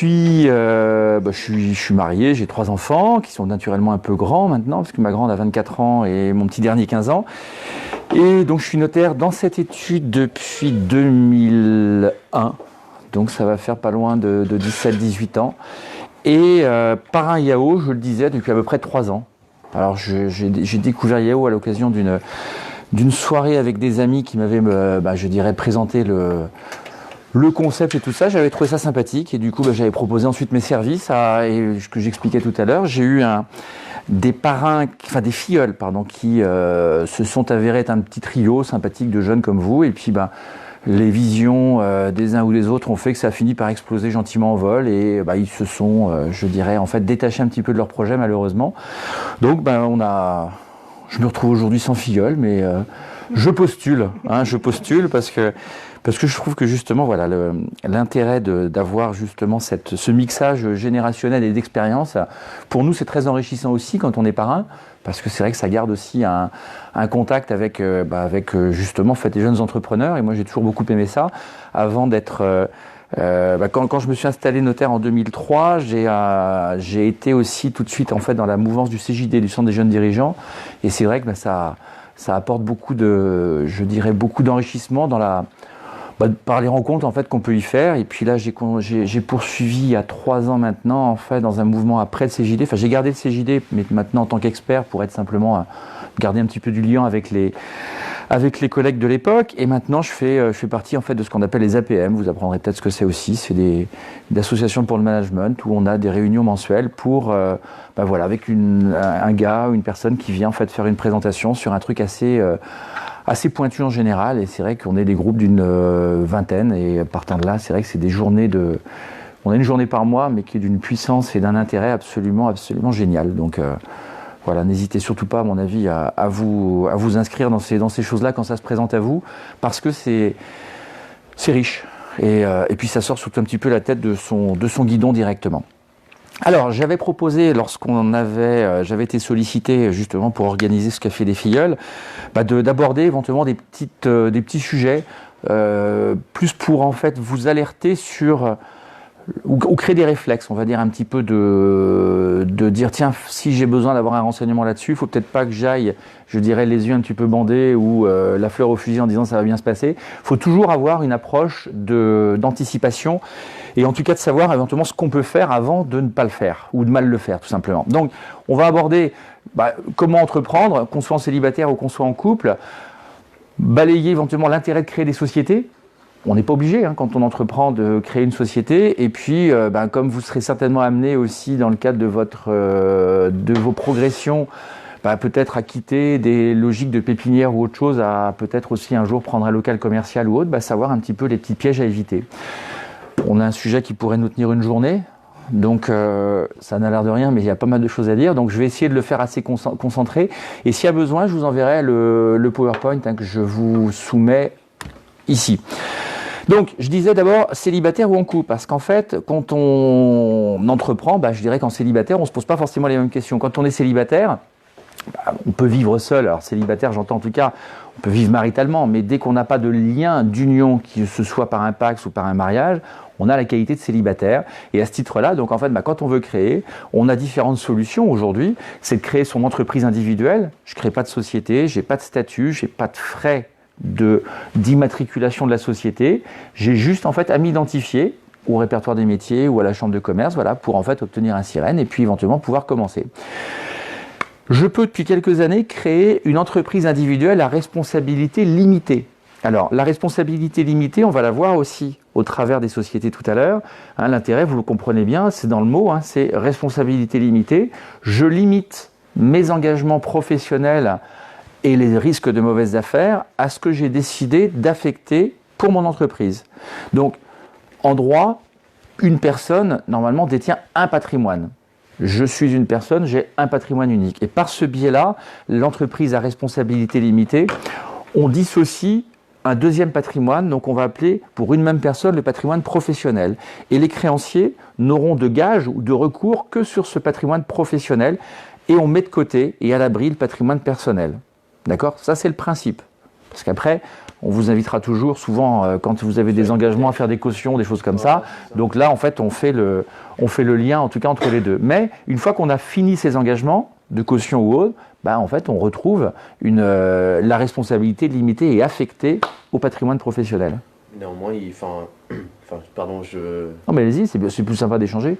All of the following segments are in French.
puis, je suis marié, j'ai 3 enfants qui sont naturellement un peu grands maintenant, parce que ma grande a 24 ans et mon petit dernier 15 ans. Et donc je suis notaire dans cette étude depuis 2001, donc ça va faire pas loin de 17-18 ans. Et parrain IAO, je le disais, depuis à peu près 3 ans. Alors j'ai découvert IAO à l'occasion d'une soirée avec des amis qui m'avaient, je dirais, présenté le concept et tout ça. J'avais trouvé ça sympathique et du coup j'avais proposé ensuite mes services et ce que j'expliquais tout à l'heure. J'ai eu des filleuls qui se sont avérés être un petit trio sympathique de jeunes comme vous, et puis les visions des uns ou des autres ont fait que ça a fini par exploser gentiment en vol, et ils se sont, je dirais, en fait détachés un petit peu de leur projet malheureusement. Donc je me retrouve aujourd'hui sans filleul, mais je postule parce que je trouve que justement voilà l'intérêt d'avoir justement ce mixage générationnel et d'expérience, pour nous c'est très enrichissant aussi quand on est parrain, parce que c'est vrai que ça garde aussi un contact avec justement des jeunes entrepreneurs, et moi j'ai toujours beaucoup aimé ça. Avant d'être quand je me suis installé notaire en 2003, j'ai été aussi tout de suite en fait dans la mouvance du CJD, du Centre des jeunes dirigeants, et c'est vrai que ça apporte beaucoup d'enrichissement dans par les rencontres en fait qu'on peut y faire. Et puis là j'ai poursuivi il y a 3 ans maintenant en fait dans un mouvement après le CJD. Enfin, j'ai gardé le CJD, mais maintenant en tant qu'expert pour être simplement garder un petit peu du lien avec les collègues de l'époque. Et maintenant je fais partie en fait de ce qu'on appelle les APM. Vous apprendrez peut-être ce que c'est aussi. C'est des associations pour le management où on a des réunions mensuelles pour avec un gars ou une personne qui vient en fait faire une présentation sur un truc assez pointu en général, et c'est vrai qu'on est des groupes d'une vingtaine, et partant de là, c'est vrai que c'est des journées on a une journée par mois, mais qui est d'une puissance et d'un intérêt absolument, absolument génial. Donc voilà, n'hésitez surtout pas, à mon avis, à vous inscrire dans ces choses-là quand ça se présente à vous, parce que c'est riche, et puis ça sort surtout un petit peu la tête de son guidon directement. Alors, j'avais proposé, j'avais été sollicité justement pour organiser ce café des filleuls, d'aborder éventuellement des petits sujets, plus pour en fait vous alerter sur ou créer des réflexes, on va dire un petit peu de dire tiens, si j'ai besoin d'avoir un renseignement là-dessus, il faut peut-être pas que j'aille, je dirais, les yeux un petit peu bandés ou la fleur au fusil en disant ça va bien se passer. Il faut toujours avoir une approche d'anticipation, et en tout cas de savoir éventuellement ce qu'on peut faire avant de ne pas le faire ou de mal le faire tout simplement. Donc on va aborder comment entreprendre, qu'on soit en célibataire ou qu'on soit en couple, balayer éventuellement l'intérêt de créer des sociétés. On n'est pas obligé quand on entreprend de créer une société, et puis comme vous serez certainement amené aussi dans le cadre de vos progressions, peut-être à quitter des logiques de pépinière ou autre chose, à peut-être aussi un jour prendre un local commercial ou autre, savoir un petit peu les petits pièges à éviter. On a un sujet qui pourrait nous tenir une journée, donc ça n'a l'air de rien, mais il y a pas mal de choses à dire, donc je vais essayer de le faire assez concentré, et s'il y a besoin, je vous enverrai le PowerPoint que je vous soumets ici. Donc, je disais d'abord célibataire ou en couple, parce qu'en fait, quand on entreprend, je dirais qu'en célibataire, on ne se pose pas forcément les mêmes questions. Quand on est célibataire, on peut vivre seul. Alors célibataire, j'entends en tout cas, on peut vivre maritalement, mais dès qu'on n'a pas de lien d'union, que ce soit par un Pacs ou par un mariage, on a la qualité de célibataire. Et à ce titre-là, donc en fait, quand on veut créer, on a différentes solutions aujourd'hui. C'est de créer son entreprise individuelle. Je ne crée pas de société, je n'ai pas de statut, je n'ai pas de frais d'immatriculation de la société. J'ai juste en fait à m'identifier au répertoire des métiers ou à la chambre de commerce, pour en fait obtenir un SIREN et puis éventuellement pouvoir commencer. Je peux depuis quelques années créer une entreprise individuelle à responsabilité limitée. Alors la responsabilité limitée, on va la voir aussi au travers des sociétés tout à l'heure. L'intérêt, vous le comprenez bien, c'est dans le mot, c'est responsabilité limitée. Je limite mes engagements professionnels et les risques de mauvaises affaires à ce que j'ai décidé d'affecter pour mon entreprise. Donc, en droit, une personne, normalement, détient un patrimoine. Je suis une personne, j'ai un patrimoine unique. Et par ce biais-là, l'entreprise à responsabilité limitée, on dissocie un deuxième patrimoine, donc on va appeler pour une même personne le patrimoine professionnel. Et les créanciers n'auront de gage ou de recours que sur ce patrimoine professionnel, et on met de côté et à l'abri le patrimoine personnel. D'accord ? Ça, c'est le principe. Parce qu'après, on vous invitera toujours, souvent, quand vous avez des engagements à faire des cautions, des choses comme ça. Donc là, en fait, on fait le lien, en tout cas, entre les deux. Mais une fois qu'on a fini ces engagements, de caution ou autre, en fait, on retrouve la responsabilité limitée et affectée au patrimoine professionnel. Néanmoins, pardon, Non, mais allez-y, c'est plus sympa d'échanger.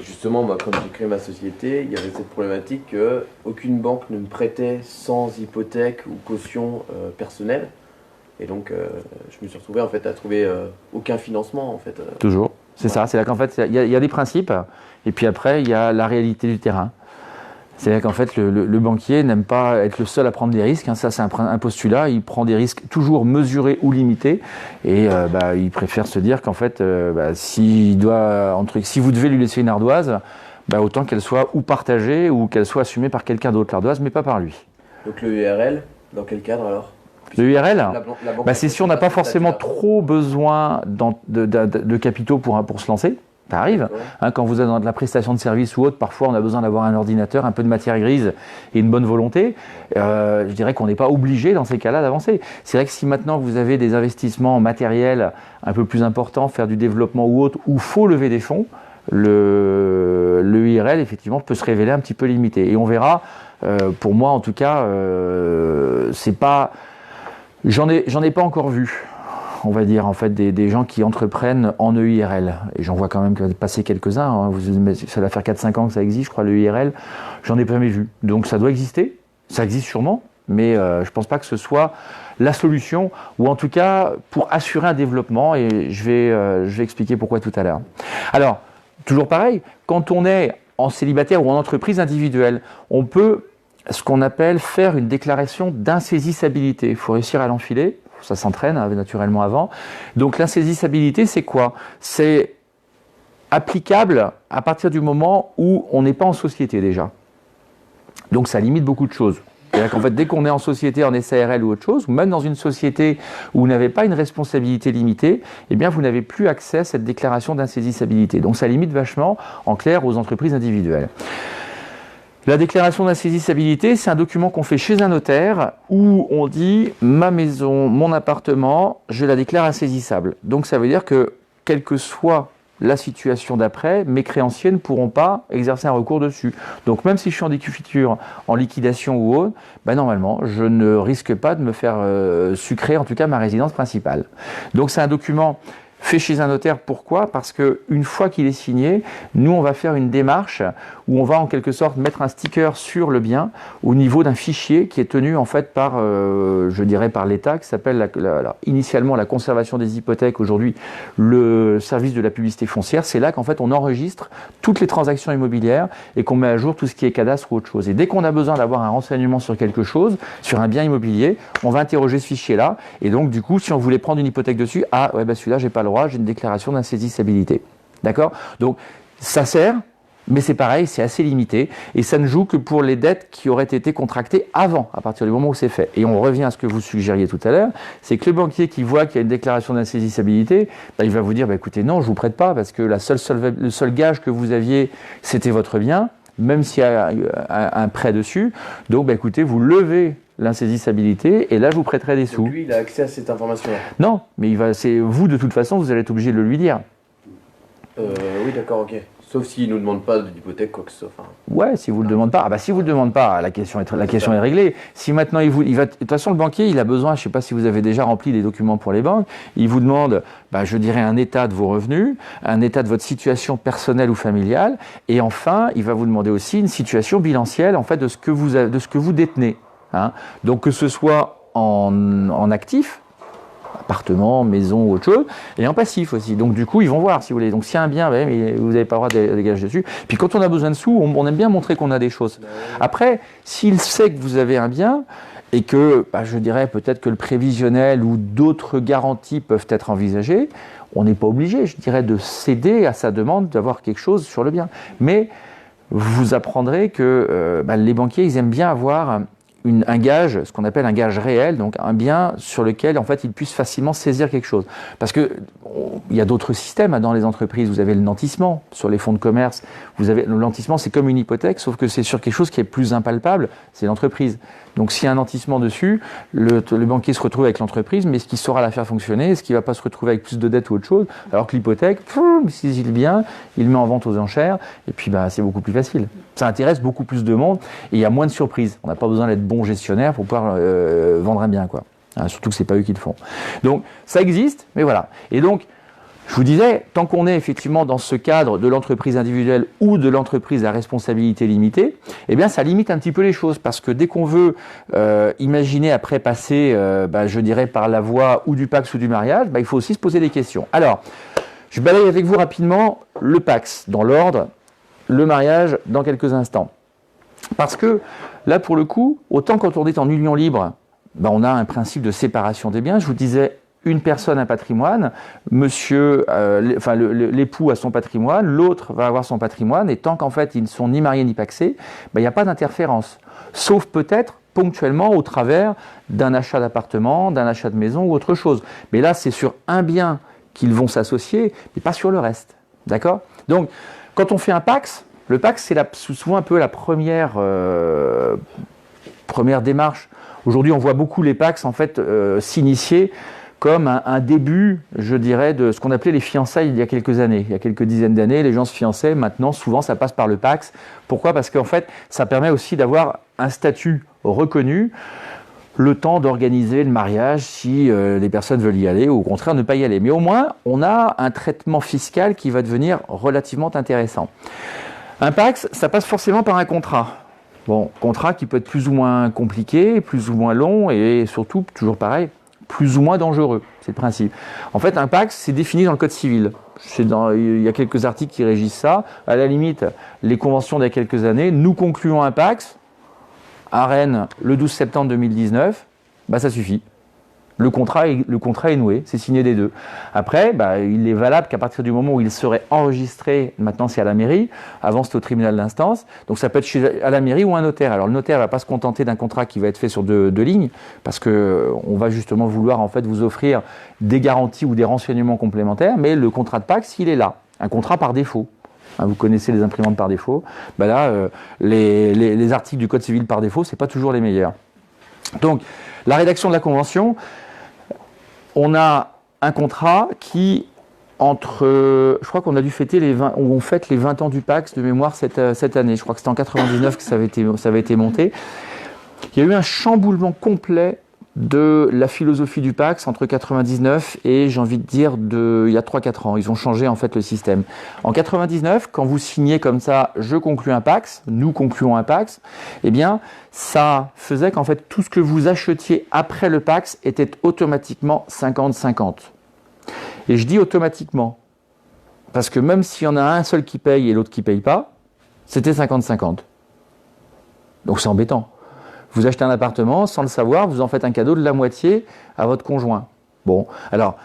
Justement, moi, quand j'ai créé ma société, il y avait cette problématique qu'aucune banque ne me prêtait sans hypothèque ou caution personnelle. Et donc, je me suis retrouvé en fait à trouver aucun financement en fait. Toujours, c'est ça. C'est là qu'en fait, il y a des principes, et puis après, il y a la réalité du terrain. C'est-à-dire qu'en fait, le banquier n'aime pas être le seul à prendre des risques. Ça, c'est un postulat. Il prend des risques toujours mesurés ou limités. Et il préfère se dire qu'en fait, si vous devez lui laisser une ardoise, autant qu'elle soit ou partagée ou qu'elle soit assumée par quelqu'un d'autre, l'ardoise, mais pas par lui. Donc le URL, dans quel cadre alors ? Le URL, c'est si on n'a pas forcément trop besoin de capitaux pour se lancer. Ça arrive. Quand vous êtes dans de la prestation de service ou autre, parfois on a besoin d'avoir un ordinateur, un peu de matière grise et une bonne volonté. Je dirais qu'on n'est pas obligé dans ces cas-là d'avancer. C'est vrai que si maintenant vous avez des investissements matériels un peu plus importants, faire du développement ou autre, où il faut lever des fonds, le URL effectivement peut se révéler un petit peu limité. Et on verra, pour moi en tout cas, c'est pas... J'en ai pas encore vu. On va dire en fait des gens qui entreprennent en EIRL. Et j'en vois quand même passer quelques-uns. Ça va faire 4-5 ans que ça existe, je crois, le EIRL. J'en ai jamais vu. Donc ça doit exister. Ça existe sûrement. Mais je ne pense pas que ce soit la solution, ou en tout cas pour assurer un développement. Et je vais expliquer pourquoi tout à l'heure. Alors, toujours pareil, quand on est en célibataire ou en entreprise individuelle, on peut, ce qu'on appelle, faire une déclaration d'insaisissabilité. Il faut réussir à l'enfiler. Ça s'entraîne naturellement avant. Donc l'insaisissabilité, c'est quoi? C'est applicable à partir du moment où on n'est pas en société déjà. Donc ça limite beaucoup de choses. C'est-à-dire qu'en fait, dès qu'on est en société, en SARL ou autre chose, ou même dans une société où vous n'avez pas une responsabilité limitée, eh bien vous n'avez plus accès à cette déclaration d'insaisissabilité. Donc ça limite vachement, en clair, aux entreprises individuelles. La déclaration d'insaisissabilité, c'est un document qu'on fait chez un notaire où on dit « ma maison, mon appartement, je la déclare insaisissable ». Donc ça veut dire que, quelle que soit la situation d'après, mes créanciers ne pourront pas exercer un recours dessus. Donc même si je suis en décufiture, en liquidation ou autre, normalement, je ne risque pas de me faire sucrer, en tout cas, ma résidence principale. Donc c'est un document fait chez un notaire. Pourquoi? Parce qu'une fois qu'il est signé, nous, on va faire une démarche où on va en quelque sorte mettre un sticker sur le bien au niveau d'un fichier qui est tenu en fait par, je dirais, par l'État, qui s'appelle initialement la conservation des hypothèques, aujourd'hui le service de la publicité foncière. C'est là qu'en fait on enregistre toutes les transactions immobilières et qu'on met à jour tout ce qui est cadastre ou autre chose. Et dès qu'on a besoin d'avoir un renseignement sur quelque chose, sur un bien immobilier, on va interroger ce fichier-là. Et donc du coup, si on voulait prendre une hypothèque dessus, celui-là, j'ai pas le droit, j'ai une déclaration d'insaisissabilité. D'accord? Donc ça sert. Mais c'est pareil, c'est assez limité et ça ne joue que pour les dettes qui auraient été contractées avant, à partir du moment où c'est fait. Et on revient à ce que vous suggériez tout à l'heure, c'est que le banquier qui voit qu'il y a une déclaration d'insaisissabilité, il va vous dire écoutez, non, je ne vous prête pas parce que le seul gage que vous aviez, c'était votre bien, même s'il y a un prêt dessus. Donc écoutez, vous levez l'insaisissabilité et là je vous prêterai des sous. Donc lui, il a accès à cette information-là. Non, mais c'est vous de toute façon, vous allez être obligé de le lui dire. Oui, d'accord, ok. Sauf s'il ne nous demande pas d'hypothèque, quoi que ce soit. Ouais, si vous ne le demandez pas. Si vous ne le demandez pas, la question est réglée. Si maintenant il va. De toute façon, le banquier, il a besoin, je ne sais pas si vous avez déjà rempli des documents pour les banques, il vous demande, je dirais, un état de vos revenus, un état de votre situation personnelle ou familiale, et enfin, il va vous demander aussi une situation bilancielle, en fait, de ce que vous détenez. Donc, que ce soit en actif, appartement, maison ou autre chose, et en passif aussi. Donc du coup, ils vont voir si vous voulez. Donc s'il y a un bien, vous n'avez pas le droit de dégager dessus. Puis quand on a besoin de sous, on aime bien montrer qu'on a des choses. Après, s'il sait que vous avez un bien, et que, je dirais peut-être que le prévisionnel ou d'autres garanties peuvent être envisagées, on n'est pas obligé, je dirais, de céder à sa demande d'avoir quelque chose sur le bien. Mais vous apprendrez que les banquiers, ils aiment bien avoir un gage, ce qu'on appelle un gage réel, donc un bien sur lequel en fait ils puissent facilement saisir quelque chose. Parce que il y a d'autres systèmes dans les entreprises. Vous avez le nantissement sur les fonds de commerce. Le nantissement, c'est comme une hypothèque, sauf que c'est sur quelque chose qui est plus impalpable, c'est l'entreprise. Donc s'il y a un nantissement dessus, le banquier se retrouve avec l'entreprise, mais est-ce qu'il saura la faire fonctionner? Est-ce qu'il ne va pas se retrouver avec plus de dettes ou autre chose? Alors que l'hypothèque, s'il est bien, il met en vente aux enchères, et puis c'est beaucoup plus facile. Ça intéresse beaucoup plus de monde, et il y a moins de surprises. On n'a pas besoin d'être bon gestionnaire pour pouvoir vendre un bien, quoi. Surtout que ce n'est pas eux qui le font. Donc ça existe, mais voilà. Et donc, je vous disais, tant qu'on est effectivement dans ce cadre de l'entreprise individuelle ou de l'entreprise à responsabilité limitée, eh bien ça limite un petit peu les choses, parce que dès qu'on veut imaginer après passer, je dirais, par la voie ou du PACS ou du mariage, il faut aussi se poser des questions. Alors, je balaye avec vous rapidement le PACS dans l'ordre, le mariage dans quelques instants. Parce que là, pour le coup, autant quand on est en union libre, on a un principe de séparation des biens. Je vous disais, une personne a un patrimoine, l'époux a son patrimoine, l'autre va avoir son patrimoine, et tant qu'en fait ils ne sont ni mariés ni pacsés, il n'y a pas d'interférence. Sauf peut-être ponctuellement au travers d'un achat d'appartement, d'un achat de maison ou autre chose. Mais là, c'est sur un bien qu'ils vont s'associer, mais pas sur le reste. D'accord? Donc, quand on fait un PACS, le PACS, c'est souvent un peu la première démarche. Aujourd'hui, on voit beaucoup les PACS en fait s'initier comme un début, je dirais, de ce qu'on appelait les fiançailles il y a quelques années. Il y a quelques dizaines d'années, les gens se fiançaient. Maintenant, souvent, ça passe par le PACS. Pourquoi? Parce qu'en fait, ça permet aussi d'avoir un statut reconnu, le temps d'organiser le mariage si les personnes veulent y aller ou au contraire ne pas y aller. Mais au moins, on a un traitement fiscal qui va devenir relativement intéressant. Un PACS, ça passe forcément par un contrat. Bon, contrat qui peut être plus ou moins compliqué, plus ou moins long et surtout, toujours pareil, plus ou moins dangereux. C'est le principe. En fait, un PACS, c'est défini dans le Code civil. Il y a quelques articles qui régissent ça. À la limite, les conventions d'il y a quelques années, nous concluons un PACS à Rennes le 12 septembre 2019, ça suffit. Le contrat est noué, c'est signé des deux. Après, il est valable qu'à partir du moment où il serait enregistré, maintenant c'est à la mairie, avant c'était au tribunal d'instance, donc ça peut être à la mairie ou un notaire. Alors le notaire ne va pas se contenter d'un contrat qui va être fait sur deux lignes, parce qu'on va justement vouloir en fait vous offrir des garanties ou des renseignements complémentaires, mais le contrat de PACS, il est là, un contrat par défaut. Vous connaissez les imprimantes par défaut. Les articles du Code civil par défaut, c'est pas toujours les meilleurs. Donc, la rédaction de la convention, on a un contrat qui, je crois qu'on a dû fêter on fête les 20 ans du PACS de mémoire cette année. Je crois que c'était en 99 que ça avait été monté. Il y a eu un chamboulement complet de la philosophie du PACS entre 99 et j'ai envie de dire il y a 3-4 ans. Ils ont changé en fait le système. En 99, quand vous signez comme ça, je conclus un PACS, nous concluons un PACS, eh bien ça faisait qu'en fait tout ce que vous achetiez après le PACS était automatiquement 50-50. Et je dis automatiquement, parce que même s'il y en a un seul qui paye et l'autre qui ne paye pas, c'était 50-50. Donc c'est embêtant. Vous achetez un appartement, sans le savoir, vous en faites un cadeau de la moitié à votre conjoint. Bon, alors,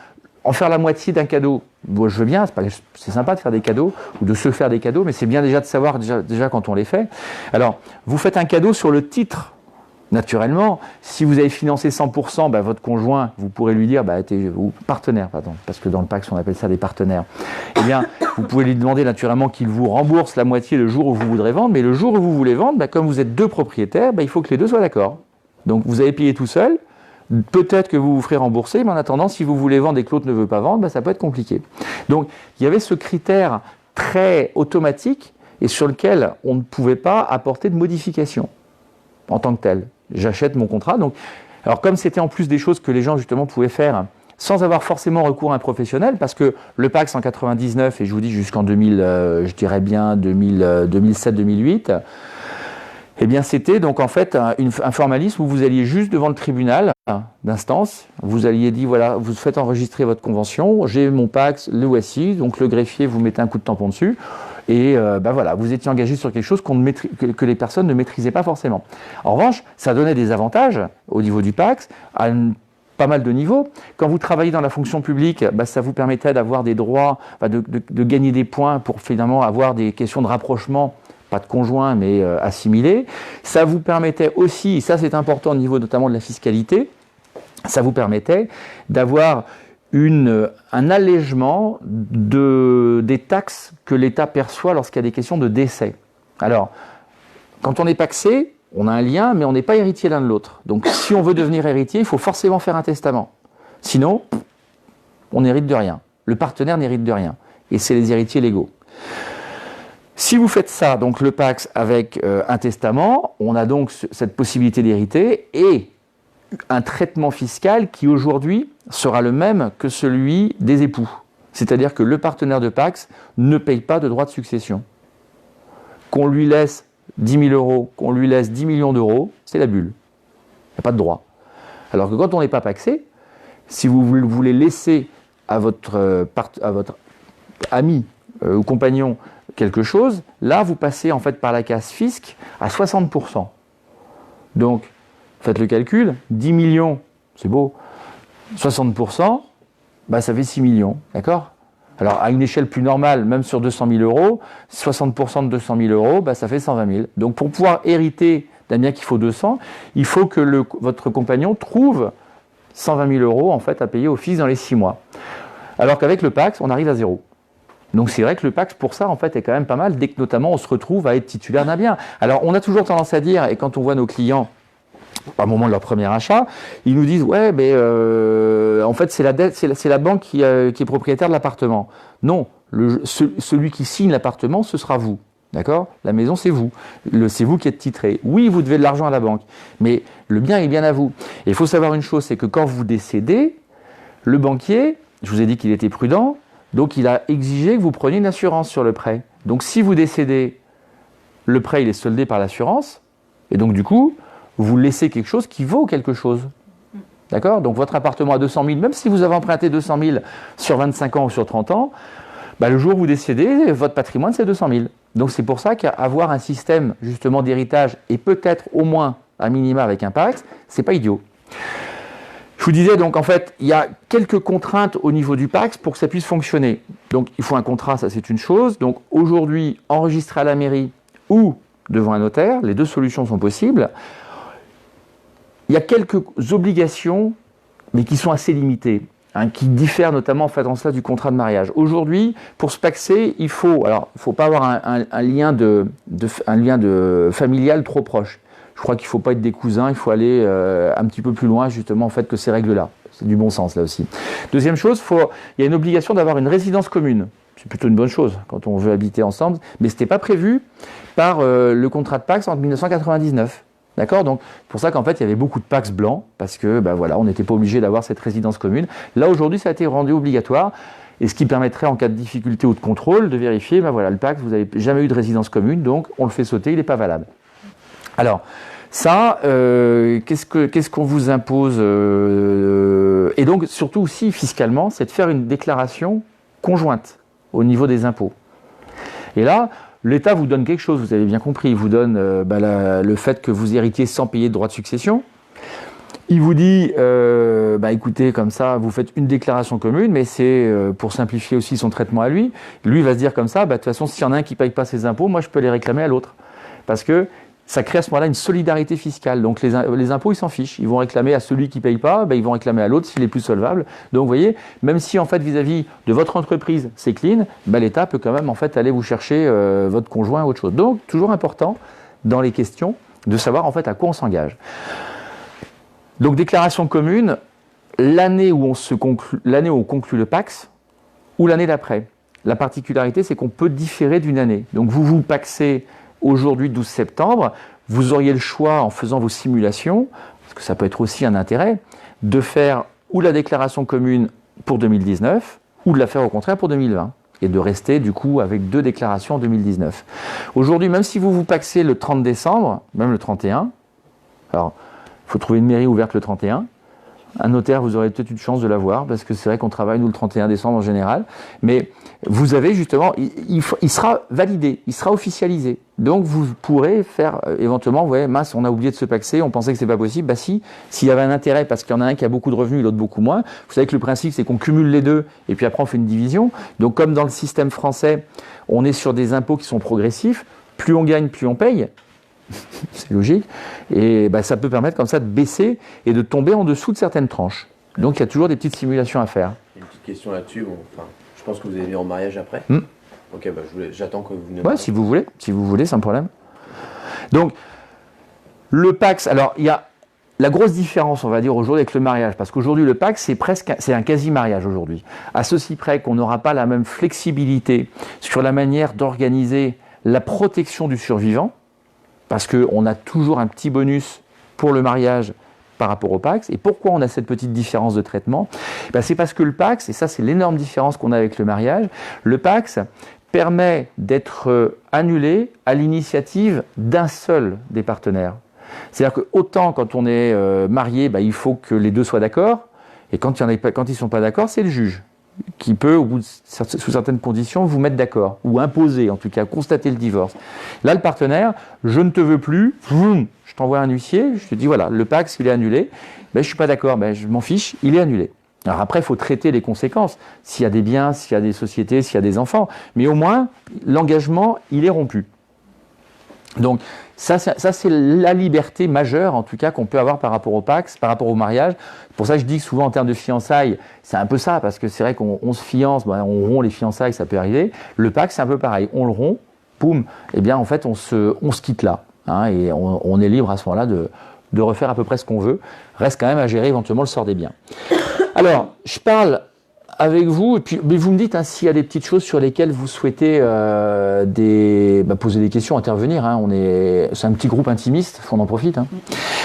en faire la moitié d'un cadeau, je veux bien, c'est sympa de faire des cadeaux, ou de se faire des cadeaux, mais c'est bien déjà de savoir déjà quand on les fait. Alors, vous faites un cadeau sur le titre. Naturellement, si vous avez financé 100%, votre conjoint, vous pourrez lui dire, ou partenaire, pardon, parce que dans le PACS, on appelle ça des partenaires. Eh bien, vous pouvez lui demander naturellement qu'il vous rembourse la moitié le jour où vous voudrez vendre, mais le jour où vous voulez vendre, comme vous êtes deux propriétaires, il faut que les deux soient d'accord. Donc, vous avez payé tout seul, peut-être que vous vous ferez rembourser, mais en attendant, si vous voulez vendre et que l'autre ne veut pas vendre, ça peut être compliqué. Donc, il y avait ce critère très automatique et sur lequel on ne pouvait pas apporter de modification en tant que tel. J'achète mon contrat. Donc, alors comme c'était en plus des choses que les gens justement pouvaient faire sans avoir forcément recours à un professionnel, parce que le PACS en 99, et je vous dis jusqu'en 2007-2008, eh bien c'était donc en fait un formalisme où vous alliez juste devant le tribunal d'instance, vous alliez dire voilà, vous faites enregistrer votre convention, j'ai mon PACS, le voici, donc le greffier vous mettez un coup de tampon dessus, et voilà, vous étiez engagé sur quelque chose que les personnes ne maîtrisaient pas forcément. En revanche, ça donnait des avantages au niveau du PACS, à pas mal de niveaux. Quand vous travaillez dans la fonction publique, ça vous permettait d'avoir des droits, de gagner des points pour finalement avoir des questions de rapprochement, pas de conjoint, mais assimilés. Ça vous permettait aussi, et ça c'est important au niveau notamment de la fiscalité, ça vous permettait d'avoir un allègement des taxes que l'État perçoit lorsqu'il y a des questions de décès. Alors, quand on est pacsé, on a un lien, mais on n'est pas héritier l'un de l'autre. Donc, si on veut devenir héritier, il faut forcément faire un testament. Sinon, on n'hérite de rien. Le partenaire n'hérite de rien. Et c'est les héritiers légaux. Si vous faites ça, donc le Pacs avec un testament, on a donc cette possibilité d'hériter et un traitement fiscal qui aujourd'hui sera le même que celui des époux. C'est-à-dire que le partenaire de Pacs ne paye pas de droit de succession. Qu'on lui laisse 10 000 euros, qu'on lui laisse 10 millions d'euros, c'est la bulle. Il n'y a pas de droit. Alors que quand on n'est pas pacsé, si vous voulez laisser à votre ami ou compagnon quelque chose, là vous passez en fait par la case fisc à 60%. Donc, faites le calcul, 10 millions, c'est beau, 60%, bah, ça fait 6 millions, d'accord ? Alors, à une échelle plus normale, même sur 200 000 euros, 60% de 200 000 euros, bah, ça fait 120 000. Donc, pour pouvoir hériter d'un bien qu'il faut 200, il faut que votre compagnon trouve 120 000 euros en fait, à payer au fisc dans les 6 mois. Alors qu'avec le Pacs, on arrive à zéro. Donc c'est vrai que le Pacs, pour ça, en fait, est quand même pas mal, dès que notamment on se retrouve à être titulaire d'un bien. Alors on a toujours tendance à dire, et quand on voit nos clients, au moment de leur premier achat, ils nous disent « Ouais, mais en fait, c'est la banque qui est propriétaire de l'appartement. » Non, celui qui signe l'appartement, ce sera vous. D'accord ? La maison, c'est vous. C'est vous qui êtes titré. Oui, vous devez de l'argent à la banque, mais le bien est bien à vous. Et il faut savoir une chose, c'est que quand vous décédez, le banquier, je vous ai dit qu'il était prudent, donc il a exigé que vous preniez une assurance sur le prêt. Donc si vous décédez, le prêt il est soldé par l'assurance, et donc du coup, vous laissez quelque chose qui vaut quelque chose. D'accord ? Donc votre appartement à 200 000, même si vous avez emprunté 200 000 sur 25 ans ou sur 30 ans, bah, le jour où vous décédez, votre patrimoine c'est 200 000. Donc c'est pour ça qu'avoir un système justement d'héritage, et peut-être au moins à minima avec un Pacs, c'est pas idiot. Je vous disais donc en fait, il y a quelques contraintes au niveau du Pacs pour que ça puisse fonctionner. Donc il faut un contrat, ça c'est une chose. Donc aujourd'hui, enregistré à la mairie ou devant un notaire, les deux solutions sont possibles. Il y a quelques obligations, mais qui sont assez limitées, hein, qui diffèrent notamment en fait en cela du contrat de mariage. Aujourd'hui, pour se paxer, il faut pas avoir un lien familial trop proche. Je crois qu'il ne faut pas être des cousins, il faut aller un petit peu plus loin justement en fait que ces règles-là. C'est du bon sens là aussi. Deuxième chose, il y a une obligation d'avoir une résidence commune. C'est plutôt une bonne chose quand on veut habiter ensemble, mais ce n'était pas prévu par le contrat de Pacs en 1999. D'accord ? Donc, c'est pour ça qu'en fait, il y avait beaucoup de Pacs blancs, parce que, ben voilà, on n'était pas obligé d'avoir cette résidence commune. Là, aujourd'hui, ça a été rendu obligatoire, et ce qui permettrait, en cas de difficulté ou de contrôle, de vérifier, ben voilà, le Pacs, vous n'avez jamais eu de résidence commune, donc on le fait sauter, il n'est pas valable. Alors, ça, qu'est-ce qu'on vous impose et donc, surtout aussi, fiscalement, c'est de faire une déclaration conjointe au niveau des impôts. Et là, l'État vous donne quelque chose, vous avez bien compris. Il vous donne le fait que vous héritiez sans payer de droit de succession. Il vous dit, écoutez, comme ça, vous faites une déclaration commune, mais c'est pour simplifier aussi son traitement à lui. Lui, il va se dire comme ça, de toute façon, s'il y en a un qui ne paye pas ses impôts, moi, je peux les réclamer à l'autre. Parce que ça crée à ce moment-là une solidarité fiscale. Donc les impôts, ils s'en fichent. Ils vont réclamer à celui qui ne paye pas, ils vont réclamer à l'autre s'il est plus solvable. Donc vous voyez, même si en fait vis-à-vis de votre entreprise, c'est clean, l'État peut quand même en fait aller vous chercher votre conjoint ou autre chose. Donc toujours important dans les questions de savoir en fait à quoi on s'engage. Donc déclaration commune, l'année où on conclut le Pacs ou l'année d'après. La particularité, c'est qu'on peut différer d'une année. Donc vous pacsez aujourd'hui, 12 septembre, vous auriez le choix, en faisant vos simulations, parce que ça peut être aussi un intérêt, de faire ou la déclaration commune pour 2019, ou de la faire au contraire pour 2020, et de rester du coup avec deux déclarations en 2019. Aujourd'hui, même si vous pacsez le 30 décembre, même le 31, alors il faut trouver une mairie ouverte le 31, un notaire, vous aurez peut-être une chance de l'avoir, parce que c'est vrai qu'on travaille, nous, le 31 décembre en général. Mais vous avez justement, il sera validé, il sera officialisé. Donc, vous pourrez faire, éventuellement, ouais, mince, on a oublié de se paxer, on pensait que c'est pas possible. Bah si, s'il y avait un intérêt, parce qu'il y en a un qui a beaucoup de revenus et l'autre beaucoup moins. Vous savez que le principe, c'est qu'on cumule les deux, et puis après, on fait une division. Donc, comme dans le système français, on est sur des impôts qui sont progressifs. Plus on gagne, plus on paye. C'est logique. Et ça peut permettre comme ça de baisser et de tomber en dessous de certaines tranches. Donc il y a toujours des petites simulations à faire. Une question là-dessus. Bon, enfin, je pense que vous allez venir en mariage après. Ok, bah, j'attends que vous veniez. Ouais, si vous voulez, sans problème. Donc, le Pacs, alors il y a la grosse différence, on va dire, aujourd'hui avec le mariage, parce qu'aujourd'hui, le Pacs, c'est un quasi-mariage aujourd'hui. À ceci près qu'on n'aura pas la même flexibilité sur la manière d'organiser la protection du survivant, parce qu'on a toujours un petit bonus pour le mariage par rapport au Pacs. Et pourquoi on a cette petite différence de traitement? C'est parce que le Pacs, et ça c'est l'énorme différence qu'on a avec le mariage, le Pacs permet d'être annulé à l'initiative d'un seul des partenaires. C'est-à-dire que autant quand on est marié, il faut que les deux soient d'accord, et quand ils ne sont pas d'accord, c'est le juge qui peut, sous certaines conditions, vous mettre d'accord, ou imposer, en tout cas, constater le divorce. Là, le partenaire, je ne te veux plus, je t'envoie un huissier, je te dis, voilà, le Pacs, il est annulé, je ne suis pas d'accord, je m'en fiche, il est annulé. Alors après, il faut traiter les conséquences, s'il y a des biens, s'il y a des sociétés, s'il y a des enfants, mais au moins, l'engagement, il est rompu. Donc, ça c'est la liberté majeure, en tout cas, qu'on peut avoir par rapport au Pacs, par rapport au mariage. C'est pour ça que je dis que souvent, en termes de fiançailles, c'est un peu ça, parce que c'est vrai qu'on se fiance, on rompt les fiançailles, ça peut arriver. Le Pacs, c'est un peu pareil. On le rompt, poum, et bien, en fait, on se quitte là. Et on est libre à ce moment-là de refaire à peu près ce qu'on veut. Reste quand même à gérer éventuellement le sort des biens. Alors, je parle avec vous, et puis mais vous me dites s'il y a des petites choses sur lesquelles vous souhaitez poser des questions, intervenir. C'est un petit groupe intimiste, on en profite.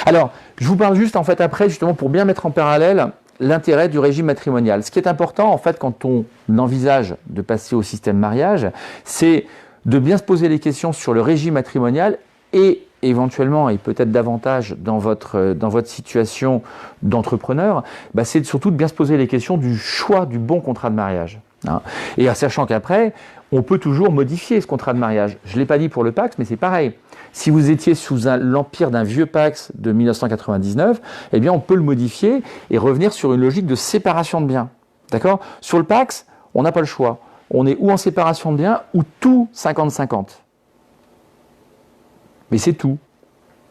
Alors, je vous parle juste en fait après, justement, pour bien mettre en parallèle l'intérêt du régime matrimonial. Ce qui est important en fait quand on envisage de passer au système mariage, c'est de bien se poser les questions sur le régime matrimonial et éventuellement, et peut-être davantage dans votre situation d'entrepreneur, c'est surtout de bien se poser les questions du choix du bon contrat de mariage. Et en sachant qu'après, on peut toujours modifier ce contrat de mariage. Je ne l'ai pas dit pour le Pacs, mais c'est pareil. Si vous étiez sous l'empire d'un vieux Pacs de 1999, eh bien on peut le modifier et revenir sur une logique de séparation de biens. D'accord ? Sur le Pacs, on n'a pas le choix. On est ou en séparation de biens ou tout 50-50. Mais c'est tout.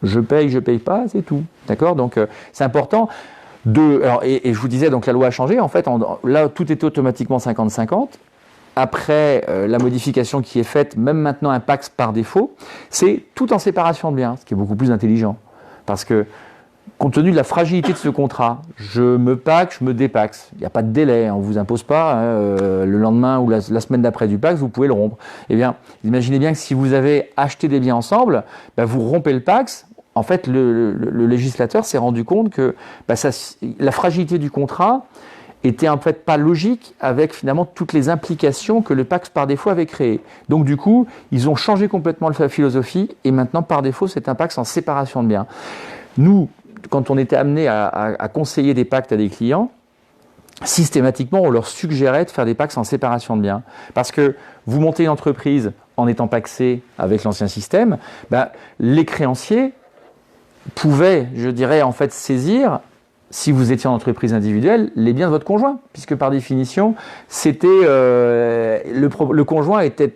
Je paye pas, c'est tout. D'accord ? Donc, c'est important et je vous disais, donc la loi a changé. En fait, là, tout est automatiquement 50-50. Après la modification qui est faite, même maintenant un Pacs par défaut, c'est tout en séparation de biens, ce qui est beaucoup plus intelligent. Parce que, compte tenu de la fragilité de ce contrat, je me Pacs, je me dépaxe. Il n'y a pas de délai, on ne vous impose pas. Le lendemain ou la semaine d'après du Pacs, vous pouvez le rompre. Eh bien, imaginez bien que si vous avez acheté des biens ensemble, vous rompez le Pacs. En fait, le législateur s'est rendu compte que la fragilité du contrat était en fait pas logique avec finalement toutes les implications que le Pacs par défaut avait créées. Donc du coup, ils ont changé complètement la philosophie et maintenant par défaut, c'est un Pacs en séparation de biens. Nous, quand on était amené à conseiller des pactes à des clients, systématiquement, on leur suggérait de faire des Pacs en séparation de biens. Parce que vous montez une entreprise en étant pacsé avec l'ancien système, les créanciers pouvaient, je dirais, en fait saisir, si vous étiez en entreprise individuelle, les biens de votre conjoint. Puisque par définition, c'était le conjoint était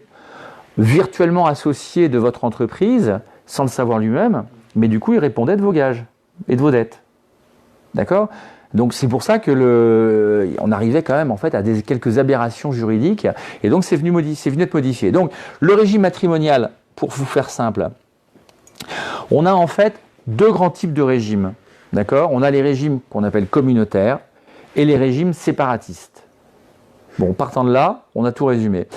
virtuellement associé de votre entreprise, sans le savoir lui-même, mais du coup, il répondait de vos gages et de vos dettes. D'accord ? Donc c'est pour ça que on arrivait quand même en fait à quelques aberrations juridiques, et donc c'est venu être modifié. Donc le régime matrimonial, pour vous faire simple, on a en fait deux grands types de régimes. D'accord ? On a les régimes qu'on appelle communautaires et les régimes séparatistes. Bon, partant de là, on a tout résumé.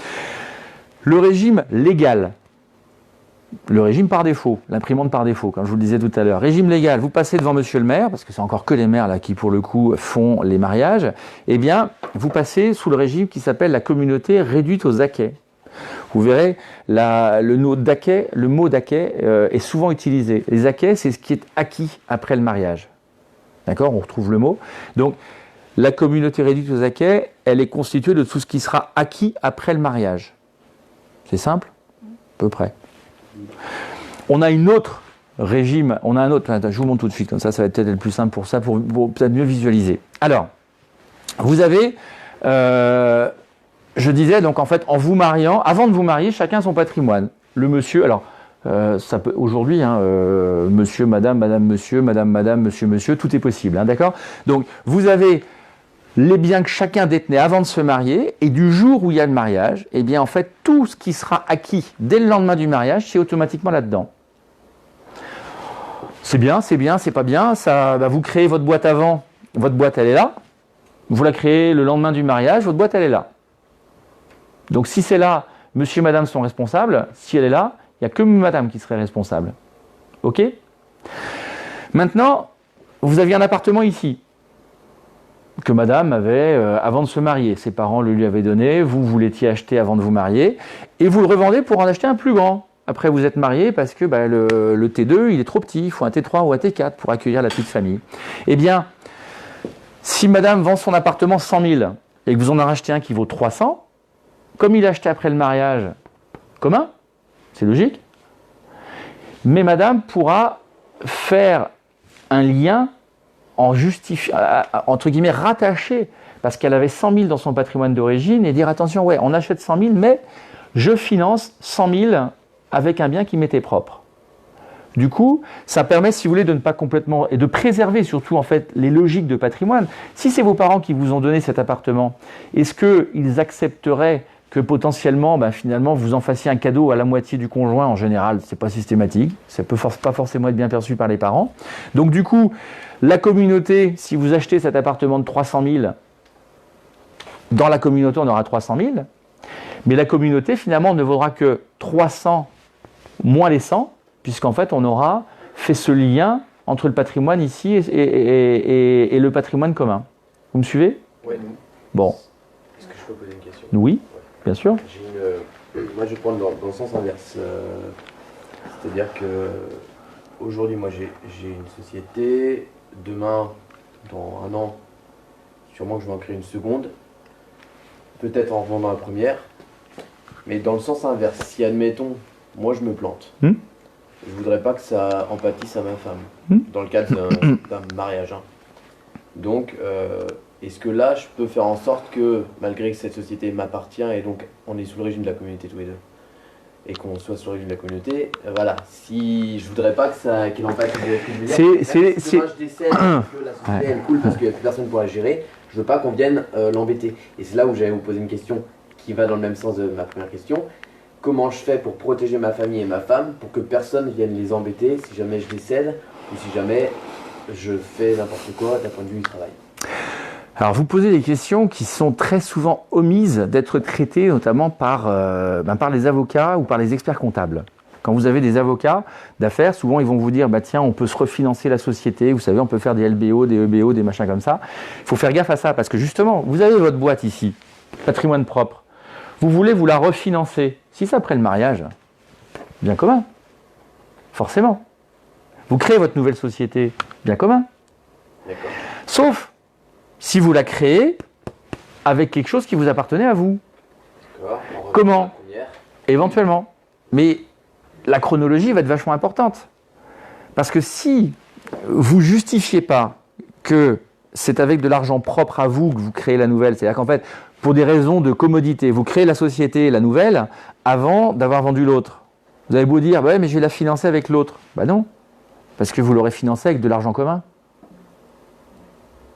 Le régime légal. Le régime par défaut, l'imprimante par défaut, comme je vous le disais tout à l'heure. Régime légal, vous passez devant monsieur le maire, parce que c'est encore que les maires là qui pour le coup font les mariages, eh bien vous passez sous le régime qui s'appelle la communauté réduite aux acquêts. Vous verrez, le mot d'acquet est souvent utilisé. Les acquêts, c'est ce qui est acquis après le mariage. D'accord ? On retrouve le mot. Donc la communauté réduite aux acquêts, elle est constituée de tout ce qui sera acquis après le mariage. C'est simple ? À peu près. On a un autre régime, je vous montre tout de suite, comme ça va être peut-être le plus simple pour ça, pour peut-être mieux visualiser. Alors, vous avez, je disais, donc en fait, en vous mariant, avant de vous marier, chacun son patrimoine. Le monsieur, alors, ça peut aujourd'hui, monsieur, madame, monsieur, madame, monsieur, tout est possible, d'accord ? Donc, vous avez les biens que chacun détenait avant de se marier, et du jour où il y a le mariage, eh bien en fait tout ce qui sera acquis dès le lendemain du mariage, c'est automatiquement là-dedans. C'est bien, c'est pas bien, ça, vous créez votre boîte avant, votre boîte elle est là, vous la créez le lendemain du mariage, votre boîte elle est là. Donc si c'est là, monsieur et madame sont responsables, si elle est là, il n'y a que madame qui serait responsable. Ok? Maintenant, vous aviez un appartement ici, que madame avait avant de se marier. Ses parents le lui avaient donné, vous l'étiez acheté avant de vous marier, et vous le revendez pour en acheter un plus grand. Après, vous êtes marié parce que le T2, il est trop petit, il faut un T3 ou un T4 pour accueillir la petite famille. Eh bien, si madame vend son appartement 100 000 et que vous en en rachetez un qui vaut 300, comme il a acheté après le mariage commun, c'est logique, mais madame pourra faire un lien entre guillemets rattaché, parce qu'elle avait 100 000 dans son patrimoine d'origine, et dire attention, ouais, on achète 100 000, mais je finance 100 000 avec un bien qui m'était propre. Du coup, ça permet, si vous voulez, de ne pas complètement, et de préserver surtout en fait les logiques de patrimoine. Si c'est vos parents qui vous ont donné cet appartement, est-ce qu'ils accepteraient que potentiellement, finalement, vous en fassiez un cadeau à la moitié du conjoint? En général, c'est pas systématique, ça peut pas forcément être bien perçu par les parents. Donc du coup, la communauté, si vous achetez cet appartement de 300 000, dans la communauté, on aura 300 000, mais la communauté, finalement, ne vaudra que 300 moins les 100, puisqu'en fait, on aura fait ce lien entre le patrimoine ici et le patrimoine commun. Vous me suivez? Oui. Bon. Est-ce que je peux poser une question? Oui, bien sûr. Moi, je vais prendre dans le sens inverse. C'est-à-dire que aujourd'hui, moi, j'ai une société. Demain, dans un an, sûrement que je vais en créer une seconde. Peut-être en revendant la première. Mais dans le sens inverse, si admettons, moi je me plante, je voudrais pas que ça en pâtisse à ma femme, dans le cadre d'un mariage. Hein. Donc, est-ce que là, je peux faire en sorte que, malgré que cette société m'appartient, et donc on est sous le régime de la communauté tous les deux, et qu'on soit sous le régime de la communauté, voilà, si je voudrais pas qu'elle en pâtisse de la communauté, si demain je décède, que la société elle coule parce qu'il n'y a plus personne pour la gérer, je veux pas qu'on vienne l'embêter. Et c'est là où j'allais vous poser une question qui va dans le même sens de ma première question. Comment je fais pour protéger ma famille et ma femme pour que personne vienne les embêter si jamais je décède ou si jamais je fais n'importe quoi d'un point de vue du travail? Alors vous posez des questions qui sont très souvent omises d'être traitées notamment par les avocats ou par les experts comptables. Quand vous avez des avocats d'affaires, souvent ils vont vous dire tiens, on peut se refinancer la société, vous savez, on peut faire des LBO, des EBO, des machins comme ça. Il faut faire gaffe à ça parce que justement, vous avez votre boîte ici, patrimoine propre. Vous voulez vous la refinancer. Si c'est après le mariage, bien commun, forcément. Vous créez votre nouvelle société, bien commun. Sauf si vous la créez avec quelque chose qui vous appartenait à vous. Comment? Éventuellement. Mais la chronologie va être vachement importante. Parce que si vous ne justifiez pas que c'est avec de l'argent propre à vous que vous créez la nouvelle, c'est-à-dire qu'en fait, pour des raisons de commodité, vous créez la société, la nouvelle, avant d'avoir vendu l'autre. Vous avez beau dire, mais je vais la financer avec l'autre. Non, parce que vous l'aurez financé avec de l'argent commun.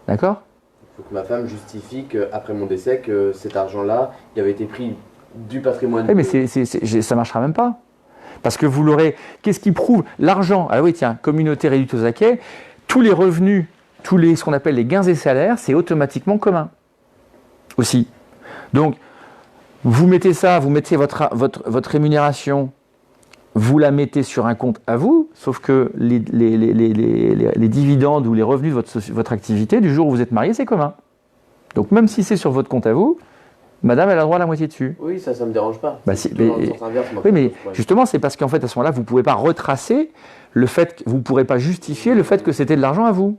D'accord? Il faut que ma femme justifie qu'après mon décès, que cet argent-là, il avait été pris du patrimoine. Oui, mais ça ne marchera même pas. Parce que vous l'aurez... Qu'est-ce qui prouve? L'argent, ah oui, tiens, communauté réduite aux acquets, tous les revenus, ce qu'on appelle les gains et salaires, c'est automatiquement commun. Aussi. Donc, vous mettez ça, vous mettez votre rémunération, vous la mettez sur un compte à vous, sauf que les dividendes ou les revenus de votre activité, du jour où vous êtes marié, c'est commun. Donc, même si c'est sur votre compte à vous, madame, elle a droit à la moitié dessus. Oui, ça ne me dérange pas. Oui, mais justement, c'est parce qu'en fait, à ce moment-là, vous ne pouvez pas retracer le fait, vous ne pourrez pas justifier le fait que c'était de l'argent à vous.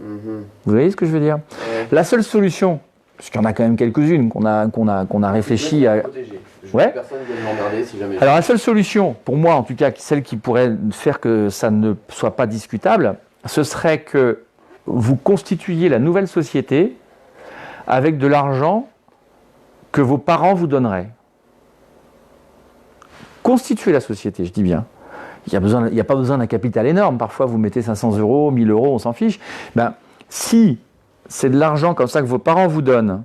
Vous voyez ce que je veux dire? La seule solution, parce qu'il y en a quand même quelques-unes qu'on a réfléchi à... Ouais. Alors la seule solution, pour moi en tout cas, celle qui pourrait faire que ça ne soit pas discutable, ce serait que vous constituiez la nouvelle société avec de l'argent que vos parents vous donneraient. Constituer la société, je dis bien. Il n'y a pas besoin d'un capital énorme. Parfois, vous mettez 500 €, 1000 €, on s'en fiche. Si c'est de l'argent comme ça que vos parents vous donnent.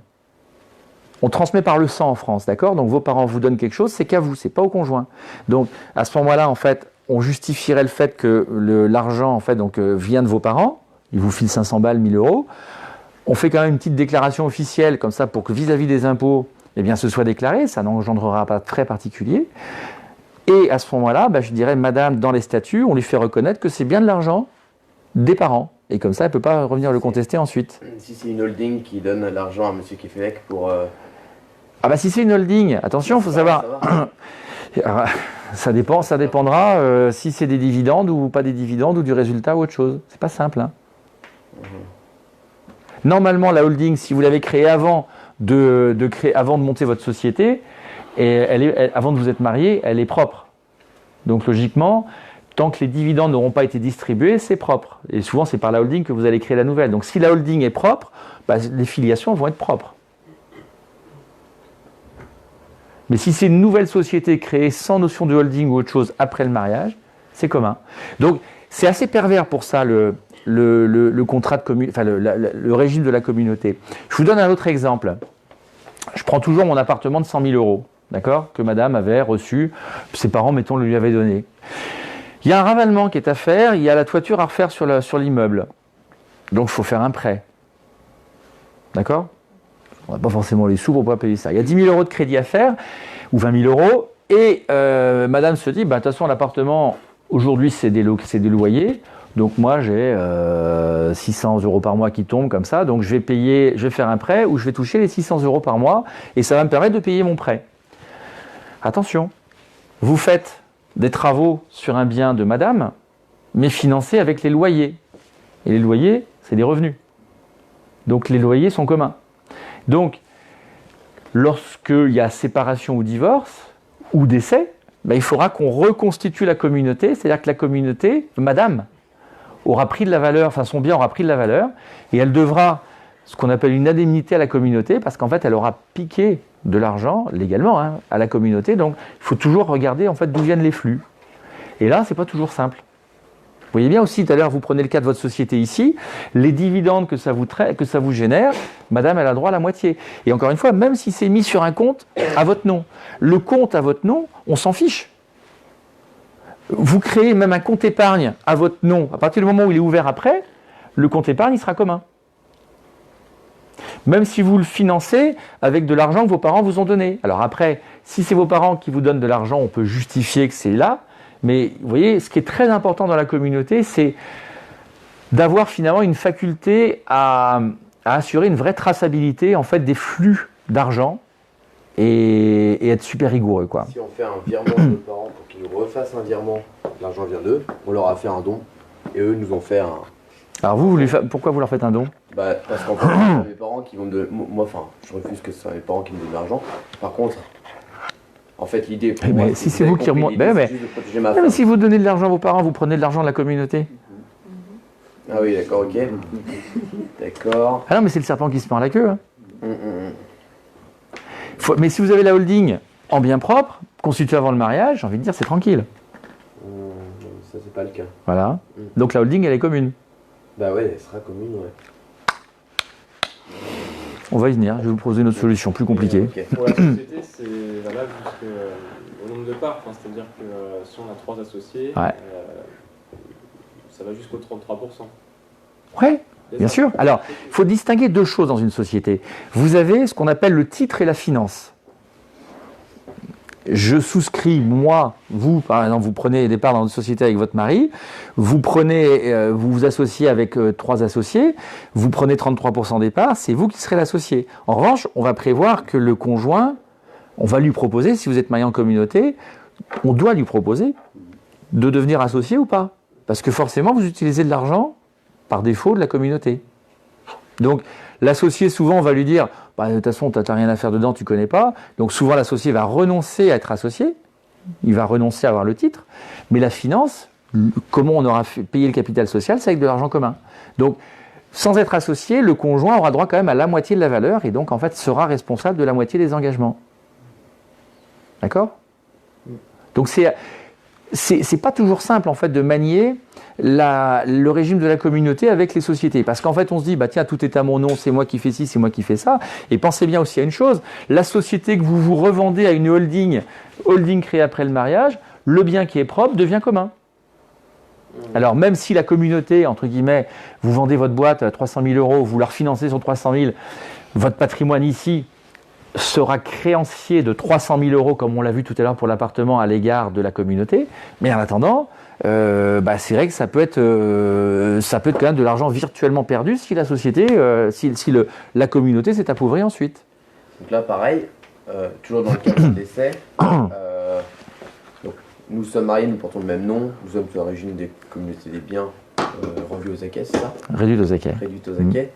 On transmet par le sang en France, d'accord? Donc vos parents vous donnent quelque chose, c'est qu'à vous, c'est pas au conjoint. Donc à ce moment-là, en fait, on justifierait le fait que l'argent, en fait, donc, vient de vos parents. Ils vous filent 500 balles, 1000 euros. On fait quand même une petite déclaration officielle, comme ça, pour que vis-à-vis des impôts, eh bien, ce soit déclaré. Ça n'engendrera pas de frais particuliers. Et à ce moment-là, je dirais, madame, dans les statuts, on lui fait reconnaître que c'est bien de l'argent des parents. Et comme ça, elle ne peut pas revenir le contester ensuite. Si c'est une holding qui donne l'argent à M. Kefelec pour... Ah si c'est une holding, attention, il faut savoir... Ça dépendra si c'est des dividendes ou pas des dividendes ou du résultat ou autre chose. C'est pas simple. Hein. Normalement, la holding, si vous l'avez créée avant avant de monter votre société, et avant de vous être marié, elle est propre. Donc logiquement, tant que les dividendes n'auront pas été distribués, c'est propre. Et souvent, c'est par la holding que vous allez créer la nouvelle. Donc si la holding est propre, les filiations vont être propres. Mais si c'est une nouvelle société créée sans notion de holding ou autre chose après le mariage, c'est commun. Donc c'est assez pervers pour ça le contrat de le régime de la communauté. Je vous donne un autre exemple. Je prends toujours mon appartement de 100 000 euros, d'accord, que madame avait reçu, ses parents, mettons, le lui avaient donné. Il y a un ravalement qui est à faire, il y a la toiture à refaire sur l'immeuble. Donc il faut faire un prêt. D'accord ? On n'a pas forcément les sous pour pouvoir payer ça. Il y a 10 000 euros de crédit à faire, ou 20 000 euros, et madame se dit, de toute façon, l'appartement, aujourd'hui, c'est des loyers, donc moi, j'ai 600 euros par mois qui tombent comme ça, donc je vais faire un prêt où je vais toucher les 600 euros par mois, et ça va me permettre de payer mon prêt. Attention, vous faites des travaux sur un bien de madame, mais financés avec les loyers. Et les loyers, c'est des revenus. Donc les loyers sont communs. Donc, lorsqu'il y a séparation ou divorce, ou décès, il faudra qu'on reconstitue la communauté, c'est-à-dire que la communauté, madame, aura pris de la valeur, enfin son bien aura pris de la valeur, et elle devra, ce qu'on appelle une indemnité à la communauté, parce qu'en fait, elle aura piqué de l'argent, légalement, à la communauté, donc il faut toujours regarder en fait d'où viennent les flux. Et là, c'est pas toujours simple. Vous voyez bien aussi, tout à l'heure, vous prenez le cas de votre société ici, les dividendes que ça vous génère, madame, elle a droit à la moitié. Et encore une fois, même si c'est mis sur un compte à votre nom, le compte à votre nom, on s'en fiche. Vous créez même un compte épargne à votre nom, à partir du moment où il est ouvert après, le compte épargne, il sera commun. Même si vous le financez avec de l'argent que vos parents vous ont donné. Alors après, si c'est vos parents qui vous donnent de l'argent, on peut justifier que c'est là. Mais vous voyez, ce qui est très important dans la communauté, c'est d'avoir finalement une faculté à assurer une vraie traçabilité en fait, des flux d'argent et être super rigoureux. Quoi. Si on fait un virement de nos parents pour qu'ils nous refassent un virement, l'argent vient d'eux, on leur a fait un don et eux nous ont fait un... Alors pourquoi vous leur faites un don ? Parce qu'en fait, c'est mes parents qui vont me... Moi, je refuse que ce soit mes parents qui me donnent de l'argent. Par contre... En fait, l'idée pour moi, si c'est vous qui remontez, mais si vous donnez de l'argent à vos parents, vous prenez de l'argent de la communauté. Ah oui, d'accord, ok. D'accord. Ah non, mais c'est le serpent qui se mord la queue. Hein. Mais si vous avez la holding en bien propre, constituée avant le mariage, j'ai envie de dire, c'est tranquille. Ça, c'est pas le cas. Voilà. Donc la holding, elle est commune. Bah ouais, elle sera commune, ouais. On va y venir, je vais vous proposer une autre solution plus compliquée. Okay. Pour la société, c'est valable jusqu'au nombre de parts, c'est-à-dire que si on a 3 associés, ça va jusqu'au 33%. Ouais, bien sûr. Alors, il faut distinguer deux choses dans une société. Vous avez ce qu'on appelle le titre et la finance. Je souscris, moi, vous, par exemple, vous prenez des parts dans une société avec votre mari, vous vous associez avec 3 associés, vous prenez 33% des parts, c'est vous qui serez l'associé. En revanche, on va prévoir que le conjoint, on va lui proposer, si vous êtes marié en communauté, on doit lui proposer de devenir associé ou pas. Parce que forcément, vous utilisez de l'argent par défaut de la communauté. Donc, l'associé, souvent, on va lui dire de toute façon, tu n'as rien à faire dedans, tu ne connais pas. Donc, souvent, l'associé va renoncer à être associé. Il va renoncer à avoir le titre. Mais la finance, comment on aura payé le capital social, c'est avec de l'argent commun. Donc, sans être associé, le conjoint aura droit quand même à la moitié de la valeur et donc, en fait, sera responsable de la moitié des engagements. D'accord ? Donc, c'est pas toujours simple en fait de manier le régime de la communauté avec les sociétés. Parce qu'en fait, on se dit, bah tiens, tout est à mon nom, c'est moi qui fais ci, c'est moi qui fais ça. Et pensez bien aussi à une chose, la société que vous vous revendez à une holding créée après le mariage, le bien qui est propre devient commun. Alors même si la communauté, entre guillemets, vous vendez votre boîte à 300 000 €, vous la refinancez sur 300 000, votre patrimoine ici sera créancier de 300 000 € comme on l'a vu tout à l'heure pour l'appartement à l'égard de la communauté. Mais en attendant, c'est vrai que ça peut être quand même de l'argent virtuellement perdu si la société, la communauté s'est appauvrie ensuite. Donc là pareil, toujours dans le cadre de décès, nous sommes mariés, nous portons le même nom, nous sommes sous la régime des communautés des biens rendus aux acquets, c'est ça? Réduit aux acquets. Réduit aux acquets.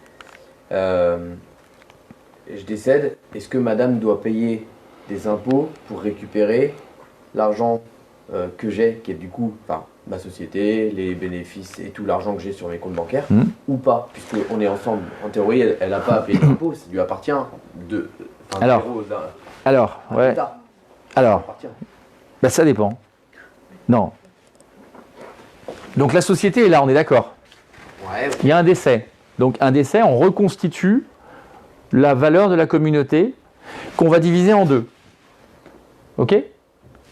Je décède, est-ce que madame doit payer des impôts pour récupérer l'argent que j'ai, qui est du coup ma société, les bénéfices et tout l'argent que j'ai sur mes comptes bancaires, ou pas? Puisqu'on est ensemble, en théorie, elle n'a pas à payer d'impôts, ça lui appartient de... Alors, ça dépend. Non. Donc la société est là, on est d'accord. Ouais. Il y a un décès. Donc un décès, on reconstitue la valeur de la communauté qu'on va diviser en deux. Ok?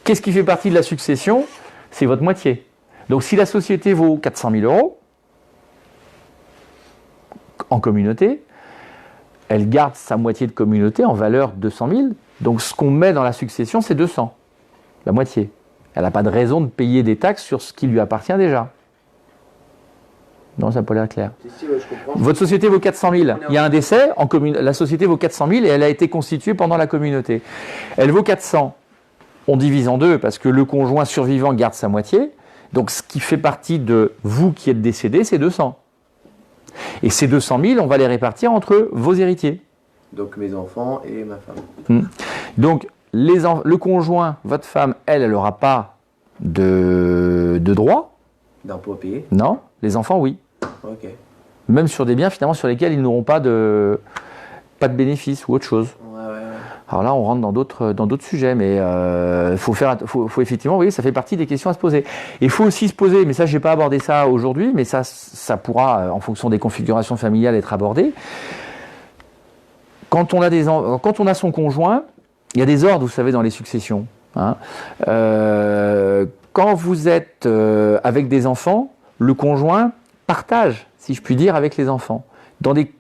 Qu'est-ce qui fait partie de la succession? C'est votre moitié. Donc si la société vaut 400 000 € en communauté, elle garde sa moitié de communauté en valeur 200 000. Donc ce qu'on met dans la succession, c'est 200, la moitié. Elle n'a pas de raison de payer des taxes sur ce qui lui appartient déjà. Non, ça n'a pas l'air clair. Si, ouais, je comprends. Votre société vaut 400 000. Il y a un décès, la société vaut 400 000 et elle a été constituée pendant la communauté. Elle vaut 400. On divise en deux parce que le conjoint survivant garde sa moitié. Donc ce qui fait partie de vous qui êtes décédé, c'est 200. Et ces 200 000, on va les répartir entre vos héritiers. Donc mes enfants et ma femme. Donc le conjoint, votre femme, elle n'aura pas de droit. D'impôts à payer? Non, les enfants, oui. Ok. Même sur des biens finalement sur lesquels ils n'auront pas de bénéfices ou autre chose. Ouais. Alors là, on rentre dans d'autres sujets, mais faut effectivement, vous voyez, ça fait partie des questions à se poser. Et il faut aussi se poser, mais ça, je n'ai pas abordé ça aujourd'hui, mais ça pourra, en fonction des configurations familiales, être abordé. Quand on a son conjoint, il y a des ordres, vous savez, dans les successions. Hein. Quand vous êtes avec des enfants, le conjoint partage, si je puis dire, avec les enfants, dans des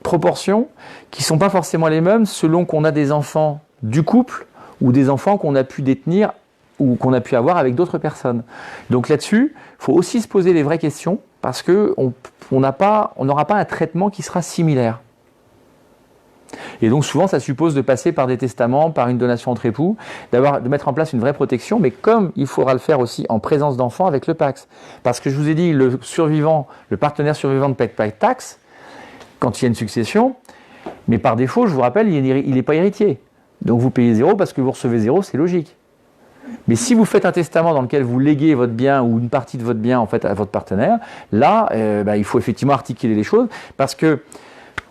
proportions qui ne sont pas forcément les mêmes selon qu'on a des enfants du couple ou des enfants qu'on a pu détenir ou qu'on a pu avoir avec d'autres personnes. Donc là-dessus, il faut aussi se poser les vraies questions parce qu'on n'aura pas un traitement qui sera similaire. Et donc souvent, ça suppose de passer par des testaments, par une donation entre époux, de mettre en place une vraie protection, mais comme il faudra le faire aussi en présence d'enfants avec le PACS. Parce que je vous ai dit, le partenaire survivant ne paie pas de taxes quand il y a une succession, mais par défaut, je vous rappelle, il n'est pas héritier. Donc vous payez 0 parce que vous recevez 0, c'est logique. Mais si vous faites un testament dans lequel vous léguez votre bien ou une partie de votre bien en fait à votre partenaire, là, il faut effectivement articuler les choses parce que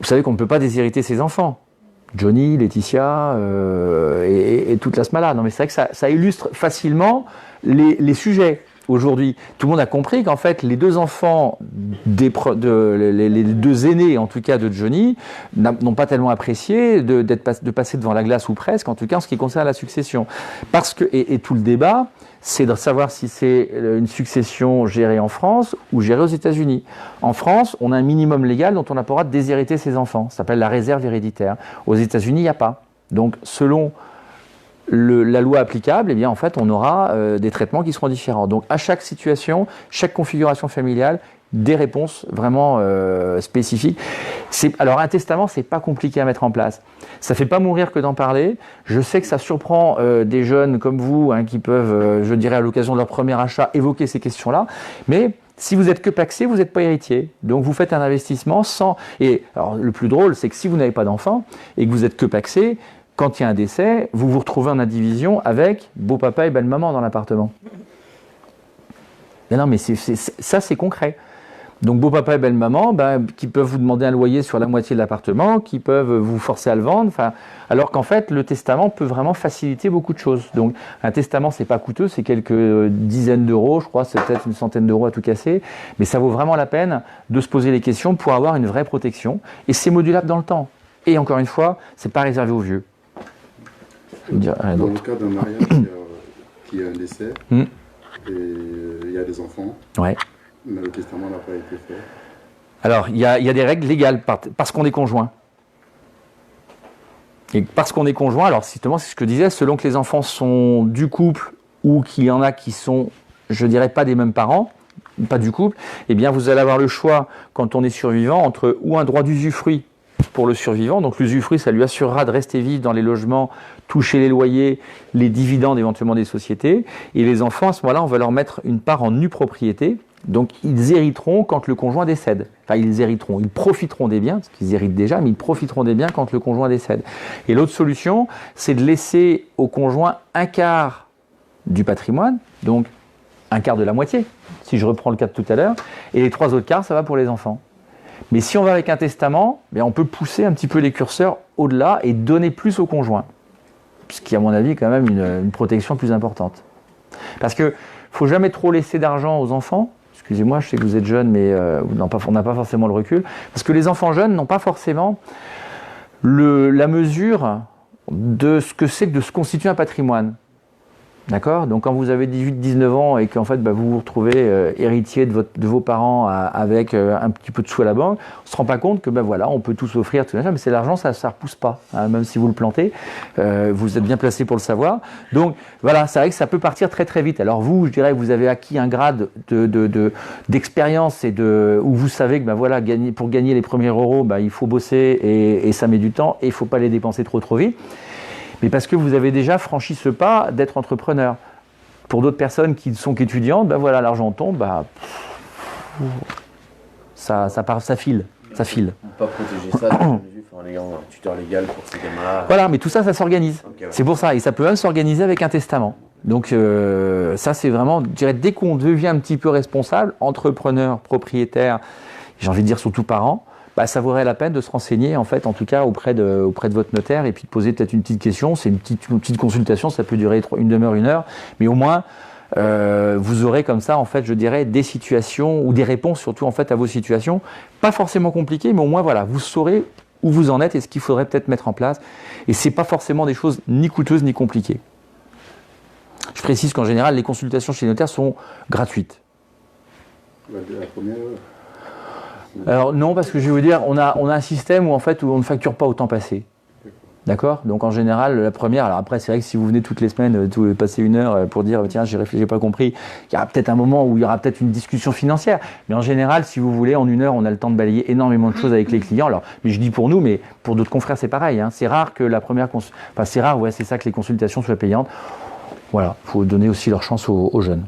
vous savez qu'on ne peut pas déshériter ses enfants. Johnny, Laetitia et toute la smala. Non mais c'est vrai que ça illustre facilement les sujets. Aujourd'hui, tout le monde a compris qu'en fait, les deux enfants, les deux aînés en tout cas de Johnny, n'ont pas tellement apprécié de passer devant la glace ou presque, en tout cas en ce qui concerne la succession. Parce que, et tout le débat, c'est de savoir si c'est une succession gérée en France ou gérée aux États-Unis. En France, on a un minimum légal dont on n'a pas le droit de déshériter ses enfants. Ça s'appelle la réserve héréditaire. Aux États-Unis, il n'y a pas. Donc, selon la loi applicable, eh bien, en fait, on aura des traitements qui seront différents. Donc, à chaque situation, chaque configuration familiale, des réponses vraiment spécifiques. Alors, un testament, c'est pas compliqué à mettre en place. Ça fait pas mourir que d'en parler. Je sais que ça surprend des jeunes comme vous, hein, qui peuvent, je dirais, à l'occasion de leur premier achat, évoquer ces questions-là. Mais si vous êtes que pacsé, vous n'êtes pas héritier. Donc, vous faites un investissement sans... Et alors, le plus drôle, c'est que si vous n'avez pas d'enfant et que vous êtes que pacsé, quand il y a un décès, vous vous retrouvez en indivision avec beau-papa et belle-maman dans l'appartement. Non, mais ça, c'est concret. Donc beau papa et belle maman, qui peuvent vous demander un loyer sur la moitié de l'appartement, qui peuvent vous forcer à le vendre, alors qu'en fait le testament peut vraiment faciliter beaucoup de choses. Donc un testament c'est pas coûteux, c'est quelques dizaines d'euros, je crois, c'est peut-être une centaine d'euros à tout casser, mais ça vaut vraiment la peine de se poser les questions pour avoir une vraie protection, et c'est modulable dans le temps. Et encore une fois, c'est pas réservé aux vieux. Dans le cas d'un mariage qui a un décès, et il y a des enfants, ouais. Mais le testament n'a pas été fait. Alors, il y a des règles légales parce qu'on est conjoint. Et parce qu'on est conjoint, alors justement, c'est ce que je disais, selon que les enfants sont du couple ou qu'il y en a qui sont, je dirais, pas des mêmes parents, pas du couple, eh bien, vous allez avoir le choix, quand on est survivant, entre ou un droit d'usufruit pour le survivant, donc l'usufruit, ça lui assurera de rester vivre dans les logements, toucher les loyers, les dividendes éventuellement des sociétés, et les enfants, à ce moment-là, on va leur mettre une part en nue propriété. Donc ils hériteront quand le conjoint décède. Enfin ils hériteront, ils profiteront des biens, parce qu'ils héritent déjà, mais ils profiteront des biens quand le conjoint décède. Et l'autre solution, c'est de laisser au conjoint un quart du patrimoine, donc un quart de la moitié, si je reprends le cas de tout à l'heure, et les 3 autres quarts, ça va pour les enfants. Mais si on va avec un testament, on peut pousser un petit peu les curseurs au-delà et donner plus au conjoint, ce qui à mon avis est quand même une protection plus importante. Parce qu'il ne faut jamais trop laisser d'argent aux enfants. Excusez-moi, je sais que vous êtes jeune, mais on n'a pas forcément le recul. Parce que les enfants jeunes n'ont pas forcément la mesure de ce que c'est que de se constituer un patrimoine. D'accord ? Donc quand vous avez 18-19 ans et qu'en fait vous vous retrouvez héritier de vos parents avec un petit peu de sous à la banque, on ne se rend pas compte que on peut tout s'offrir, tout ça, mais c'est l'argent, ça ne repousse pas, hein, même si vous le plantez, vous êtes bien placé pour le savoir. Donc voilà, c'est vrai que ça peut partir très très vite. Alors vous, je dirais que vous avez acquis un grade d'expérience et où vous savez que pour gagner les premiers euros, il faut bosser et ça met du temps et il ne faut pas les dépenser trop vite. Mais parce que vous avez déjà franchi ce pas d'être entrepreneur. Pour d'autres personnes qui sont qu'étudiantes, l'argent tombe, ça file. Ça file. Pas protéger ça, en ayant un tuteur légal pour ces gamins-là. Voilà, mais tout ça, ça s'organise. Okay, ouais. C'est pour ça, et ça peut même s'organiser avec un testament. Donc ça, c'est vraiment, je dirais, dès qu'on devient un petit peu responsable, entrepreneur, propriétaire, j'ai envie de dire surtout parent, ça vaudrait la peine de se renseigner, en fait, en tout cas auprès de votre notaire, et puis de poser peut-être une petite question. C'est une petite consultation, ça peut durer une demi-heure, 1 heure, mais au moins vous aurez comme ça, en fait, je dirais, des situations ou des réponses surtout en fait à vos situations, pas forcément compliquées, mais au moins vous saurez où vous en êtes et ce qu'il faudrait peut-être mettre en place. Et c'est pas forcément des choses ni coûteuses ni compliquées. Je précise qu'en général, les consultations chez les notaires sont gratuites. La première. Alors non, parce que je vais vous dire, on a un système où en fait où on ne facture pas au temps passé. D'accord ? Donc en général, la première, alors après c'est vrai que si vous venez toutes les semaines, passer 1 heure pour dire tiens j'ai réfléchi, j'ai pas compris, il y aura peut-être un moment où il y aura peut-être une discussion financière. Mais en général, si vous voulez, en 1 heure, on a le temps de balayer énormément de choses avec les clients. Alors, mais je dis pour nous, mais pour d'autres confrères c'est pareil. Hein. C'est rare que la première, c'est rare, c'est ça que les consultations soient payantes. Voilà, il faut donner aussi leur chance aux jeunes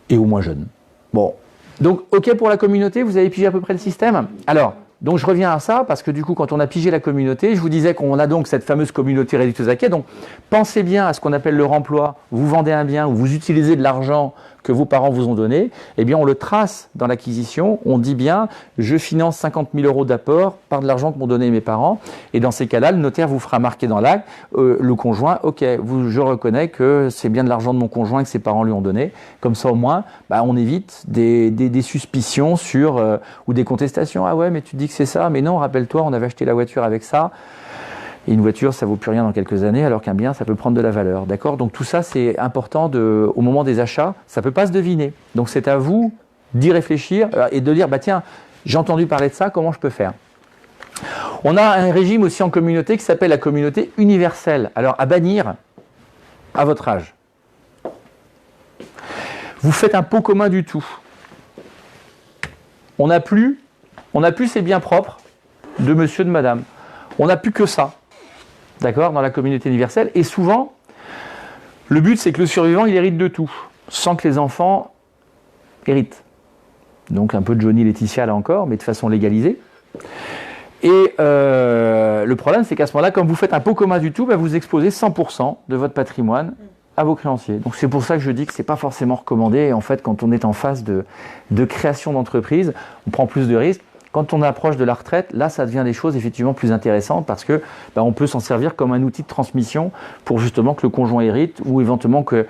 et aux moins jeunes. Bon. Donc, OK pour la communauté, vous avez pigé à peu près le système ? Alors, donc je reviens à ça, parce que du coup, quand on a pigé la communauté, je vous disais qu'on a donc cette fameuse communauté réducteuse à quai. Donc, pensez bien à ce qu'on appelle le remploi. Vous vendez un bien ou vous utilisez de l'argent que vos parents vous ont donné, eh bien on le trace dans l'acquisition, on dit bien je finance 50 000 euros d'apport par de l'argent que m'ont donné mes parents, et dans ces cas-là, le notaire vous fera marquer dans l'acte, le conjoint, ok, je reconnais que c'est bien de l'argent de mon conjoint que ses parents lui ont donné, comme ça au moins, on évite des suspicions sur, ou des contestations, ah ouais mais tu dis que c'est ça, mais non, rappelle-toi, on avait acheté la voiture avec ça, et une voiture, ça ne vaut plus rien dans quelques années, alors qu'un bien, ça peut prendre de la valeur. D'accord ? Donc tout ça, c'est important au moment des achats. Ça ne peut pas se deviner. Donc c'est à vous d'y réfléchir et de dire, tiens, j'ai entendu parler de ça, comment je peux faire ? On a un régime aussi en communauté qui s'appelle la communauté universelle. Alors à bannir à votre âge. Vous faites un pot commun du tout. On n'a plus ces biens propres de monsieur, de madame. On n'a plus que ça. D'accord, dans la communauté universelle. Et souvent, le but, c'est que le survivant, il hérite de tout, sans que les enfants héritent. Donc un peu de Johnny Laetitia là encore, mais de façon légalisée. Et le problème, c'est qu'à ce moment-là, comme vous faites un pot commun du tout, vous exposez 100% de votre patrimoine à vos créanciers. Donc c'est pour ça que je dis que c'est pas forcément recommandé. Et en fait, quand on est en phase de création d'entreprise, on prend plus de risques. Quand on approche de la retraite, là, ça devient des choses effectivement plus intéressantes parce que on peut s'en servir comme un outil de transmission pour justement que le conjoint hérite ou éventuellement que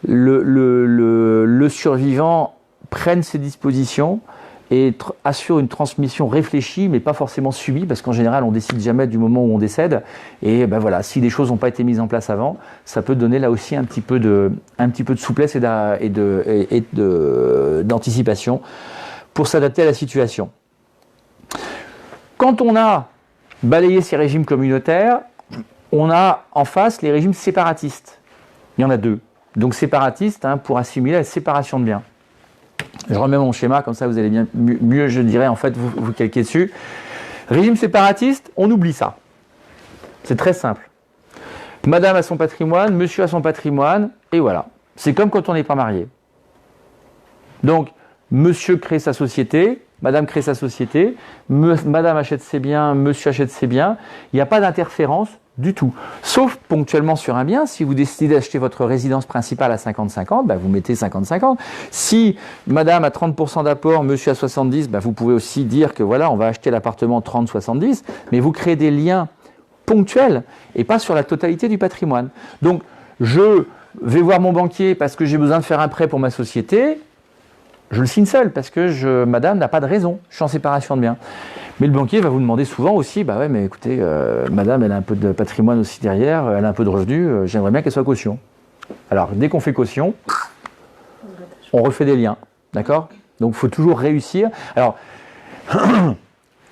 le survivant prenne ses dispositions et assure une transmission réfléchie mais pas forcément subie parce qu'en général on décide jamais du moment où on décède et voilà, si les choses n'ont pas été mises en place avant, ça peut donner là aussi un petit peu de souplesse et d'anticipation pour s'adapter à la situation. Quand on a balayé ces régimes communautaires, on a en face les régimes séparatistes. Il y en a deux. Donc séparatistes pour assimiler la séparation de biens. Je remets mon schéma, comme ça vous allez bien mieux, je dirais, en fait, vous calquer dessus. Régime séparatiste, on oublie ça. C'est très simple. Madame a son patrimoine, monsieur a son patrimoine, et voilà. C'est comme quand on n'est pas marié. Donc, monsieur crée sa société, madame crée sa société, madame achète ses biens, monsieur achète ses biens. Il n'y a pas d'interférence du tout. Sauf ponctuellement sur un bien, si vous décidez d'acheter votre résidence principale à 50-50, vous mettez 50-50. Si madame a 30% d'apport, monsieur a 70%, vous pouvez aussi dire que voilà, on va acheter l'appartement 30-70, mais vous créez des liens ponctuels et pas sur la totalité du patrimoine. Donc, je vais voir mon banquier parce que j'ai besoin de faire un prêt pour ma société, je le signe seul parce que madame n'a pas de raison, je suis en séparation de biens. Mais le banquier va vous demander souvent aussi, ouais, mais écoutez, madame, elle a un peu de patrimoine aussi derrière, elle a un peu de revenus, j'aimerais bien qu'elle soit caution. Alors, dès qu'on fait caution, on refait des liens, d'accord? Donc, il faut toujours réussir. Alors,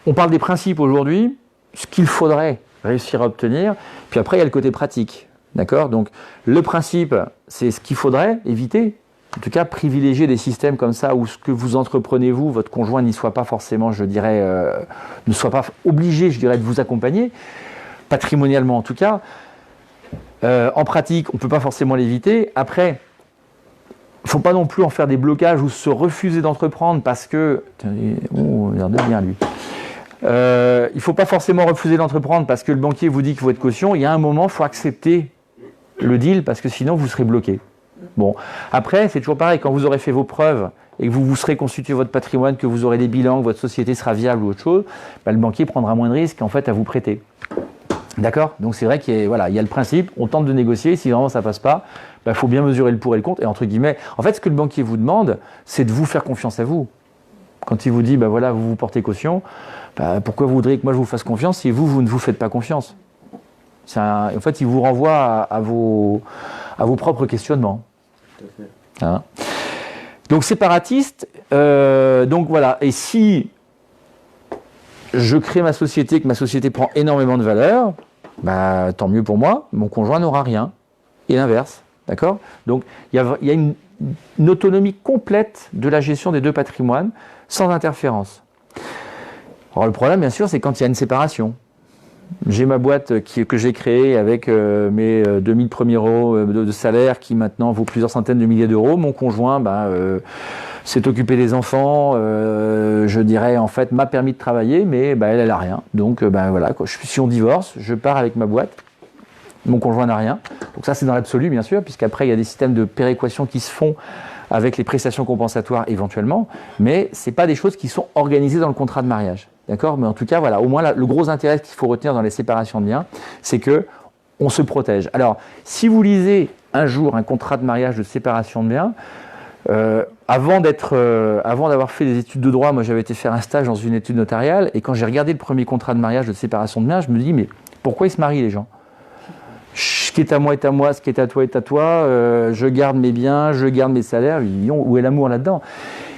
on parle des principes aujourd'hui, ce qu'il faudrait réussir à obtenir, puis après, il y a le côté pratique, d'accord? Donc, le principe, c'est ce qu'il faudrait éviter. En tout cas, privilégier des systèmes comme ça où ce que vous entreprenez, votre conjoint n'y soit pas forcément, je dirais, ne soit pas obligé, je dirais, de vous accompagner, patrimonialement en tout cas. En pratique, on ne peut pas forcément l'éviter. Après, il ne faut pas non plus en faire des blocages ou se refuser d'entreprendre parce que... regardez bien lui. Il ne faut pas forcément refuser d'entreprendre parce que le banquier vous dit qu'il faut être caution. Il y a un moment, il faut accepter le deal parce que sinon, vous serez bloqué. Bon, après, c'est toujours pareil, quand vous aurez fait vos preuves et que vous vous serez constitué votre patrimoine, que vous aurez des bilans, que votre société sera viable ou autre chose, le banquier prendra moins de risques en fait à vous prêter. D'accord? Donc c'est vrai qu'il y a le principe, on tente de négocier, si vraiment ça passe pas, faut bien mesurer le pour et le contre, et entre guillemets, en fait ce que le banquier vous demande, c'est de vous faire confiance à vous. Quand il vous dit, voilà, vous vous portez caution, pourquoi vous voudriez que moi je vous fasse confiance si vous ne vous faites pas confiance? En fait, il vous renvoie à vos propres questionnements. Hein? Donc séparatiste, donc voilà, et si je crée ma société, que ma société prend énormément de valeur, tant mieux pour moi, mon conjoint n'aura rien, et l'inverse, d'accord? Donc il y a une autonomie complète de la gestion des deux patrimoines, sans interférence. Alors le problème, bien sûr, c'est quand il y a une séparation. J'ai ma boîte que j'ai créée avec mes 2000 premiers euros de salaire qui maintenant vaut plusieurs centaines de milliers d'euros. Mon conjoint s'est occupé des enfants, je dirais en fait m'a permis de travailler, mais elle a rien. Donc voilà, si on divorce, je pars avec ma boîte, mon conjoint n'a rien. Donc ça c'est dans l'absolu bien sûr, puisqu'après il y a des systèmes de péréquation qui se font avec les prestations compensatoires éventuellement, mais ce n'est pas des choses qui sont organisées dans le contrat de mariage. D'accord? Mais en tout cas, voilà, au moins le gros intérêt qu'il faut retenir dans les séparations de biens, c'est qu'on se protège. Alors, si vous lisez un jour un contrat de mariage de séparation de biens, avant d'avoir fait des études de droit, moi j'avais été faire un stage dans une étude notariale, et quand j'ai regardé le premier contrat de mariage de séparation de biens, je me dis, mais pourquoi ils se marient les gens? Ce qui est à moi est à moi, ce qui est à toi est à toi, je garde mes biens, je garde mes salaires, où est l'amour là-dedans?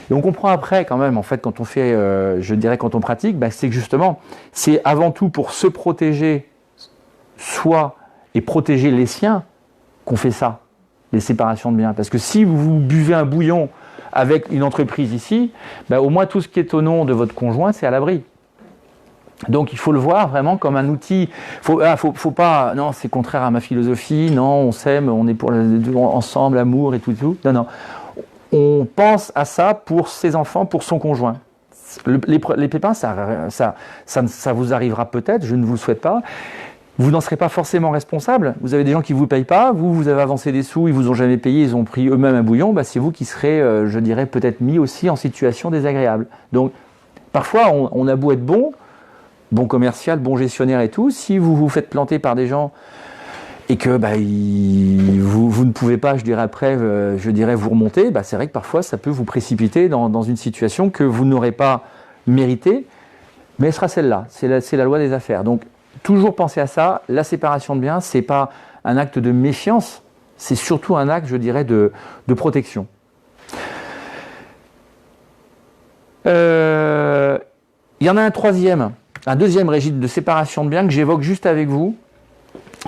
Et on comprend après quand même, en fait, quand on fait, je dirais quand on pratique, c'est que justement, c'est avant tout pour se protéger soi et protéger les siens qu'on fait ça, les séparations de biens. Parce que si vous buvez un bouillon avec une entreprise ici, au moins tout ce qui est au nom de votre conjoint, c'est à l'abri. Donc il faut le voir vraiment comme un outil. Faut pas, non, c'est contraire à ma philosophie, non, on s'aime, on est pour ensemble, amour et tout. Non. On pense à ça pour ses enfants, pour son conjoint. Les pépins, ça vous arrivera peut-être, je ne vous le souhaite pas. vous n'en serez pas forcément responsable. Vous avez des gens qui ne vous payent pas, vous avez avancé des sous, ils vous ont jamais payé, ils ont pris eux-mêmes un bouillon, bah, c'est vous qui serez, je dirais, peut-être mis aussi en situation désagréable. Donc, parfois, on a beau être bon commercial, bon gestionnaire et tout, si vous vous faites planter par des gens et que bah, vous ne pouvez pas, je dirais après, vous remonter, bah, c'est vrai que parfois ça peut vous précipiter dans une situation que vous n'aurez pas méritée, mais elle sera celle-là, c'est la loi des affaires. Donc toujours penser à ça, la séparation de biens, c'est pas un acte de méfiance, c'est surtout un acte, je dirais, de protection. Il y en a un deuxième régime de séparation de biens que j'évoque juste avec vous,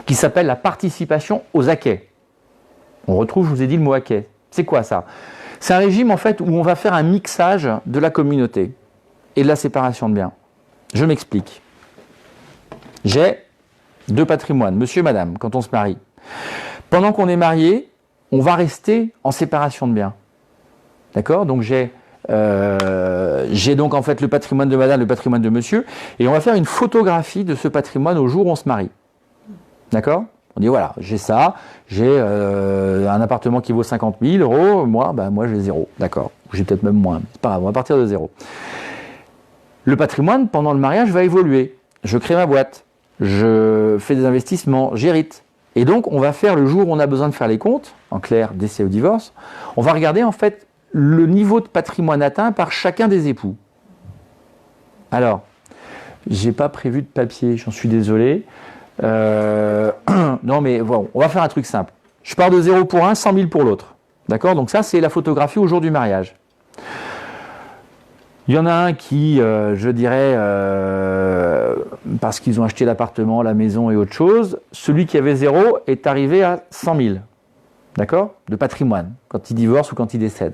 qui s'appelle la participation aux acquets. On retrouve, je vous ai dit le mot acquet. C'est quoi ça? C'est un régime en fait où on va faire un mixage de la communauté et de la séparation de biens. Je m'explique. J'ai deux patrimoines, monsieur et madame, quand on se marie. Pendant qu'on est marié, on va rester en séparation de biens. D'accord? Donc j'ai donc en fait le patrimoine de madame, le patrimoine de monsieur, et on va faire une photographie de ce patrimoine au jour où on se marie. D'accord? On dit voilà, j'ai ça, j'ai un appartement qui vaut 50 000 euros, moi j'ai 0. D'accord? J'ai peut-être même moins, c'est pas grave, on va partir de 0. Le patrimoine, pendant le mariage, va évoluer. Je crée ma boîte, je fais des investissements, j'hérite. Et donc, on va faire, le jour où on a besoin de faire les comptes, en clair, décès ou divorce, on va regarder en fait le niveau de patrimoine atteint par chacun des époux. Alors, j'ai pas prévu de papier, j'en suis désolé. Non mais bon, on va faire un truc simple. Je pars de 0 pour un, 100 000 pour l'autre. D'accord? Donc ça, c'est la photographie au jour du mariage. Il y en a un qui, je dirais, parce qu'ils ont acheté l'appartement, la maison et autre chose, celui qui avait 0 est arrivé à 100 000. D'accord? De patrimoine, quand il divorce ou quand il décède.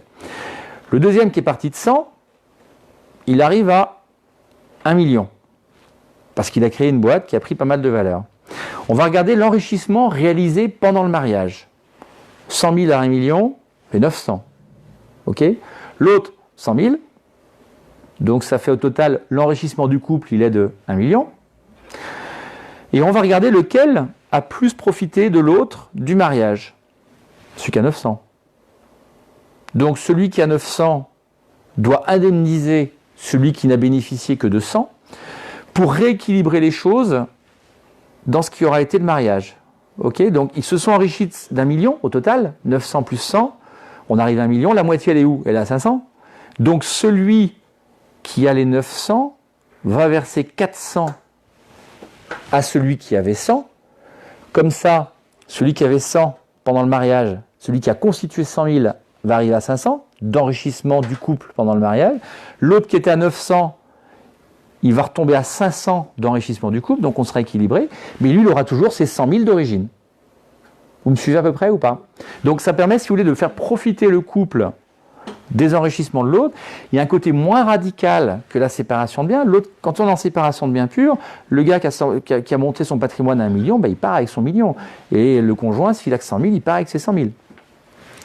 Le deuxième qui est parti de 100, il arrive à 1 million. Parce qu'il a créé une boîte qui a pris pas mal de valeur. On va regarder l'enrichissement réalisé pendant le mariage. 100 000 à 1 million, fait 900. Ok? L'autre, 100 000. Donc ça fait au total, l'enrichissement du couple, il est de 1 million. Et on va regarder lequel a plus profité de l'autre du mariage. Celui qui a 900. Donc celui qui a 900 doit indemniser celui qui n'a bénéficié que de 100 pour rééquilibrer les choses dans ce qui aura été le mariage. Ok, donc ils se sont enrichis d'1 million au total, 900 plus 100, on arrive à 1 million, la moitié elle est où? Elle est à 500. Donc celui qui a les 900 va verser 400 à celui qui avait 100. Comme ça, celui qui avait 100 pendant le mariage, celui qui a constitué 100 000 va arriver à 500 d'enrichissement du couple pendant le mariage. L'autre qui était à 900, il va retomber à 500 d'enrichissement du couple, donc on sera équilibré, mais lui, il aura toujours ses 100 000 d'origine. Vous me suivez à peu près ou pas? Donc ça permet, si vous voulez, de faire profiter le couple des enrichissements de l'autre. Il y a un côté moins radical que la séparation de biens. L'autre, quand on est en séparation de biens pure, le gars qui a monté son patrimoine à 1 million, il part avec son million. Et le conjoint, s'il a que 100 000, il part avec ses 100 000.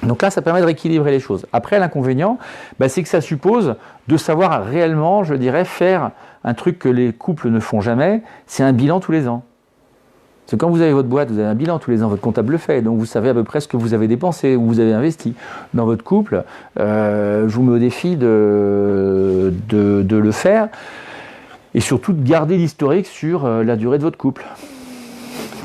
Donc là, ça permet de rééquilibrer les choses. Après, l'inconvénient, c'est que ça suppose de savoir réellement, je dirais, faire un truc que les couples ne font jamais, c'est un bilan tous les ans. Parce que quand vous avez votre boîte, vous avez un bilan tous les ans, votre comptable le fait, donc vous savez à peu près ce que vous avez dépensé, où vous avez investi. Dans votre couple, je vous mets au défi de le faire, et surtout de garder l'historique sur la durée de votre couple.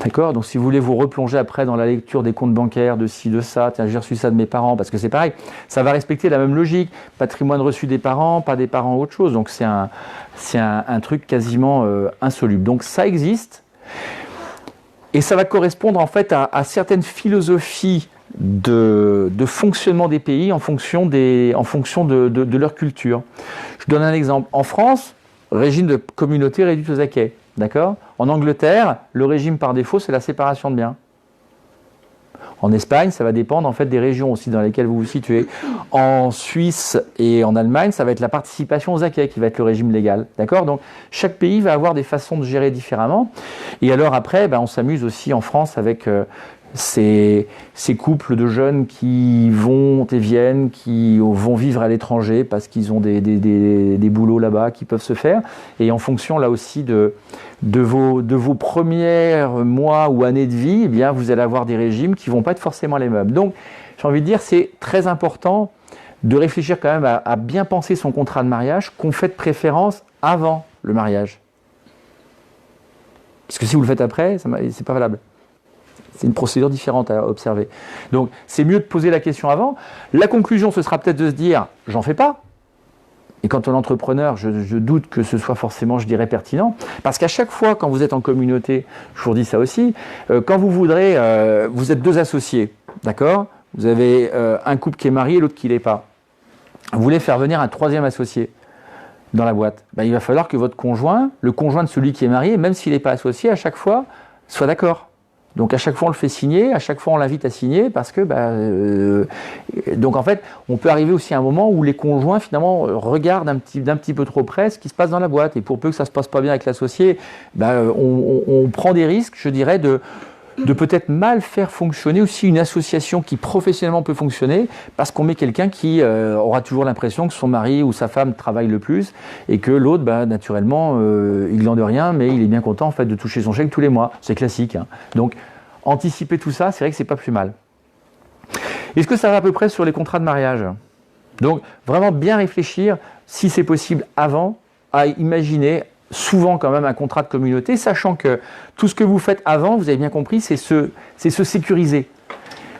D'accord? Donc si vous voulez vous replonger après dans la lecture des comptes bancaires, de ci, de ça, tiens, j'ai reçu ça de mes parents, parce que c'est pareil, ça va respecter la même logique, patrimoine reçu des parents, pas des parents, autre chose, donc c'est un truc quasiment insoluble. Donc ça existe, et ça va correspondre en fait à certaines philosophies de fonctionnement des pays en fonction de leur culture. Je donne un exemple. En France, régime de communauté réduite aux acquets. D'accord? En Angleterre, le régime par défaut, c'est la séparation de biens. En Espagne, ça va dépendre en fait des régions aussi dans lesquelles vous vous situez. En Suisse et en Allemagne, ça va être la participation aux acquets qui va être le régime légal. D'accord? Donc chaque pays va avoir des façons de gérer différemment. Et alors après, on s'amuse aussi en France avec ces couples de jeunes qui vont et viennent, qui vont vivre à l'étranger parce qu'ils ont des boulots là-bas qui peuvent se faire. Et en fonction là aussi de vos premiers mois ou années de vie, eh bien, vous allez avoir des régimes qui ne vont pas être forcément les mêmes. Donc, j'ai envie de dire, c'est très important de réfléchir quand même à bien penser son contrat de mariage, qu'on fait de préférence avant le mariage. Parce que si vous le faites après, c'est pas valable. C'est une procédure différente à observer. Donc, c'est mieux de poser la question avant. La conclusion, ce sera peut-être de se dire, j'en fais pas. Et quand on est entrepreneur, je doute que ce soit forcément, je dirais, pertinent. Parce qu'à chaque fois, quand vous êtes en communauté, je vous redis ça aussi, quand vous voudrez, vous êtes 2 associés, d'accord ? Vous avez un couple qui est marié et l'autre qui ne l'est pas. Vous voulez faire venir un 3e associé dans la boîte. Il va falloir que votre conjoint, le conjoint de celui qui est marié, même s'il n'est pas associé, à chaque fois, soit d'accord. Donc à chaque fois on le fait signer, à chaque fois on l'invite à signer parce que donc en fait on peut arriver aussi à un moment où les conjoints finalement regardent d'un petit peu trop près ce qui se passe dans la boîte et pour peu que ça se passe pas bien avec l'associé, on prend des risques, je dirais, de peut-être mal faire fonctionner aussi une association qui professionnellement peut fonctionner parce qu'on met quelqu'un qui aura toujours l'impression que son mari ou sa femme travaille le plus et que l'autre, naturellement, il glande rien, mais il est bien content en fait de toucher son chèque tous les mois. C'est classique. Hein. Donc, anticiper tout ça, c'est vrai que c'est pas plus mal. Est-ce que ça va à peu près sur les contrats de mariage ? Donc, vraiment bien réfléchir, si c'est possible avant, à imaginer souvent quand même un contrat de communauté, sachant que tout ce que vous faites avant, vous avez bien compris, c'est se sécuriser.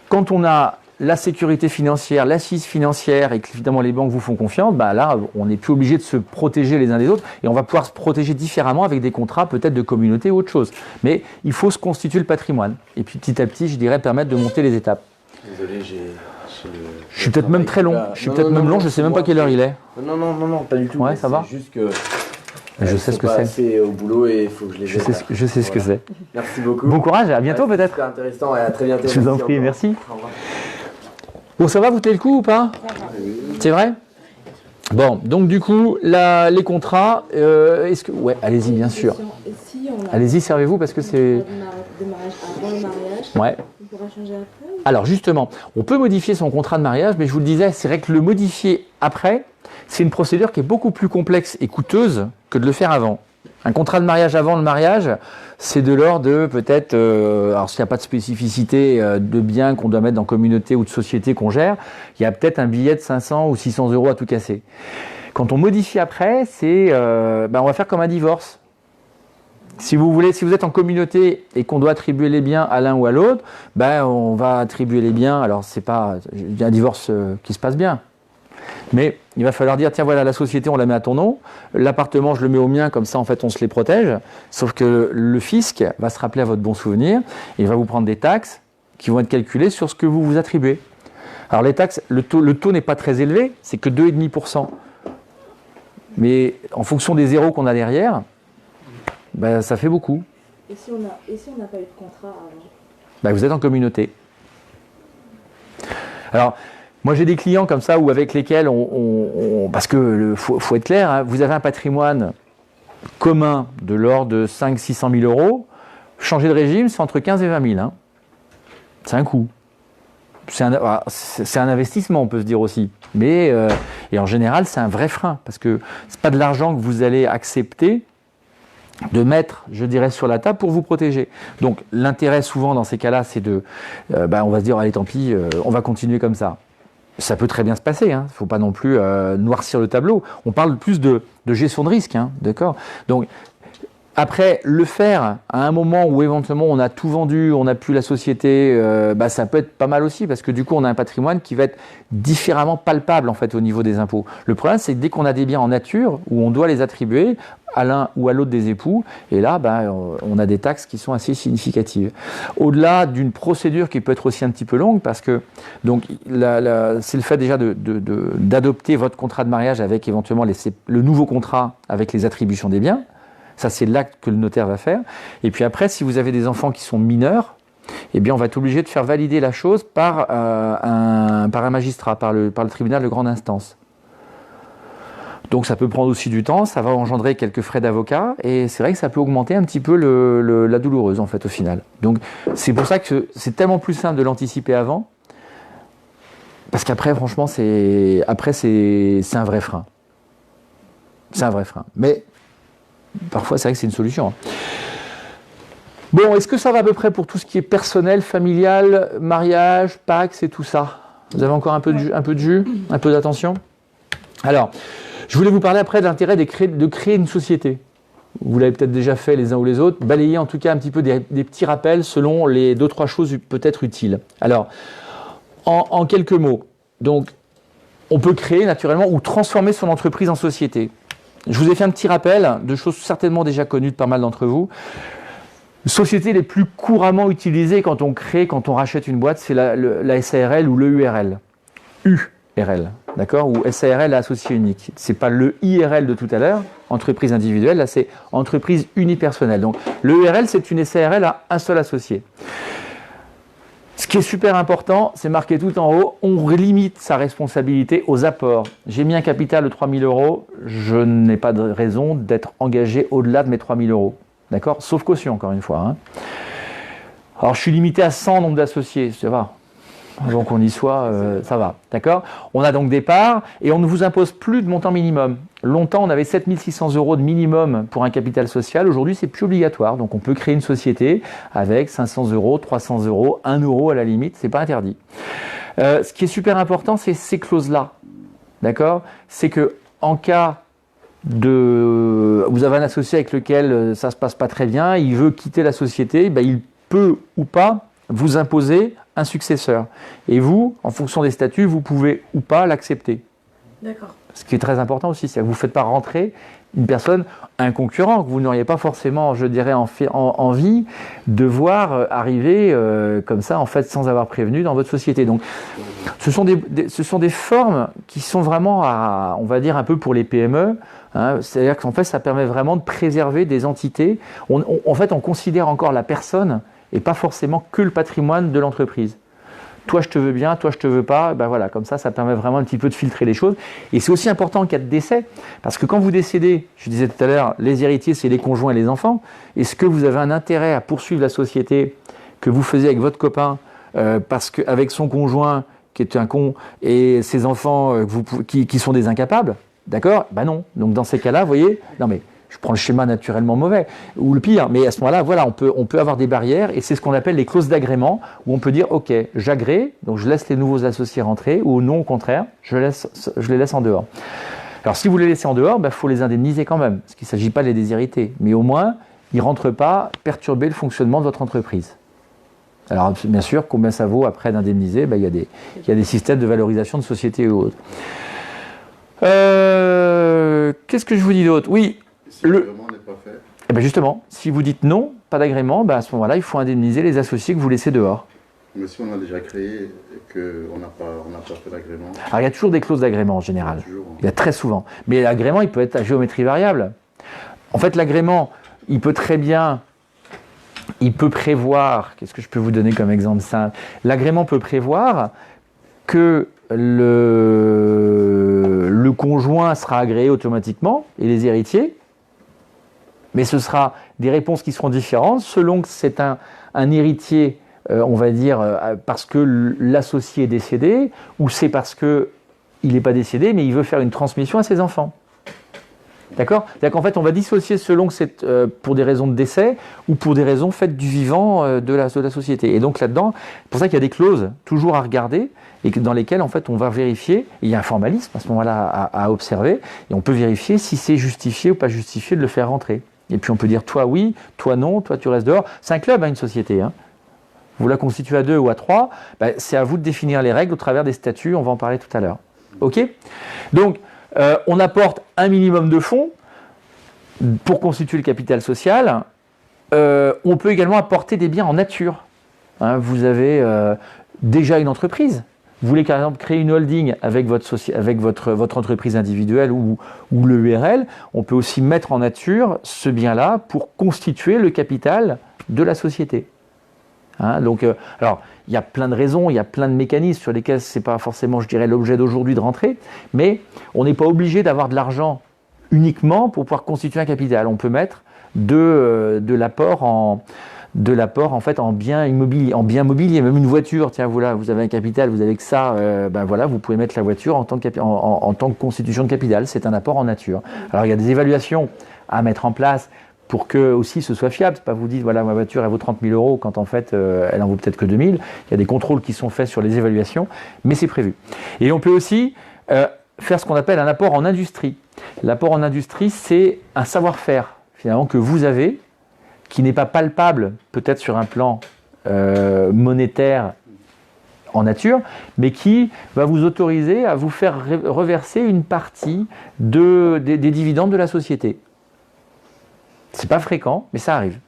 Quand on a la sécurité financière, l'assise financière et que évidemment les banques vous font confiance, là on n'est plus obligé de se protéger les uns des autres et on va pouvoir se protéger différemment avec des contrats peut-être de communauté ou autre chose. Mais il faut se constituer le patrimoine et puis petit à petit, je dirais, permettre de monter les étapes. Désolé, je suis peut-être même très long, je ne sais même pas quelle heure il est. Non, pas du tout. Ouais, ça va. C'est juste que je sais ce que c'est. Assez au boulot et il faut que je les aide. Je sais ce que c'est. Merci beaucoup. Bon courage, à bientôt peut-être. C'était intéressant et à très bientôt. Je vous en prie, merci. Bon, ça va, vous tenez le coup ou pas ? C'est vrai ? Bon, donc du coup, les contrats, est-ce que... Ouais, allez-y, bien sûr. Allez-y, servez-vous parce que c'est... Démarrage avant le mariage, ouais. On pourra changer après ? Alors justement, on peut modifier son contrat de mariage, mais je vous le disais, c'est vrai que le modifier après, c'est une procédure qui est beaucoup plus complexe et coûteuse que de le faire avant. Un contrat de mariage avant le mariage, c'est de l'ordre de peut-être, alors s'il n'y a pas de spécificité de biens qu'on doit mettre dans communauté ou de société qu'on gère, il y a peut-être un billet de 500 ou 600 € à tout casser. Quand on modifie après, c'est, on va faire comme un divorce. Si vous êtes en communauté et qu'on doit attribuer les biens à l'un ou à l'autre, on va attribuer les biens. Alors c'est pas un divorce qui se passe bien. Mais il va falloir dire, tiens voilà, la société on la met à ton nom, l'appartement je le mets au mien, comme ça en fait on se les protège, sauf que le fisc va se rappeler à votre bon souvenir, et il va vous prendre des taxes qui vont être calculées sur ce que vous vous attribuez. Alors les taxes, le taux n'est pas très élevé, c'est que 2,5%. Mais en fonction des zéros qu'on a derrière, ça fait beaucoup. Et si on n'a pas eu de contrat avant ? Vous êtes en communauté. Alors, moi, j'ai des clients comme ça avec lesquels parce que faut être clair, hein, vous avez un patrimoine commun de l'ordre de 500 000 à 600 000 €. Changer de régime, c'est entre 15 et 20 000. Hein. C'est un coût. C'est un investissement, on peut se dire aussi. Mais et en général, c'est un vrai frein parce que c'est pas de l'argent que vous allez accepter de mettre, je dirais, sur la table pour vous protéger. Donc, l'intérêt souvent dans ces cas-là, c'est on va se dire, allez, tant pis, on va continuer comme ça. Ça peut très bien se passer, hein. Il ne faut pas non plus noircir le tableau. On parle plus de gestion de risque, hein, d'accord ? Donc, après, le faire à un moment où éventuellement on a tout vendu, on n'a plus la société, ça peut être pas mal aussi parce que du coup on a un patrimoine qui va être différemment palpable en fait au niveau des impôts. Le problème c'est que dès qu'on a des biens en nature où on doit les attribuer à l'un ou à l'autre des époux, et là on a des taxes qui sont assez significatives. Au-delà d'une procédure qui peut être aussi un petit peu longue parce que donc c'est le fait déjà d'adopter votre contrat de mariage avec éventuellement le nouveau contrat avec les attributions des biens. Ça, c'est l'acte que le notaire va faire. Et puis après, si vous avez des enfants qui sont mineurs, eh bien, on va être obligé de faire valider la chose par un magistrat, par le tribunal de grande instance. Donc ça peut prendre aussi du temps, ça va engendrer quelques frais d'avocat, et c'est vrai que ça peut augmenter un petit peu la douloureuse en fait au final. Donc c'est pour ça que c'est tellement plus simple de l'anticiper avant, parce qu'après franchement c'est un vrai frein. C'est un vrai frein. Mais parfois c'est vrai que c'est une solution. Bon, est-ce que ça va à peu près pour tout ce qui est personnel, familial, mariage, Pax et tout ça? Vous avez encore un peu de jus, un peu d'attention? Alors, je voulais vous parler après de l'intérêt de créer une société. Vous l'avez peut-être déjà fait les uns ou les autres. Balayez en tout cas un petit peu des petits rappels selon les 2-3 choses peut-être utiles. Alors, en quelques mots, donc, on peut créer naturellement ou transformer son entreprise en société. Je vous ai fait un petit rappel de choses certainement déjà connues de pas mal d'entre vous. Sociétés les plus couramment utilisées quand on rachète une boîte, c'est la SARL ou l'EURL. URL, d'accord? Ou SARL à associé unique. C'est pas le IRL de tout à l'heure, entreprise individuelle, là c'est entreprise unipersonnelle. Donc l'EURL, c'est une SARL à un seul associé. Ce qui est super important, c'est marqué tout en haut, on limite sa responsabilité aux apports. J'ai mis un capital de 3 000 €, je n'ai pas de raison d'être engagé au-delà de mes 3 000 €. D'accord? Sauf caution, encore une fois. Hein. Alors, je suis limité à 100 nombres d'associés, ça va. Avant qu'on y soit, ça va. D'accord? On a donc des parts et on ne vous impose plus de montant minimum. Longtemps, on avait 7 600 € de minimum pour un capital social. Aujourd'hui, c'est plus obligatoire. Donc, on peut créer une société avec 500 €, 300 €, 1 € à la limite. C'est pas interdit. Ce qui est super important, c'est ces clauses-là. D'accord? C'est que en cas vous avez un associé avec lequel ça ne se passe pas très bien, il veut quitter la société, ben il peut ou pas vous imposer un successeur. Et vous, en fonction des statuts, vous pouvez ou pas l'accepter. D'accord. Ce qui est très important aussi, c'est que vous ne faites pas rentrer une personne, un concurrent que vous n'auriez pas forcément, je dirais, envie de voir arriver comme ça, en fait, sans avoir prévenu dans votre société. Donc, ce sont des formes qui sont vraiment, on va dire, un peu pour les PME. Hein, c'est-à-dire qu'en fait, ça permet vraiment de préserver des entités. En fait, on considère encore la personne et pas forcément que le patrimoine de l'entreprise. Toi, je te veux bien, toi, je te veux pas. Ben voilà, comme ça permet vraiment un petit peu de filtrer les choses. Et c'est aussi important en cas de décès, parce que quand vous décédez, je disais tout à l'heure, les héritiers, c'est les conjoints et les enfants. Est-ce que vous avez un intérêt à poursuivre la société que vous faisiez avec votre copain, parce qu'avec son conjoint, qui est un con, et ses enfants qui sont des incapables? D'accord? Ben non. Donc dans ces cas-là, vous voyez, non mais je prends le schéma naturellement mauvais, ou le pire, mais à ce moment-là, voilà, on peut avoir des barrières, et c'est ce qu'on appelle les clauses d'agrément, où on peut dire, ok, j'agrée, donc je laisse les nouveaux associés rentrer, ou non, au contraire, je les laisse en dehors. Alors si vous les laissez en dehors, il faut les indemniser quand même, parce qu'il ne s'agit pas de les déshériter, mais au moins, ils ne rentrent pas perturber le fonctionnement de votre entreprise. Alors bien sûr, combien ça vaut après d'indemniser? Il y a des systèmes de valorisation de société ou autres. Qu'est-ce que je vous dis d'autre? Oui. Si l'agrément n'est pas fait. Et bien justement, si vous dites non, pas d'agrément, à ce moment-là, il faut indemniser les associés que vous laissez dehors. Mais si on a déjà créé et qu'on n'a pas fait d'agrément. Alors il y a toujours des clauses d'agrément en général. Il y a très souvent. Mais l'agrément, il peut être à géométrie variable. En fait, l'agrément, il peut prévoir, qu'est-ce que je peux vous donner comme exemple simple? L'agrément peut prévoir que le conjoint sera agréé automatiquement et les héritiers, mais ce sera des réponses qui seront différentes selon que c'est un héritier, on va dire, parce que l'associé est décédé, ou c'est parce qu'il n'est pas décédé, mais il veut faire une transmission à ses enfants. D'accord? C'est-à-dire qu'en fait, on va dissocier selon que c'est pour des raisons de décès ou pour des raisons faites du vivant de la société. Et donc là-dedans, c'est pour ça qu'il y a des clauses toujours à regarder et dans lesquelles en fait on va vérifier, et il y a un formalisme à ce moment-là à observer, et on peut vérifier si c'est justifié ou pas justifié de le faire rentrer. Et puis on peut dire toi oui, toi non, toi tu restes dehors. C'est un club, une société. Hein. Vous la constituez à 2 ou à 3, c'est à vous de définir les règles au travers des statuts, on va en parler tout à l'heure. Ok? Donc, on apporte un minimum de fonds pour constituer le capital social. On peut également apporter des biens en nature. Hein, vous avez déjà une entreprise. Vous voulez par exemple créer une holding avec votre entreprise individuelle ou le URL. On peut aussi mettre en nature ce bien-là pour constituer le capital de la société. Hein, donc, alors, il y a plein de raisons, il y a plein de mécanismes sur lesquels ce n'est pas forcément, je dirais, l'objet d'aujourd'hui de rentrer, mais on n'est pas obligé d'avoir de l'argent uniquement pour pouvoir constituer un capital. On peut mettre de l'apport en bien mobilier, même une voiture. Tiens, voilà, vous avez un capital, vous avez que ça, voilà, vous pouvez mettre la voiture en tant que constitution de capital. C'est un apport en nature. Alors il y a des évaluations à mettre en place pour que aussi ce soit fiable. C'est pas vous dites voilà, ma voiture elle vaut 30 000 euros quand en fait elle en vaut peut-être que 2 000. Il y a des contrôles qui sont faits sur les évaluations, mais c'est prévu. Et on peut aussi faire ce qu'on appelle un apport en industrie. L'apport en industrie, c'est un savoir-faire finalement que vous avez, qui n'est pas palpable peut-être sur un plan monétaire en nature, mais qui va vous autoriser à vous faire reverser une partie des dividendes de la société. C'est pas fréquent, mais ça arrive.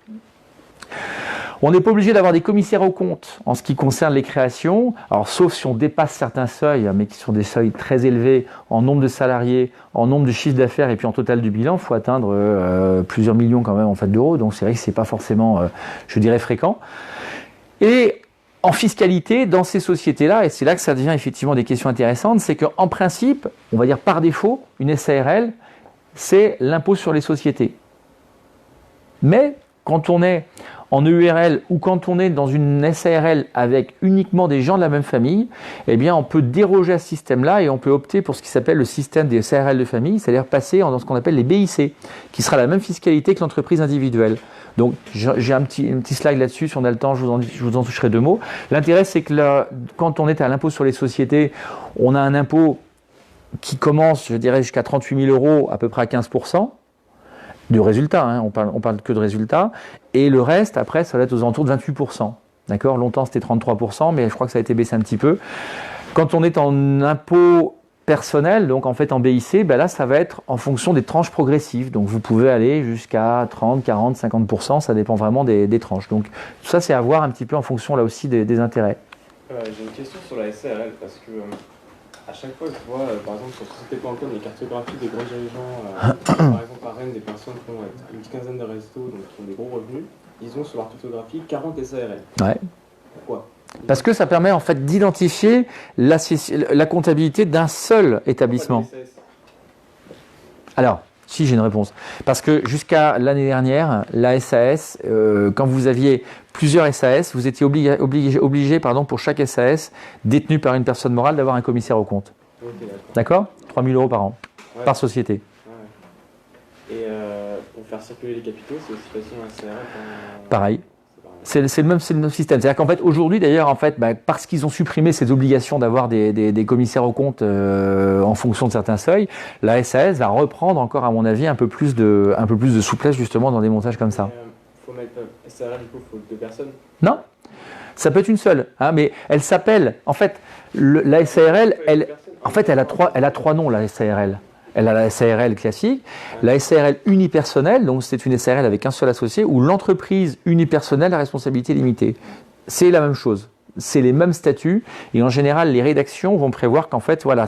On n'est pas obligé d'avoir des commissaires aux comptes en ce qui concerne les créations, alors sauf si on dépasse certains seuils, mais qui sont des seuils très élevés en nombre de salariés, en nombre de chiffres d'affaires et puis en total du bilan, il faut atteindre plusieurs millions quand même en fait d'euros, donc c'est vrai que c'est pas forcément, je dirais, fréquent. Et en fiscalité, dans ces sociétés-là, et c'est là que ça devient effectivement des questions intéressantes, c'est qu'en principe, on va dire par défaut, une SARL, c'est l'impôt sur les sociétés. Mais quand on est en EURL ou quand on est dans une SARL avec uniquement des gens de la même famille, eh bien on peut déroger à ce système-là et on peut opter pour ce qui s'appelle le système des SARL de famille, c'est-à-dire passer dans ce qu'on appelle les BIC, qui sera la même fiscalité que l'entreprise individuelle. Donc j'ai un petit slide là-dessus, si on a le temps, je vous en toucherai 2 mots. L'intérêt, c'est que quand on est à l'impôt sur les sociétés, on a un impôt qui commence, je dirais, jusqu'à 38 000 euros, à peu près à 15%. De résultats, hein, on parle que de résultats, et le reste, après, ça va être aux alentours de 28%. D'accord ? Longtemps, c'était 33%, mais je crois que ça a été baissé un petit peu. Quand on est en impôt personnel, donc en fait en BIC, ben là, ça va être en fonction des tranches progressives. Donc vous pouvez aller jusqu'à 30, 40, 50%, ça dépend vraiment des tranches. Donc tout ça, c'est à voir un petit peu en fonction, là aussi, des intérêts. J'ai une question sur la SARL, parce que... à chaque fois, je vois, par exemple, sur Société.com, les cartographies des grands dirigeants, par exemple à Rennes, des personnes qui ont une quinzaine de restos, donc qui ont des gros revenus, ils ont sur leur cartographie 40 SARL. Ouais. Pourquoi ? Parce que ça permet en fait d'identifier la comptabilité d'un seul établissement. Alors, si j'ai une réponse. Parce que jusqu'à l'année dernière, la SAS, quand vous aviez plusieurs SAS, vous étiez obligé pour chaque SAS détenu par une personne morale d'avoir un commissaire aux comptes. Okay, d'accord ? 3 000 euros par an, par société. Ouais. Et pour faire circuler les capitaux, c'est aussi facile en SARL Pareil. C'est le même système. C'est-à-dire qu'en fait, aujourd'hui, d'ailleurs, parce qu'ils ont supprimé cette obligation d'avoir des commissaires aux comptes en fonction de certains seuils, la SAS va reprendre encore, à mon avis, un peu plus de souplesse justement dans des montages comme ça. Il faut mettre SARL, du coup, il faut 2 personnes ? Non, ça peut être une seule, hein, mais elle s'appelle, en fait, la SARL, elle a 3 noms, la SARL. Elle a la SARL classique, la SARL unipersonnelle, donc c'est une SARL avec un seul associé, ou l'entreprise unipersonnelle à responsabilité limitée. C'est la même chose, c'est les mêmes statuts, et en général, les rédactions vont prévoir qu'en fait, voilà,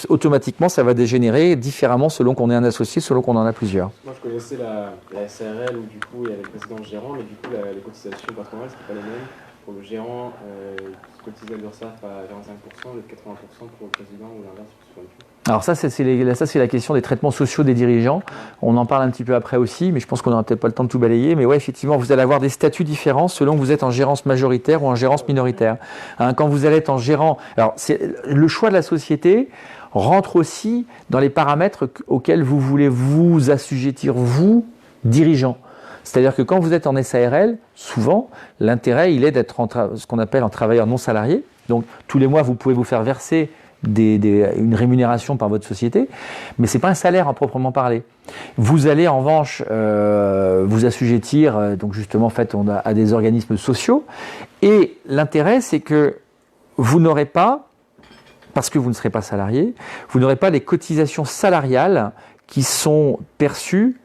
automatiquement, ça va dégénérer différemment selon qu'on est un associé, selon qu'on en a plusieurs. Moi, je connaissais la SARL où du coup, il y avait le président gérant, mais du coup, les cotisations patronales, c'était pas les mêmes. Pour le gérant, qui cotisait à l'URSSAF à 45%, et 80% pour le président ou l'inverse. Alors ça, c'est la question des traitements sociaux des dirigeants. On en parle un petit peu après aussi, mais je pense qu'on n'aura peut-être pas le temps de tout balayer. Mais ouais, effectivement, vous allez avoir des statuts différents selon que vous êtes en gérance majoritaire ou en gérance minoritaire. Hein, quand vous allez être en gérant... Alors, le choix de la société rentre aussi dans les paramètres auxquels vous voulez vous assujettir, vous, dirigeant. C'est-à-dire que quand vous êtes en SARL, souvent, l'intérêt, il est d'être ce qu'on appelle un travailleur non salarié. Donc, tous les mois, vous pouvez vous faire verser une rémunération par votre société, mais ce n'est pas un salaire à proprement parler. Vous allez en revanche vous assujettir donc justement en fait, à des organismes sociaux, et l'intérêt c'est que vous n'aurez pas, parce que vous ne serez pas salarié, vous n'aurez pas les cotisations salariales qui sont perçues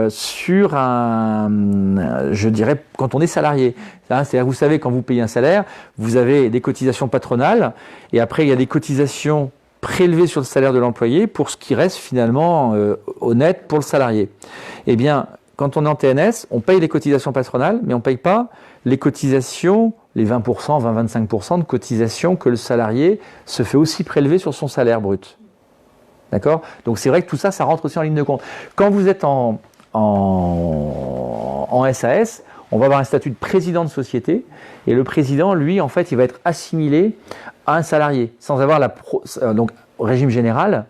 sur je dirais, quand on est salarié. Hein, c'est-à-dire, vous savez, quand vous payez un salaire, vous avez des cotisations patronales, et après, il y a des cotisations prélevées sur le salaire de l'employé pour ce qui reste finalement honnête pour le salarié. Eh bien, quand on est en TNS, on paye les cotisations patronales, mais on ne paye pas les cotisations, les 20%, 20-25% de cotisations que le salarié se fait aussi prélever sur son salaire brut. D'accord ? Donc c'est vrai que tout ça, ça rentre aussi en ligne de compte. Quand vous êtes en SAS, on va avoir un statut de président de société, et le président, lui, en fait, il va être assimilé à un salarié, sans avoir donc au régime général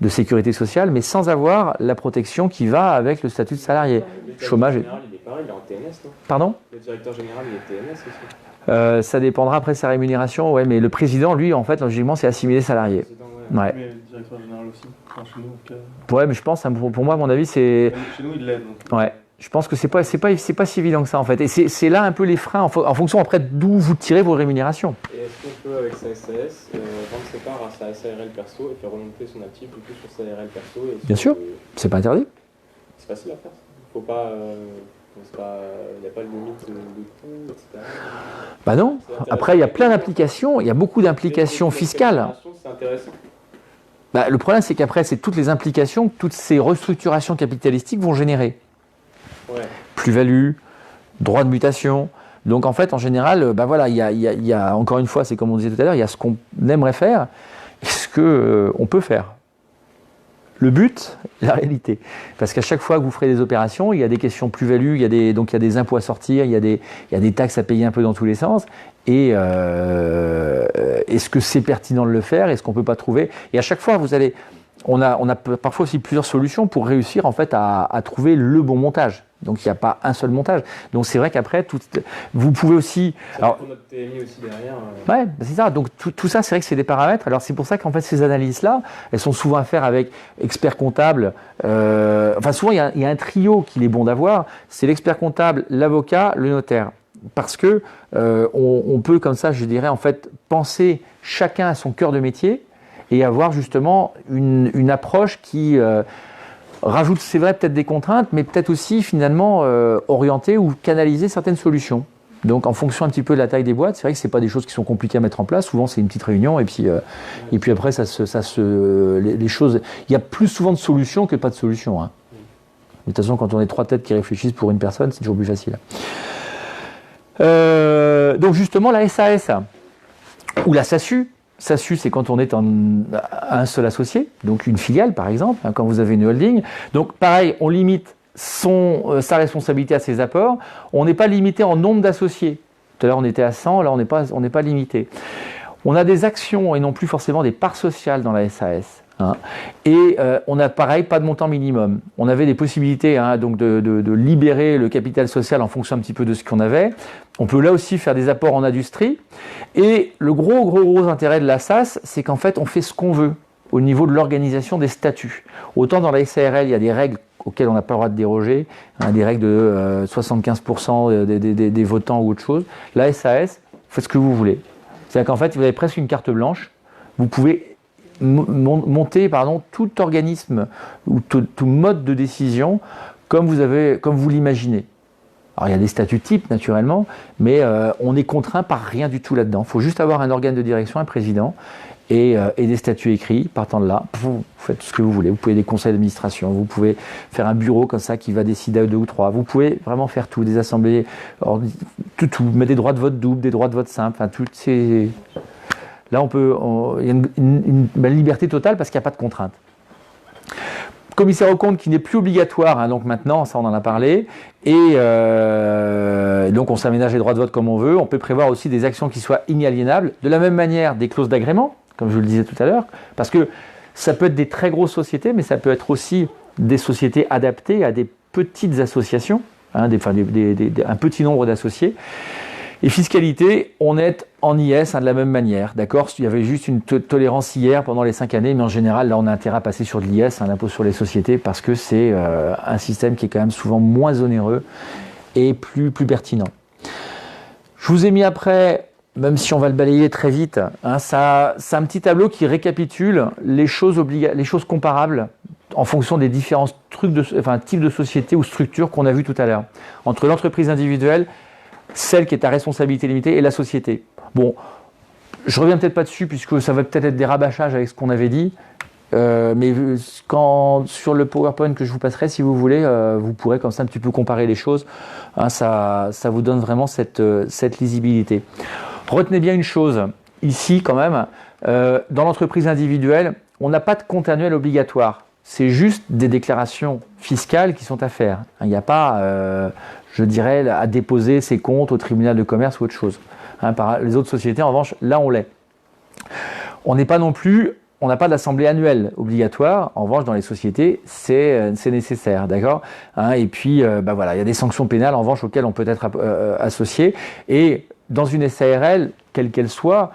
de sécurité sociale, mais sans avoir la protection qui va avec le statut de salarié. Chômage. Le directeur général, il est pareil, il est en TNS, non ? Pardon ? Le directeur général, il est TNS aussi. Ça dépendra après de sa rémunération, ouais, mais le président, lui, en fait, logiquement, c'est assimilé salarié. Président, ouais. Ouais. Mais le directeur général aussi. Enfin, chez nous, en tout cas. Ouais, mais je pense, pour moi, à mon avis, c'est. Chez nous, il l'aide. Donc. Ouais. Je pense que c'est pas si évident que ça, en fait. Et c'est là un peu les freins, en fonction après d'où vous tirez vos rémunérations. Et est-ce qu'on peut, avec sa SAS, vendre ses parts à sa SARL perso et faire remonter son actif du coup sur sa SARL perso Bien sûr. C'est pas interdit. C'est facile à faire. Faut pas. Il n'y a pas de limite de coût, etc. Bah non. Après, il y a plein d'implications. Il y a beaucoup d'implications fiscales. C'est intéressant. Bah, le problème, c'est qu'après, c'est toutes les implications que toutes ces restructurations capitalistiques vont générer. Ouais. Plus-value, droit de mutation. Donc en fait, en général, bah voilà, il y a encore une fois, c'est comme on disait tout à l'heure, il y a ce qu'on aimerait faire et ce qu'on peut faire. Le but, la réalité. Parce qu'à chaque fois que vous ferez des opérations, il y a des questions plus-value, donc il y a des impôts à sortir, il y a des taxes à payer un peu dans tous les sens. Et est-ce que c'est pertinent de le faire ? Est-ce qu'on ne peut pas trouver ? Et à chaque fois, on a parfois aussi plusieurs solutions pour réussir en fait à trouver le bon montage. Donc il n'y a pas un seul montage. Donc c'est vrai qu'après, vous pouvez aussi. Alors, pour notre TMI aussi derrière. Ouais, c'est ça. Donc tout ça, c'est vrai que c'est des paramètres. Alors c'est pour ça qu'en fait ces analyses-là, elles sont souvent à faire avec experts comptables. Enfin souvent il y a un trio qu'il est bon d'avoir. C'est l'expert comptable, l'avocat, le notaire. Parce que on peut comme ça, je dirais en fait, penser chacun à son cœur de métier et avoir justement une approche qui rajoute, c'est vrai, peut-être des contraintes, mais peut-être aussi finalement orienter ou canaliser certaines solutions. Donc en fonction un petit peu de la taille des boîtes, c'est vrai que c'est pas des choses qui sont compliquées à mettre en place. Souvent c'est une petite réunion et puis après les choses. Il y a plus souvent de solutions que pas de solutions. Hein. De toute façon, quand on est 3 têtes qui réfléchissent pour une personne, c'est toujours plus facile. Donc justement la SAS ou la SASU. SASU, c'est quand on est un seul associé, donc une filiale par exemple, hein, quand vous avez une holding. Donc pareil, on limite sa responsabilité à ses apports. On n'est pas limité en nombre d'associés. Tout à l'heure on était à 100, là on n'est pas limité. On a des actions et non plus forcément des parts sociales dans la SAS. Hein. Et on n'a pareil pas de montant minimum. On avait des possibilités donc de libérer le capital social en fonction un petit peu de ce qu'on avait. On peut là aussi faire des apports en industrie. Et le gros intérêt de la SAS, c'est qu'en fait on fait ce qu'on veut au niveau de l'organisation des statuts. Autant dans la SARL, il y a des règles auxquelles on n'a pas le droit de déroger, hein, des règles de 75% des votants ou autre chose. La SAS, vous faites ce que vous voulez. C'est-à-dire qu'en fait vous avez presque une carte blanche. Vous pouvez monter tout organisme ou tout mode de décision comme vous l'imaginez. Alors il y a des statuts types naturellement, mais on est contraint par rien du tout là-dedans. Il faut juste avoir un organe de direction, un président et des statuts écrits. Partant de là, vous faites tout ce que vous voulez. Vous pouvez des conseils d'administration, vous pouvez faire un bureau comme ça qui va décider à 2 ou 3. Vous pouvez vraiment faire tout, des assemblées, tout, mettre des droits de vote double, des droits de vote simple, enfin tout c'est... Là, il y a une liberté totale parce qu'il n'y a pas de contrainte. Commissaire aux comptes qui n'est plus obligatoire, hein, donc maintenant, ça on en a parlé, et donc on s'aménage les droits de vote comme on veut. On peut prévoir aussi des actions qui soient inaliénables, de la même manière des clauses d'agrément, comme je vous le disais tout à l'heure, parce que ça peut être des très grosses sociétés, mais ça peut être aussi des sociétés adaptées à des petites associations, hein, un petit nombre d'associés. Et fiscalité, on est en IS de la même manière, d'accord ? Il y avait juste une tolérance hier pendant les 5 années, mais en général, là, on a intérêt à passer sur de l'IS, l'impôt sur les sociétés, parce que c'est un système qui est quand même souvent moins onéreux et plus pertinent. Je vous ai mis après, même si on va le balayer très vite, hein, c'est un petit tableau qui récapitule les choses comparables en fonction des différents types de sociétés ou structures qu'on a vues tout à l'heure, entre l'entreprise individuelle, celle qui est à responsabilité limitée et la société. Bon, je reviens peut-être pas dessus puisque ça va peut-être être des rabâchages avec ce qu'on avait dit, mais sur le PowerPoint que je vous passerai, si vous voulez, vous pourrez comme ça un petit peu comparer les choses. Hein, ça vous donne vraiment cette lisibilité. Retenez bien une chose, ici quand même, dans l'entreprise individuelle, on n'a pas de compte annuel obligatoire. C'est juste des déclarations fiscales qui sont à faire. Il n'y a pas, je dirais, à déposer ses comptes au tribunal de commerce ou autre chose. Par les autres sociétés, en revanche, là, on l'est. On n'est pas non plus, on n'a pas d'assemblée annuelle obligatoire. En revanche, dans les sociétés, c'est nécessaire, d'accord. Et puis, voilà, il y a des sanctions pénales, en revanche, auxquelles on peut être associé. Et dans une SARL, quelle qu'elle soit,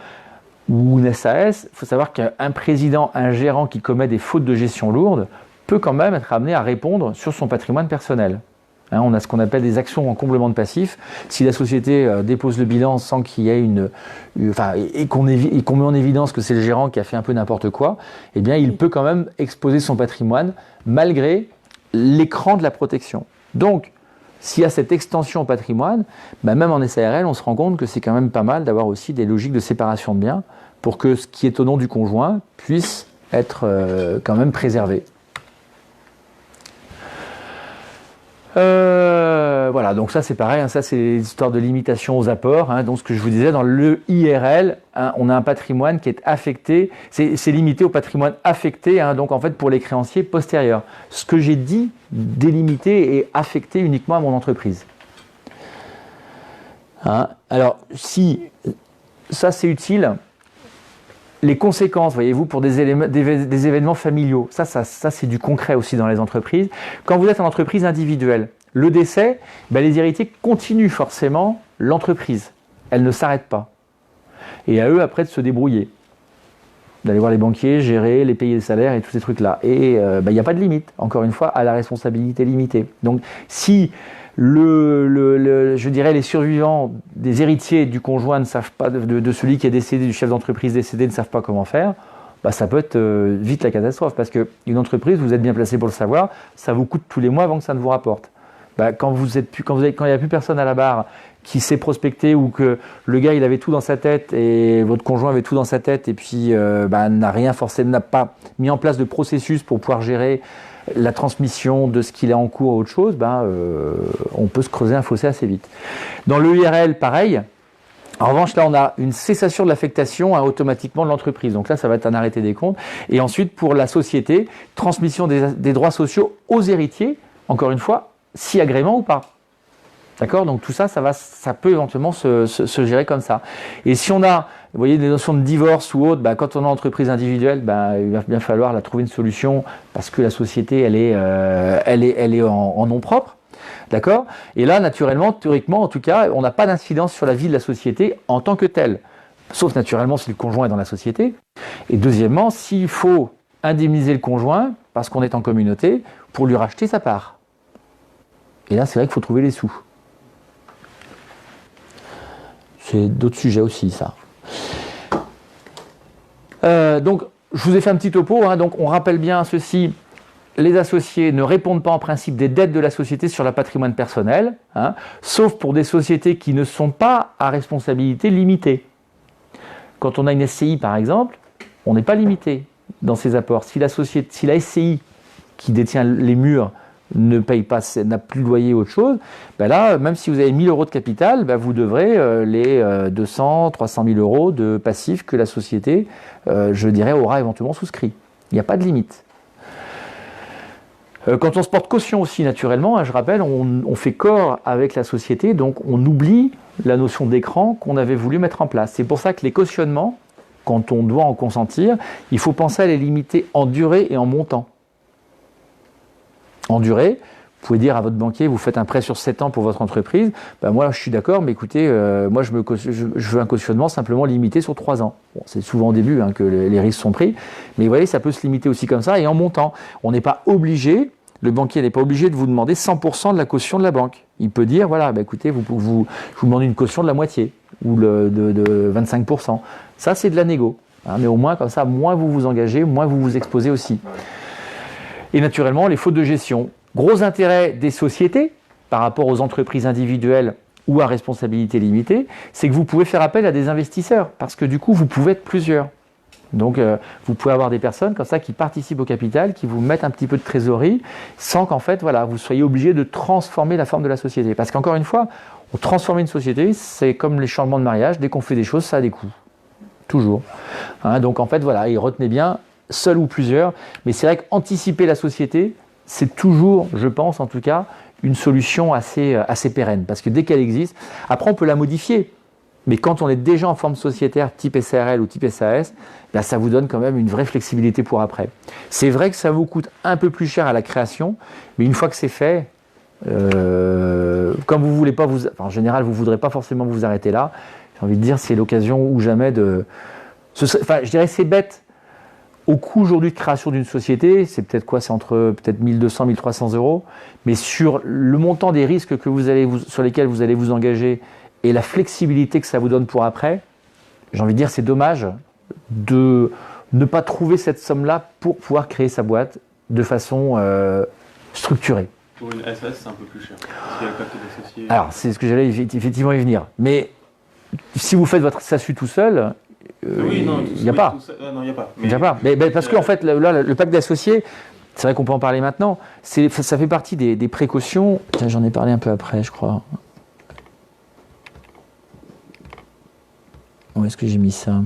ou une SAS, il faut savoir qu'un président, un gérant qui commet des fautes de gestion lourdes peut quand même être amené à répondre sur son patrimoine personnel. On a ce qu'on appelle des actions en comblement de passifs. Si la société dépose le bilan sans qu'il y ait et qu'on met en évidence que c'est le gérant qui a fait un peu n'importe quoi, eh bien, il peut quand même exposer son patrimoine malgré l'écran de la protection. Donc, s'il y a cette extension au patrimoine, même en SARL, on se rend compte que c'est quand même pas mal d'avoir aussi des logiques de séparation de biens pour que ce qui est au nom du conjoint puisse être quand même préservé. Voilà, donc ça c'est pareil, ça c'est l'histoire de limitation aux apports. Donc ce que je vous disais, dans le IRL, on a un patrimoine qui est affecté, c'est limité au patrimoine affecté, donc en fait pour les créanciers postérieurs. Ce que j'ai dit, délimité et affecté uniquement à mon entreprise. Alors si ça c'est utile, les conséquences, voyez-vous, pour des événements familiaux, ça c'est du concret aussi dans les entreprises. Quand vous êtes en entreprise individuelle, le décès, les héritiers continuent forcément l'entreprise. Elle ne s'arrête pas. Et à eux après de se débrouiller. D'aller voir les banquiers, gérer, les payer les salaires et tous ces trucs-là. Et il n'y a pas de limite, encore une fois, à la responsabilité limitée. Donc si je dirais les survivants des héritiers du conjoint ne savent pas, de celui qui est décédé, du chef d'entreprise décédé, ne savent pas comment faire, ça peut être vite la catastrophe. Parce qu'une entreprise, vous êtes bien placé pour le savoir, ça vous coûte tous les mois avant que ça ne vous rapporte. Quand il n'y a plus personne à la barre qui s'est prospecté ou que le gars il avait tout dans sa tête et votre conjoint avait tout dans sa tête et puis n'a pas mis en place de processus pour pouvoir gérer la transmission de ce qu'il a en cours ou autre chose, on peut se creuser un fossé assez vite. Dans le IRL, pareil. En revanche, là, on a une cessation de l'affectation automatiquement de l'entreprise. Donc là, ça va être un arrêté des comptes. Et ensuite, pour la société, transmission des droits sociaux aux héritiers, encore une fois, si agrément ou pas. D'accord ? Donc tout ça, ça peut éventuellement se gérer comme ça. Et si on a, vous voyez, des notions de divorce ou autre, quand on est en entreprise individuelle, il va bien falloir trouver une solution parce que la société, elle est en nom propre. D'accord ? Et là, naturellement, théoriquement, en tout cas, on n'a pas d'incidence sur la vie de la société en tant que telle. Sauf naturellement si le conjoint est dans la société. Et deuxièmement, s'il faut indemniser le conjoint parce qu'on est en communauté pour lui racheter sa part. Et là, c'est vrai qu'il faut trouver les sous. C'est d'autres sujets aussi, ça. Donc, je vous ai fait un petit topo. Donc, on rappelle bien ceci. Les associés ne répondent pas en principe des dettes de la société sur le patrimoine personnel, sauf pour des sociétés qui ne sont pas à responsabilité limitée. Quand on a une SCI, par exemple, on n'est pas limité dans ses apports. Si la SCI qui détient les murs ne paye pas, n'a plus de loyer ou autre chose, là, même si vous avez 1 000 euros de capital, vous devrez les 200, 300 000 euros de passifs que la société, je dirais, aura éventuellement souscrit. Il n'y a pas de limite. Quand on se porte caution aussi, naturellement, je rappelle, on fait corps avec la société, donc on oublie la notion d'écran qu'on avait voulu mettre en place. C'est pour ça que les cautionnements, quand on doit en consentir, il faut penser à les limiter en durée et en montant. En durée, vous pouvez dire à votre banquier, vous faites un prêt sur 7 ans pour votre entreprise, moi je suis d'accord, mais écoutez, moi je veux un cautionnement simplement limité sur 3 ans. Bon, c'est souvent au début que les risques sont pris, mais vous voyez, ça peut se limiter aussi comme ça, et en montant. On n'est pas obligé, le banquier n'est pas obligé de vous demander 100% de la caution de la banque. Il peut dire, voilà, écoutez, je vous demande une caution de la moitié, ou de 25%. Ça, c'est de la négo. Mais au moins, comme ça, moins vous vous engagez, moins vous vous exposez aussi. Et naturellement, les fautes de gestion. Gros intérêt des sociétés par rapport aux entreprises individuelles ou à responsabilité limitée, c'est que vous pouvez faire appel à des investisseurs parce que du coup, vous pouvez être plusieurs. Donc, vous pouvez avoir des personnes comme ça qui participent au capital, qui vous mettent un petit peu de trésorerie sans qu'en fait, vous soyez obligé de transformer la forme de la société. Parce qu'encore une fois, transformer une société, c'est comme les changements de mariage. Dès qu'on fait des choses, ça a des coûts. Toujours. Donc, en fait, et retenez bien, seul ou plusieurs. Mais c'est vrai qu'anticiper la société, c'est toujours, je pense en tout cas, une solution assez pérenne. Parce que dès qu'elle existe, après on peut la modifier. Mais quand on est déjà en forme sociétaire type SARL ou type SAS, ben ça vous donne quand même une vraie flexibilité pour après. C'est vrai que ça vous coûte un peu plus cher à la création, mais une fois que c'est fait, comme vous voulez pas en général, vous voudrez pas forcément vous arrêter là. J'ai envie de dire, c'est l'occasion ou jamais de. Je dirais c'est bête. Au coût aujourd'hui de création d'une société, c'est peut-être quoi? C'est entre peut-être 1200, 1300 euros. Mais sur le montant des risques sur lesquels vous allez vous engager et la flexibilité que ça vous donne pour après, j'ai envie de dire, c'est dommage de ne pas trouver cette somme-là pour pouvoir créer sa boîte de façon structurée. Pour une SAS, c'est un peu plus cher. Parce qu'il y a le pacte d'associés. Alors, c'est ce que j'allais effectivement y venir. Mais si vous faites votre SASU tout seul, oui, non, il n'y a pas. Non, il n'y a pas. Il n'y a pas. Mais parce qu'en fait, là, le pacte d'associés, c'est vrai qu'on peut en parler maintenant, ça fait partie des précautions. Tiens, j'en ai parlé un peu après, je crois. Où est-ce que j'ai mis ça?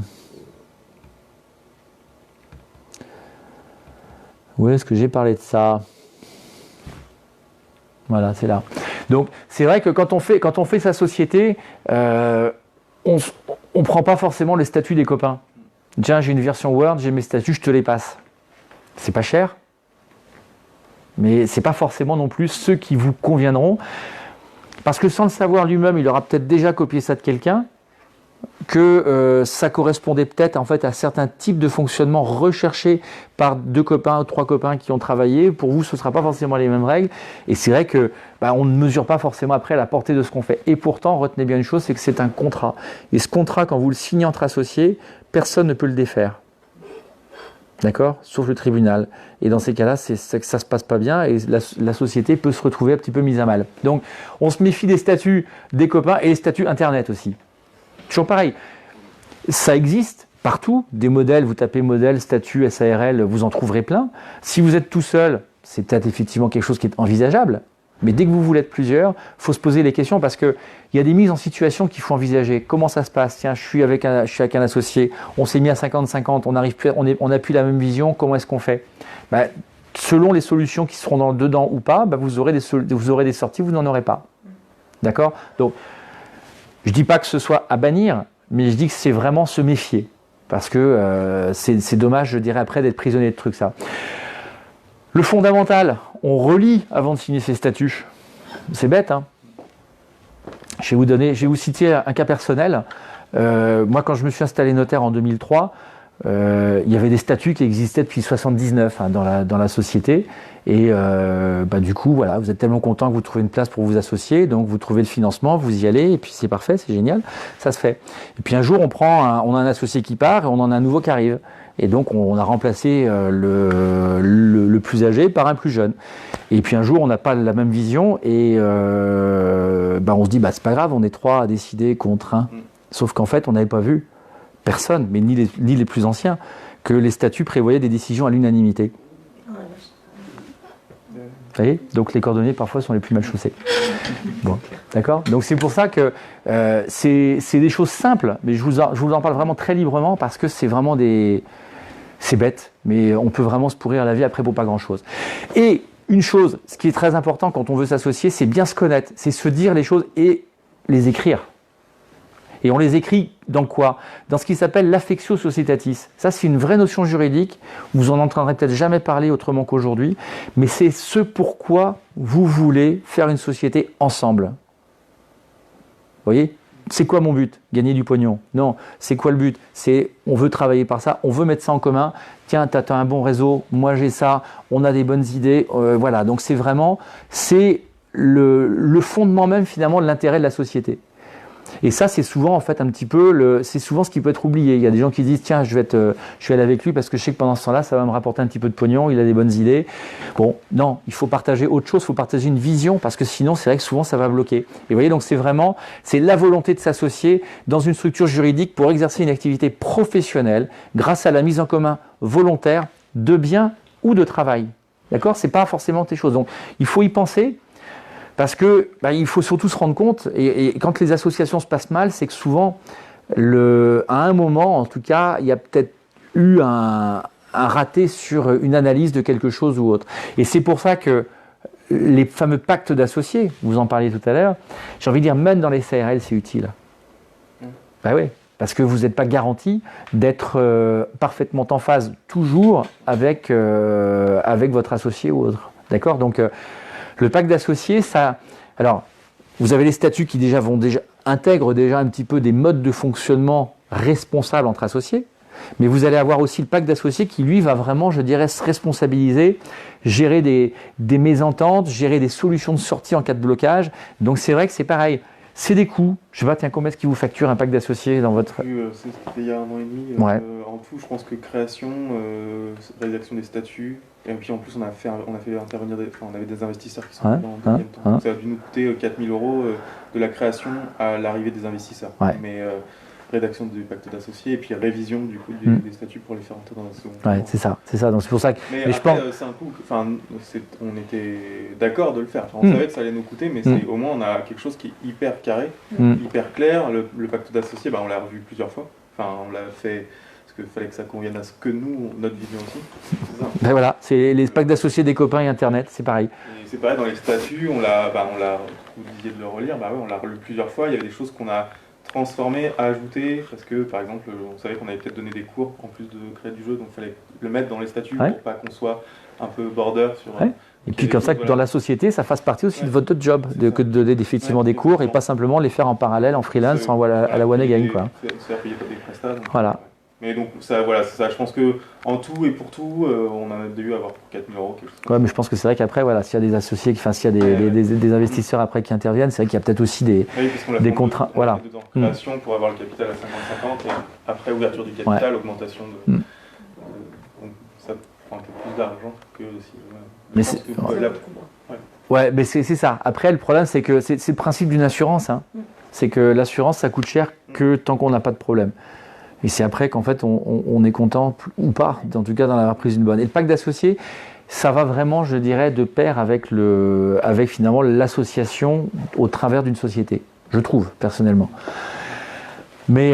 Où est-ce que j'ai parlé de ça? Voilà, c'est là. Donc, c'est vrai que quand on fait sa société, on ne prend pas forcément les statuts des copains. Tiens, j'ai une version Word, j'ai mes statuts, je te les passe. C'est pas cher, mais c'est pas forcément non plus ceux qui vous conviendront. Parce que sans le savoir lui-même, il aura peut-être déjà copié ça de quelqu'un, que ça correspondait peut-être en fait à certains types de fonctionnement recherchés par 2 copains ou 3 copains qui ont travaillé. Pour vous, ce ne sera pas forcément les mêmes règles. Et c'est vrai que on ne mesure pas forcément après la portée de ce qu'on fait. Et pourtant, retenez bien une chose, c'est que c'est un contrat. Et ce contrat, quand vous le signez entre associés, personne ne peut le défaire. D'accord? Sauf le tribunal. Et dans ces cas-là, ça ne se passe pas bien et la société peut se retrouver un petit peu mise à mal. Donc, on se méfie des statuts des copains et des statuts Internet aussi. Toujours pareil, ça existe partout, des modèles, vous tapez modèle, statut, SARL, vous en trouverez plein. Si vous êtes tout seul, c'est peut-être effectivement quelque chose qui est envisageable, mais dès que vous voulez être plusieurs, il faut se poser les questions parce qu'il y a des mises en situation qu'il faut envisager. Comment ça se passe? Tiens, je suis avec un associé, on s'est mis à 50-50, on n'a plus la même vision, comment est-ce qu'on fait? Selon les solutions qui seront dedans ou pas, vous aurez des sorties, vous n'en aurez pas. D'accord? Donc, je ne dis pas que ce soit à bannir, mais je dis que c'est vraiment se méfier. Parce que c'est dommage, je dirais, après d'être prisonnier de trucs, ça. Le fondamental, on relit avant de signer ses statuts. C'est bête, hein. Je vais vous citer un cas personnel. Moi, quand je me suis installé notaire en 2003, il y avait des statuts qui existaient depuis 1979 dans la société. Et du coup, voilà, vous êtes tellement content que vous trouvez une place pour vous associer, donc vous trouvez le financement, vous y allez, et puis c'est parfait, c'est génial, ça se fait. Et puis un jour, on a un associé qui part, et on en a un nouveau qui arrive. Et donc, on a remplacé le plus âgé par un plus jeune. Et puis un jour, on n'a pas la même vision, et on se dit, c'est pas grave, on est 3 à décider contre 1. Sauf qu'en fait, on n'avait pas vu, personne, mais ni les plus anciens, que les statuts prévoyaient des décisions à l'unanimité. Vous voyez? Donc les cordonniers parfois sont les plus mal chaussés. Bon, d'accord? Donc c'est pour ça que c'est des choses simples, mais je vous en parle vraiment très librement parce que c'est vraiment c'est bête, mais on peut vraiment se pourrir la vie après pour pas grand-chose. Et une chose, ce qui est très important quand on veut s'associer, c'est bien se connaître, c'est se dire les choses et les écrire. Et on les écrit dans quoi? Dans ce qui s'appelle l'affectio societatis. Ça, c'est une vraie notion juridique. Vous en entendrez peut-être jamais parler autrement qu'aujourd'hui, mais c'est ce pourquoi vous voulez faire une société ensemble. Vous voyez? C'est quoi mon but? Gagner du pognon? Non. C'est quoi le but? C'est on veut travailler par ça, on veut mettre ça en commun. Tiens, tu as un bon réseau, moi j'ai ça, on a des bonnes idées. Voilà, donc c'est le fondement même finalement de l'intérêt de la société. Et ça, c'est souvent en fait un petit peu, c'est souvent ce qui peut être oublié. Il y a des gens qui disent tiens, je vais aller avec lui parce que je sais que pendant ce temps-là, ça va me rapporter un petit peu de pognon, il a des bonnes idées. Bon, non, il faut partager autre chose, il faut partager une vision parce que sinon, c'est vrai que souvent, ça va bloquer. Et vous voyez, donc c'est la volonté de s'associer dans une structure juridique pour exercer une activité professionnelle grâce à la mise en commun volontaire de biens ou de travail. D'accord? C'est pas forcément tes choses. Donc, il faut y penser. Parce que il faut surtout se rendre compte, et quand les associations se passent mal, c'est que souvent, à un moment, en tout cas, il y a peut-être eu un raté sur une analyse de quelque chose ou autre. Et c'est pour ça que les fameux pactes d'associés, vous en parliez tout à l'heure, j'ai envie de dire, même dans les CRL, c'est utile. Ben oui, parce que vous n'êtes pas garanti d'être parfaitement en phase toujours avec votre associé ou autre. D'accord ? Donc, le pacte d'associés, ça... Alors, vous avez les statuts qui intègrent déjà un petit peu des modes de fonctionnement responsables entre associés, mais vous allez avoir aussi le pacte d'associés qui, lui, va vraiment, je dirais, se responsabiliser, gérer des mésententes, gérer des solutions de sortie en cas de blocage. Donc, c'est vrai que c'est pareil. C'est des coûts. Je sais pas, tiens, combien est-ce qu'il vous facture un pacte d'associés dans votre... C'était il y a 1 an et demi. Ouais. En tout, je pense que création, rédaction des statuts, et puis en plus on a fait intervenir on avait des investisseurs qui sont venus en deuxième temps. Donc ça a dû nous coûter 4 000 € de la création à l'arrivée des investisseurs. Ouais. Mais rédaction du pacte d'associés et puis révision du coup des statuts pour les faire entrer dans la seconde. Ouais, c'est ça. Donc c'est pour ça que... Mais je après, pense... c'est un coût. Enfin, on était d'accord de le faire. Enfin, on savait que ça allait nous coûter, mais au moins on a quelque chose qui est hyper carré, hyper clair. Le pacte d'associés, on l'a revu plusieurs fois. Enfin, on l'a fait parce qu'il fallait que ça convienne à ce que nous, notre vision aussi. C'est ça. Ben voilà, c'est les pactes d'associés des copains et Internet, c'est pareil. Et c'est pareil dans les statuts, vous disiez de le relire, on l'a relu plusieurs fois. Il y avait des choses qu'on a transformées, ajoutées, parce que par exemple, on savait qu'on avait peut-être donné des cours en plus de créer du jeu, donc il fallait le mettre dans les statuts pour pas qu'on soit un peu border sur. Ouais. Et puis comme ça, que dans la société, ça fasse partie aussi de votre job, que de donner effectivement des cours et pas simplement les faire en parallèle, en freelance, à la one again, quoi. Faire payer des prestats. Voilà. Mais donc ça, c'est ça. Je pense que en tout et pour tout, on en a dû avoir pour 4 000 € quelque chose. Ouais, mais je pense que c'est vrai qu'après, s'il y a des associés, s'il y a des investisseurs après qui interviennent, c'est vrai qu'il y a peut-être aussi des contrats. Voilà. Création pour avoir le capital à 50-50 et après ouverture du capital, augmentation de. Donc ça prend un peu plus d'argent que si. Ouais, mais c'est ça. Après, le problème, c'est que c'est le principe d'une assurance. Hein. C'est que l'assurance, ça coûte cher que tant qu'on n'a pas de problème. Et c'est après qu'en fait, on est content ou pas, en tout cas dans la prise d'une bonne. Et le pacte d'associés, ça va vraiment, je dirais, de pair avec finalement l'association au travers d'une société. Je trouve, personnellement. Mais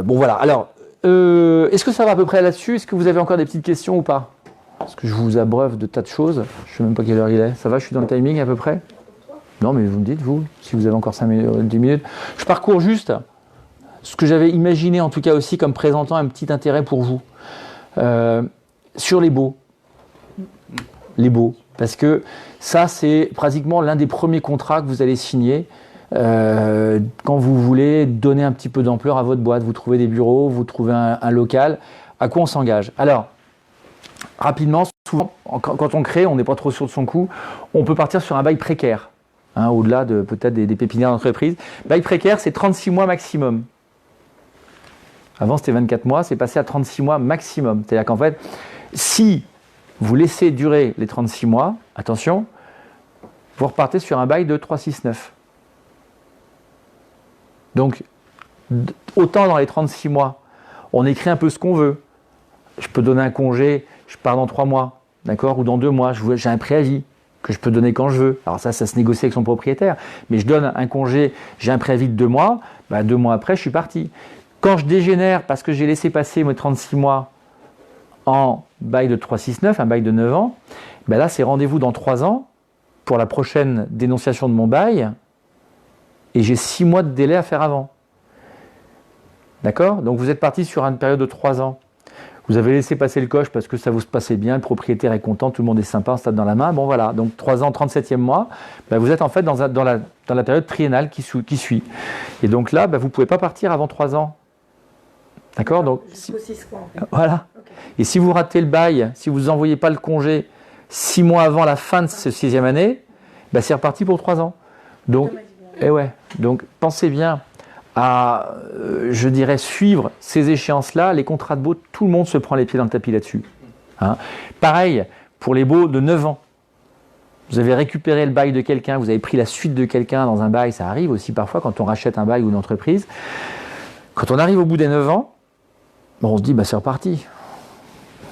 bon, voilà. Alors, est-ce que ça va à peu près là-dessus ? Est-ce que vous avez encore des petites questions ou pas ? Parce que je vous abreuve de tas de choses. Je ne sais même pas quelle heure il est. Ça va, je suis dans le timing à peu près ? Non, mais vous me dites, vous, si vous avez encore 5 minutes, 10 minutes. Je parcours juste ce que j'avais imaginé, en tout cas aussi, comme présentant un petit intérêt pour vous. Sur les baux. Les baux. Parce que ça, c'est pratiquement l'un des premiers contrats que vous allez signer quand vous voulez donner un petit peu d'ampleur à votre boîte. Vous trouvez des bureaux, vous trouvez un local. À quoi on s'engage ? Alors, rapidement, souvent, quand on crée, on n'est pas trop sûr de son coût, on peut partir sur un bail précaire, au-delà de peut-être des pépinières d'entreprise. Bail précaire, c'est 36 mois maximum. Avant, c'était 24 mois, c'est passé à 36 mois maximum. C'est-à-dire qu'en fait, si vous laissez durer les 36 mois, attention, vous repartez sur un bail de 369. Donc, autant dans les 36 mois, on écrit un peu ce qu'on veut. Je peux donner un congé, je pars dans 3 mois, d'accord, ou dans 2 mois, j'ai un préavis que je peux donner quand je veux. Alors ça se négocie avec son propriétaire, mais je donne un congé, j'ai un préavis de 2 mois, 2 mois après, je suis parti. Quand je dégénère parce que j'ai laissé passer mes 36 mois en bail de 369, un bail de 9 ans, là, c'est rendez-vous dans 3 ans pour la prochaine dénonciation de mon bail et j'ai 6 mois de délai à faire avant. D'accord ? Donc vous êtes parti sur une période de 3 ans. Vous avez laissé passer le coche parce que ça vous se passait bien, le propriétaire est content, tout le monde est sympa, on se tape dans la main. Bon voilà, donc 3 ans, 37e mois, vous êtes en fait dans la période triennale qui suit. Et donc là, vous ne pouvez pas partir avant 3 ans. D'accord ? Donc, jusqu'au 6 quoi, en fait. Voilà. Okay. Et si vous ratez le bail, si vous n'envoyez pas le congé 6 mois avant la fin de cette 6e année, c'est reparti pour 3 ans. Donc, donc pensez bien à, je dirais, suivre ces échéances-là. Les contrats de baux, tout le monde se prend les pieds dans le tapis là-dessus. Hein. Pareil pour les baux de 9 ans. Vous avez récupéré le bail de quelqu'un, vous avez pris la suite de quelqu'un dans un bail, ça arrive aussi parfois quand on rachète un bail ou une entreprise. Quand on arrive au bout des 9 ans, on se dit, c'est reparti.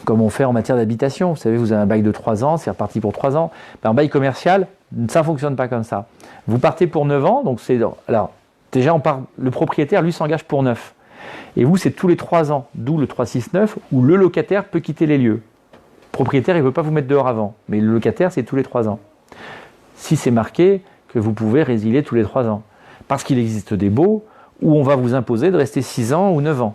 Comme on fait en matière d'habitation. Vous savez, vous avez un bail de 3 ans, c'est reparti pour 3 ans. Un bail commercial, ça ne fonctionne pas comme ça. Vous partez pour 9 ans, donc c'est... Alors, déjà, le propriétaire, lui, s'engage pour 9. Et vous, c'est tous les 3 ans, d'où le 369, où le locataire peut quitter les lieux. Le propriétaire, il ne veut pas vous mettre dehors avant, mais le locataire, c'est tous les 3 ans. Si c'est marqué que vous pouvez résilier tous les 3 ans. Parce qu'il existe des baux où on va vous imposer de rester 6 ans ou 9 ans.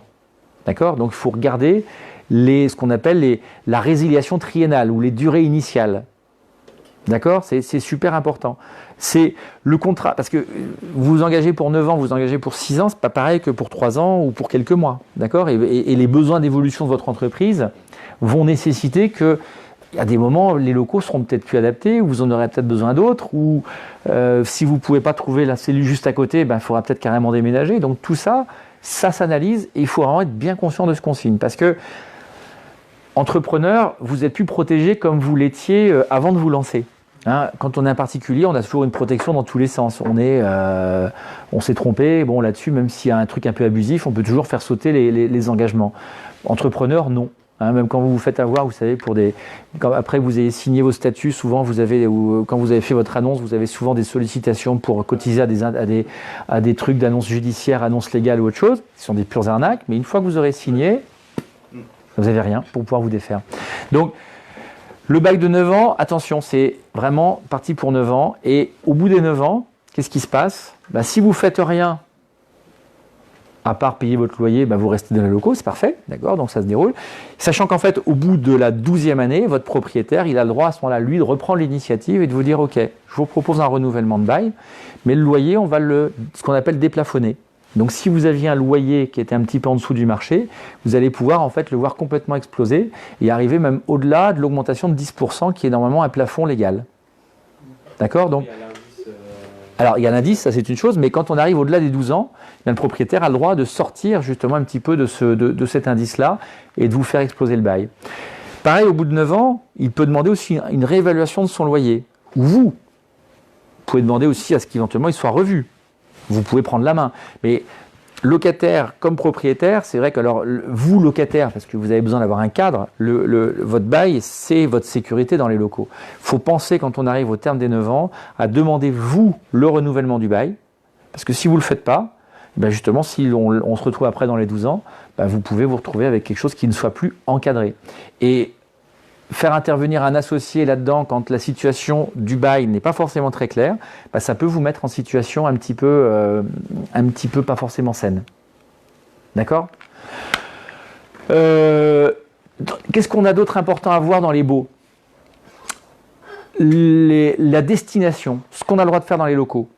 D'accord? Donc il faut regarder ce qu'on appelle la résiliation triennale ou les durées initiales. D'accord? C'est super important. C'est le contrat, parce que vous vous engagez pour 9 ans, vous vous engagez pour 6 ans, c'est pas pareil que pour 3 ans ou pour quelques mois. D'accord? Et les besoins d'évolution de votre entreprise vont nécessiter que, il y a des moments, les locaux seront peut-être plus adaptés, ou vous en aurez peut-être besoin d'autres, ou si vous ne pouvez pas trouver la cellule juste à côté, il faudra peut-être carrément déménager. Donc tout ça, ça s'analyse et il faut vraiment être bien conscient de ce qu'on signe. Parce que, entrepreneur, vous êtes plus protégé comme vous l'étiez avant de vous lancer. Hein, quand on est un particulier, on a toujours une protection dans tous les sens. On s'est trompé, bon là-dessus, même s'il y a un truc un peu abusif, on peut toujours faire sauter les engagements. Entrepreneur, non. Hein, même quand vous vous faites avoir, vous savez, après que vous ayez signé vos statuts, souvent quand vous avez fait votre annonce, vous avez souvent des sollicitations pour cotiser à des trucs d'annonce judiciaire, annonce légale ou autre chose. Ce sont des pures arnaques, mais une fois que vous aurez signé, vous n'avez rien pour pouvoir vous défaire. Donc, le bail de 9 ans, attention, c'est vraiment parti pour 9 ans. Et au bout des 9 ans, qu'est-ce qui se passe? Si vous ne faites rien, à part payer votre loyer, vous restez dans les locaux, c'est parfait, d'accord, donc ça se déroule. Sachant qu'en fait, au bout de la 12e année, votre propriétaire, il a le droit à ce moment-là, lui, de reprendre l'initiative et de vous dire, ok, je vous propose un renouvellement de bail, mais le loyer, on va ce qu'on appelle déplafonner. Donc si vous aviez un loyer qui était un petit peu en dessous du marché, vous allez pouvoir en fait le voir complètement exploser et arriver même au-delà de l'augmentation de 10% qui est normalement un plafond légal. D'accord? Donc, alors il y a l'indice, ça c'est une chose, mais quand on arrive au-delà des 12 ans, le propriétaire a le droit de sortir justement un petit peu de cet indice-là et de vous faire exploser le bail. Pareil, au bout de 9 ans, il peut demander aussi une réévaluation de son loyer. Ou vous pouvez demander aussi à ce qu'éventuellement il soit revu. Vous pouvez prendre la main. Mais locataire comme propriétaire, c'est vrai que alors, vous, locataire, parce que vous avez besoin d'avoir un cadre, votre bail, c'est votre sécurité dans les locaux. Il faut penser, quand on arrive au terme des 9 ans, à demander, vous, le renouvellement du bail. Parce que si vous ne le faites pas, justement, si on se retrouve après dans les 12 ans, vous pouvez vous retrouver avec quelque chose qui ne soit plus encadré. Et faire intervenir un associé là-dedans quand la situation du bail n'est pas forcément très claire, ça peut vous mettre en situation un petit peu pas forcément saine. D'accord ? Qu'est-ce qu'on a d'autre important à voir dans les baux ? La destination, ce qu'on a le droit de faire dans les locaux.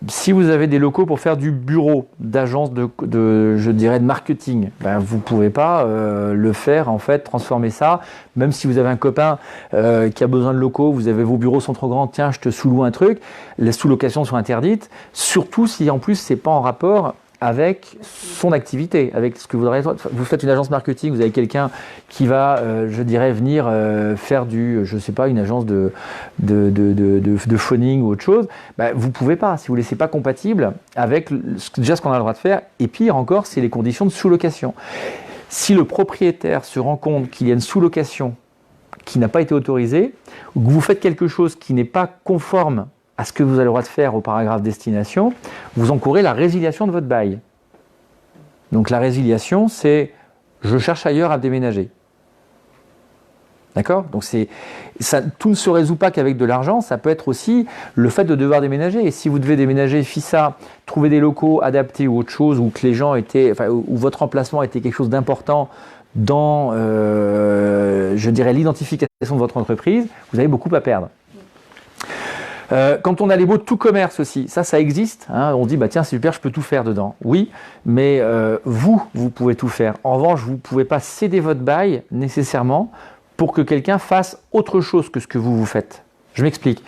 Si vous avez des locaux pour faire du bureau, d'agence de marketing, vous ne pouvez pas le faire, en fait, transformer ça. Même si vous avez un copain qui a besoin de locaux, vos bureaux sont trop grands, tiens, je te sous-loue un truc, les sous-locations sont interdites, surtout si en plus ce n'est pas en rapport avec son activité, avec ce que vous aurez. Vous faites une agence marketing, vous avez quelqu'un qui va, venir faire une agence de phoning ou autre chose. Vous ne pouvez pas, si vous ne laissez pas compatible avec déjà ce qu'on a le droit de faire. Et pire encore, c'est les conditions de sous-location. Si le propriétaire se rend compte qu'il y a une sous-location qui n'a pas été autorisée, ou que vous faites quelque chose qui n'est pas conforme à ce que vous avez le droit de faire au paragraphe destination, vous encourez la résiliation de votre bail. Donc la résiliation, c'est « je cherche ailleurs à déménager ». D'accord ? Donc tout ne se résout pas qu'avec de l'argent, ça peut être aussi le fait de devoir déménager. Et si vous devez déménager, FISA, trouver des locaux adaptés ou autre chose, ou que les gens ou votre emplacement était quelque chose d'important dans, l'identification de votre entreprise, vous avez beaucoup à perdre. Quand on a les baux de tout commerce aussi, ça existe. Hein, on se dit, tiens, c'est super, je peux tout faire dedans. Oui, mais vous pouvez tout faire. En revanche, vous ne pouvez pas céder votre bail nécessairement pour que quelqu'un fasse autre chose que ce que vous faites. Je m'explique.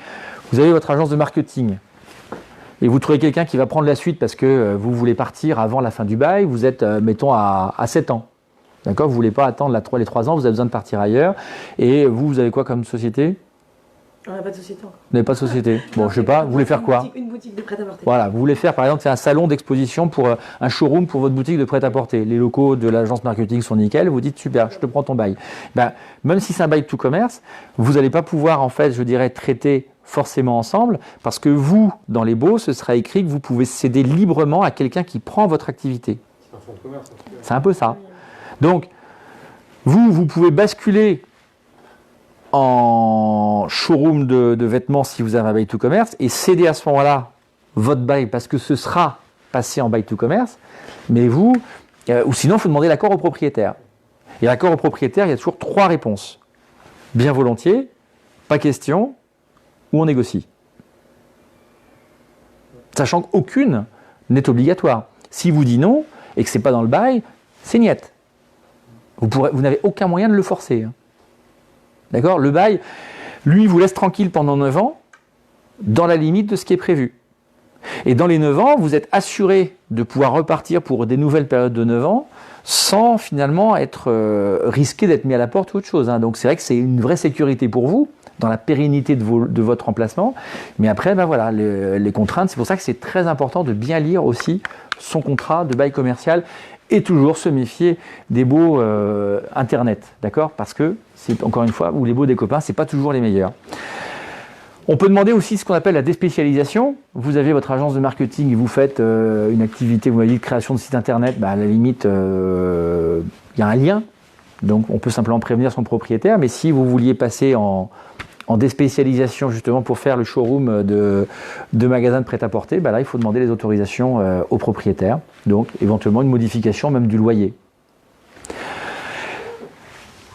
Vous avez votre agence de marketing et vous trouvez quelqu'un qui va prendre la suite parce que vous voulez partir avant la fin du bail. Vous êtes, mettons, à 7 ans. D'accord ? Vous ne voulez pas attendre les 3 ans, vous avez besoin de partir ailleurs. Et vous avez quoi comme société ? On n'a pas de société encore. Vous n'avez pas de société. Bon, je sais pas, vous voulez faire quoi ? Une boutique de prêt-à-porter. Voilà, vous voulez faire par exemple, c'est un salon d'exposition pour un showroom pour votre boutique de prêt-à-porter. Les locaux de l'agence marketing sont nickel, vous dites super, je te prends ton bail. Même si c'est un bail de tout commerce, vous n'allez pas pouvoir en fait, traiter forcément ensemble parce que vous, dans les baux, ce sera écrit que vous pouvez céder librement à quelqu'un qui prend votre activité. fonds de commerce. C'est un peu ça. Donc, vous pouvez basculer en showroom de vêtements si vous avez un bail to commerce et céder à ce moment-là votre bail parce que ce sera passé en bail to commerce, mais ou sinon, il faut demander l'accord au propriétaire. Et l'accord au propriétaire, il y a toujours 3 réponses. Bien volontiers, pas question, ou on négocie. Sachant qu'aucune n'est obligatoire. Si vous dit non et que ce n'est pas dans le bail, c'est niette. Vous n'avez aucun moyen de le forcer. D'accord ? Le bail, lui, vous laisse tranquille pendant 9 ans, dans la limite de ce qui est prévu. Et dans les 9 ans, vous êtes assuré de pouvoir repartir pour des nouvelles périodes de 9 ans, sans finalement être risqué d'être mis à la porte ou autre chose. Donc c'est vrai que c'est une vraie sécurité pour vous, dans la pérennité de votre emplacement. Mais après, voilà, les contraintes, c'est pour ça que c'est très important de bien lire aussi son contrat de bail commercial et toujours se méfier des baux Internet, d'accord ? Parce que, c'est encore une fois, ou les baux des copains, c'est pas toujours les meilleurs. On peut demander aussi ce qu'on appelle la déspécialisation. Vous avez votre agence de marketing et vous faites une activité, vous m'avez dit, de création de site internet, à la limite, il y a un lien. Donc on peut simplement prévenir son propriétaire. Mais si vous vouliez passer en déspécialisation justement pour faire le showroom de magasins de prêt-à-porter, là il faut demander les autorisations au propriétaire. Donc éventuellement une modification même du loyer.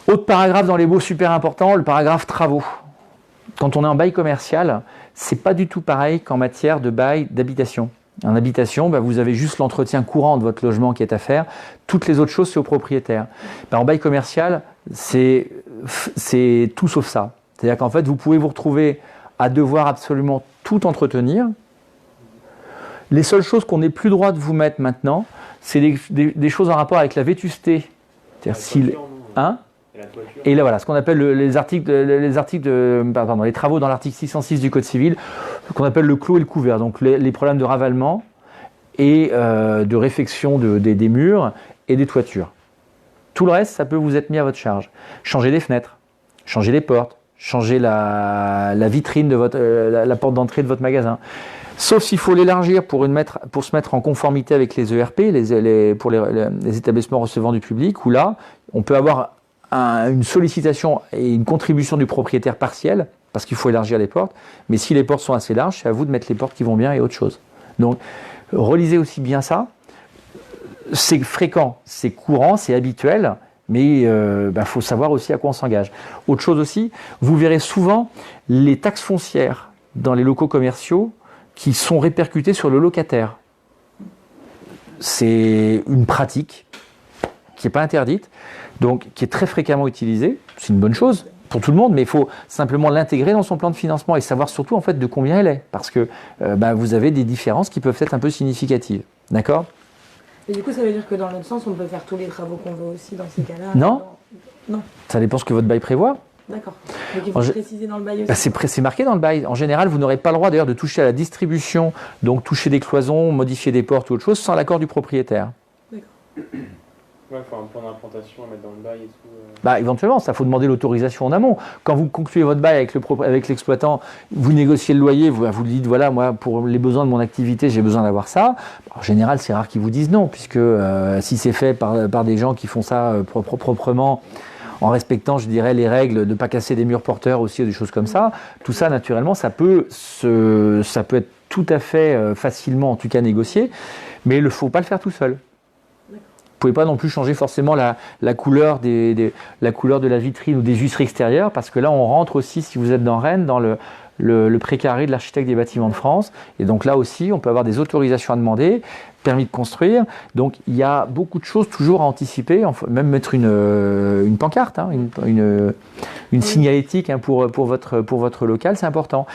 Autre paragraphe dans les baux super important, le paragraphe travaux. Quand on est en bail commercial, c'est pas du tout pareil qu'en matière de bail d'habitation. En habitation, vous avez juste l'entretien courant de votre logement qui est à faire. Toutes les autres choses, c'est au propriétaire. En bail commercial, c'est tout sauf ça. C'est-à-dire qu'en fait, vous pouvez vous retrouver à devoir absolument tout entretenir. Les seules choses qu'on n'ait plus le droit de vous mettre maintenant, c'est des choses en rapport avec la vétusté. C'est-à-dire et là, voilà, ce qu'on appelle les travaux dans l'article 606 du Code civil, ce qu'on appelle le clos et le couvert. Donc les problèmes de ravalement et de réfection des murs et des toitures. Tout le reste, ça peut vous être mis à votre charge. Changer les fenêtres, changer les portes, changer la vitrine de la porte d'entrée de votre magasin. Sauf s'il faut l'élargir pour se mettre en conformité avec les ERP, pour les établissements recevant du public, où là, on peut avoir une sollicitation et une contribution du propriétaire partielle, parce qu'il faut élargir les portes, mais si les portes sont assez larges, c'est à vous de mettre les portes qui vont bien et autre chose. Donc, relisez aussi bien ça. C'est fréquent, c'est courant, c'est habituel, mais faut savoir aussi à quoi on s'engage. Autre chose aussi, vous verrez souvent les taxes foncières dans les locaux commerciaux qui sont répercutées sur le locataire. C'est une pratique qui n'est pas interdite, donc qui est très fréquemment utilisée. C'est une bonne chose pour tout le monde, mais il faut simplement l'intégrer dans son plan de financement et savoir surtout en fait de combien elle est, parce que vous avez des différences qui peuvent être un peu significatives. D'accord ? Et du coup, ça veut dire que dans l'autre sens, on peut faire tous les travaux qu'on veut aussi dans ces cas-là ? Non. Non. Ça dépend ce que votre bail prévoit. D'accord. Donc il faut préciser dans le bail aussi. C'est marqué dans le bail. En général, vous n'aurez pas le droit d'ailleurs de toucher à la distribution, donc toucher des cloisons, modifier des portes ou autre chose, sans l'accord du propriétaire. D'accord. Ouais, il faut un plan d'implantation à mettre dans le bail et tout. Éventuellement, ça faut demander l'autorisation en amont. Quand vous concluez votre bail avec l'exploitant, vous négociez le loyer, vous lui dites voilà, moi pour les besoins de mon activité, j'ai besoin d'avoir ça. En général, c'est rare qu'ils vous disent non, puisque si c'est fait par des gens qui font ça proprement, en respectant, je dirais, les règles de ne pas casser des murs porteurs aussi, ou des choses comme ça, tout ça, naturellement, ça peut être tout à fait facilement, en tout cas, négocié, mais il ne faut pas le faire tout seul. Vous ne pouvez pas non plus changer forcément la couleur la couleur de la vitrine ou des huisseries extérieures, parce que là, on rentre aussi, si vous êtes dans Rennes, dans le précaré de l'architecte des bâtiments de France. Et donc là aussi, on peut avoir des autorisations à demander, permis de construire. Donc il y a beaucoup de choses toujours à anticiper, même mettre une pancarte, une signalétique pour votre local, c'est important.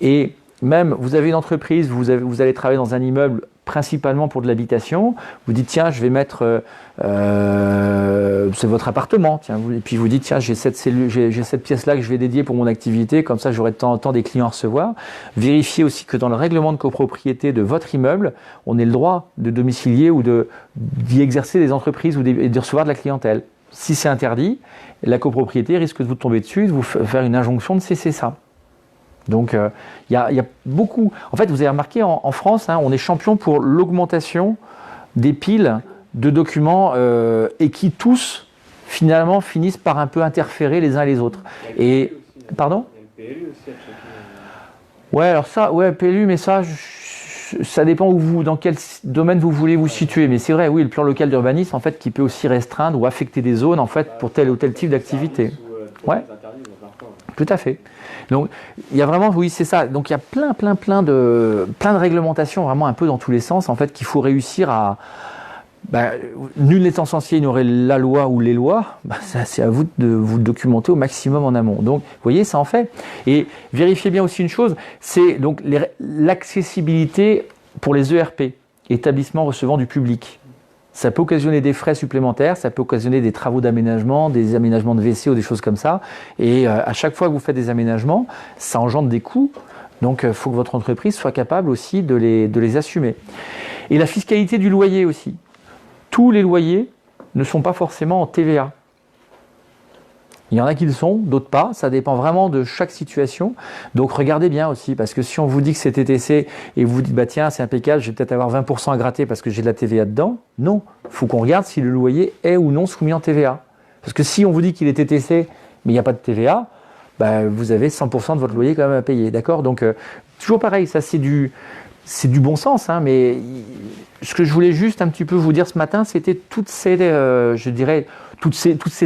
Et même, vous avez une entreprise, vous allez travailler dans un immeuble principalement pour de l'habitation, vous dites tiens, je vais mettre, c'est votre appartement, et puis vous dites tiens, j'ai cette pièce-là que je vais dédier pour mon activité, comme ça j'aurai de temps en temps des clients à recevoir. Vérifiez aussi que dans le règlement de copropriété de votre immeuble, on ait le droit de domicilier ou d'y exercer des entreprises ou de recevoir de la clientèle. Si c'est interdit, la copropriété risque de vous tomber dessus, de vous faire une injonction de cesser ça. Donc il y a beaucoup. En fait, vous avez remarqué en France, on est champion pour l'augmentation des piles de documents et qui tous, finalement, finissent par un peu interférer les uns et les autres. Et, pardon ? Il y a le PLU aussi à chacun. Ouais, alors ça, ouais, PLU, mais ça dépend dans quel domaine vous voulez vous situer. Mais c'est vrai, oui, le plan local d'urbanisme, en fait, qui peut aussi restreindre ou affecter des zones, en fait, pour tel ou tel type d'activité. Ouais. Tout à fait. Donc, il y a vraiment, oui, c'est ça. Donc, il y a plein de réglementations, vraiment un peu dans tous les sens, en fait, qu'il faut réussir à. Nul n'étant censé ignorer la loi ou les lois, c'est à vous de vous documenter au maximum en amont. Donc, vous voyez, ça en fait. Et vérifiez bien aussi une chose, c'est donc l'accessibilité pour les ERP, établissements recevant du public. Ça peut occasionner des frais supplémentaires, ça peut occasionner des travaux d'aménagement, des aménagements de WC ou des choses comme ça. Et à chaque fois que vous faites des aménagements, ça engendre des coûts. Donc, il faut que votre entreprise soit capable aussi de les assumer. Et la fiscalité du loyer aussi. Tous les loyers ne sont pas forcément en TVA. Il y en a qui le sont, d'autres pas. Ça dépend vraiment de chaque situation. Donc regardez bien aussi, parce que si on vous dit que c'est TTC et vous dites tiens c'est impeccable, je vais peut-être avoir 20% à gratter parce que j'ai de la TVA dedans. Non, il faut qu'on regarde si le loyer est ou non soumis en TVA. Parce que si on vous dit qu'il est TTC mais il n'y a pas de TVA, vous avez 100% de votre loyer quand même à payer. D'accord ? Donc toujours pareil, ça c'est du bon sens, hein, mais ce que je voulais juste un petit peu vous dire ce matin, c'était toutes ces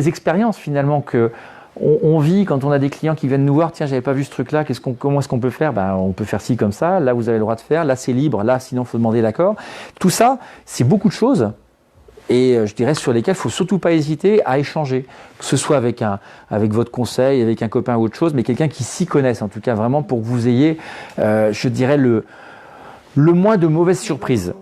expériences finalement que on vit quand on a des clients qui viennent nous voir. Tiens, j'avais pas vu ce truc-là. Comment est-ce qu'on peut faire ? On peut faire ci comme ça. Là, vous avez le droit de faire. Là, c'est libre. Là, sinon, faut demander l'accord. Tout ça, c'est beaucoup de choses. Et je dirais sur lesquelles il ne faut surtout pas hésiter à échanger, que ce soit avec votre conseil, avec un copain ou autre chose, mais quelqu'un qui s'y connaisse, en tout cas vraiment pour que vous ayez, je dirais, le moins de mauvaises surprises.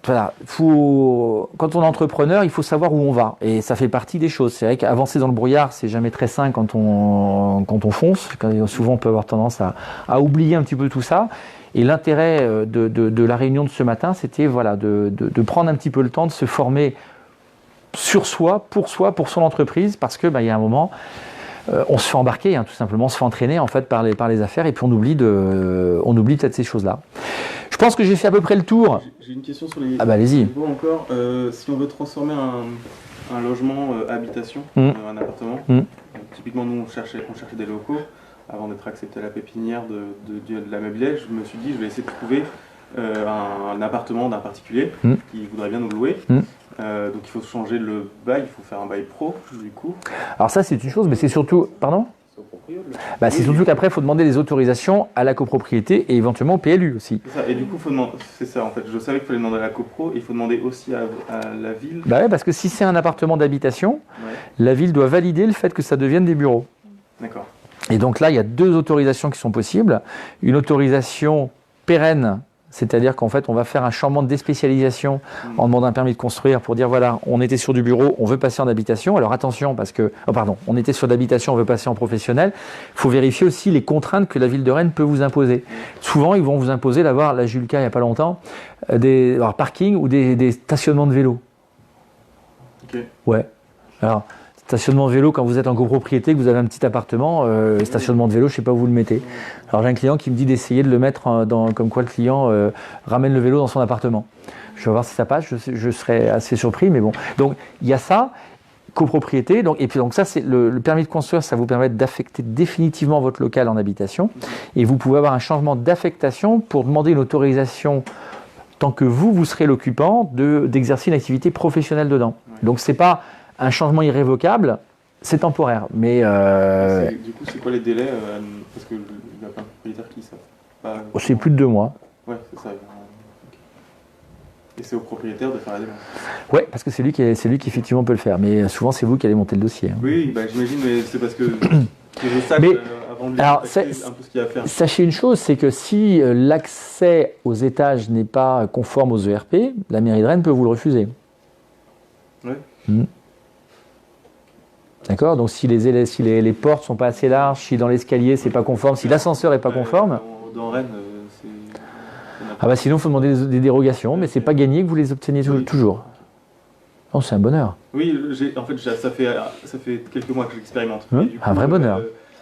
Voilà, quand on est entrepreneur, il faut savoir où on va, et ça fait partie des choses. C'est vrai qu'avancer dans le brouillard, c'est jamais très sain quand on fonce. Souvent, on peut avoir tendance à oublier un petit peu tout ça. Et l'intérêt de la réunion de ce matin, c'était de prendre un petit peu le temps de se former sur soi, pour son entreprise, parce que il y a un moment, on se fait embarquer, hein, tout simplement, on se fait entraîner en fait par les affaires, et puis on oublie peut-être ces choses-là. Je pense que j'ai fait à peu près le tour. J'ai une question sur les. Allez-y. Encore, si on veut transformer un logement habitation, un appartement, typiquement nous on cherchait des locaux avant d'être accepté à la pépinière de la meublée. Je me suis dit je vais essayer de trouver un appartement d'un particulier qui voudrait bien nous louer. Donc il faut changer le bail, il faut faire un bail pro du coup. Alors ça c'est une chose, mais c'est surtout. Pardon ? C'est surtout qu'après, il faut demander des autorisations à la copropriété et éventuellement au PLU aussi. C'est ça, et du coup, c'est ça en fait. Je savais qu'il fallait demander à la copro et il faut demander aussi à la ville. Ouais, parce que si c'est un appartement d'habitation, la ville doit valider le fait que ça devienne des bureaux. D'accord. Et donc là, il y a 2 autorisations qui sont possibles. Une autorisation pérenne, c'est-à-dire qu'en fait, on va faire un changement de déspécialisation en demandant un permis de construire pour dire voilà, on était sur du bureau, on veut passer en habitation. Alors attention, parce que, on était sur d'habitation, on veut passer en professionnel. Il faut vérifier aussi les contraintes que la ville de Rennes peut vous imposer. Souvent, ils vont vous imposer d'avoir, là j'ai eu le cas il n'y a pas longtemps, des parkings ou des stationnements de vélo. Ok. Ouais. Alors, stationnement de vélo, quand vous êtes en copropriété, que vous avez un petit appartement, stationnement de vélo, je ne sais pas où vous le mettez. Alors j'ai un client qui me dit d'essayer de le mettre comme quoi le client ramène le vélo dans son appartement. Je vais voir si ça passe, je serais assez surpris, mais bon. Donc il y a ça, copropriété, et puis ça c'est le permis de construire, ça vous permet d'affecter définitivement votre local en habitation, et vous pouvez avoir un changement d'affectation pour demander une autorisation tant que vous serez l'occupant d'exercer une activité professionnelle dedans. Donc c'est pas un changement irrévocable, c'est temporaire. Mais du coup, c'est quoi les délais parce qu'il y a plein de propriétaires qui savent pas. C'est plus de 2 mois. Ouais, c'est ça. Et c'est au propriétaire de faire la démarche. Ouais, parce que c'est lui qui effectivement peut le faire. Mais souvent, c'est vous qui allez monter le dossier. Hein. Oui, j'imagine, mais c'est parce que je sache avant de lui un peu ce qu'il y a à faire. Sachez une chose, c'est que si l'accès aux étages n'est pas conforme aux ERP, la mairie de Rennes peut vous le refuser. Oui. D'accord, donc si les portes sont pas assez larges, si dans l'escalier c'est pas conforme, si l'ascenseur est pas conforme. Dans Rennes, c'est. Sinon il faut demander des dérogations, mais c'est pas gagné que vous les obteniez toujours. Non, c'est un bonheur. Oui, en fait ça fait quelques mois que j'expérimente. Un vrai bonheur.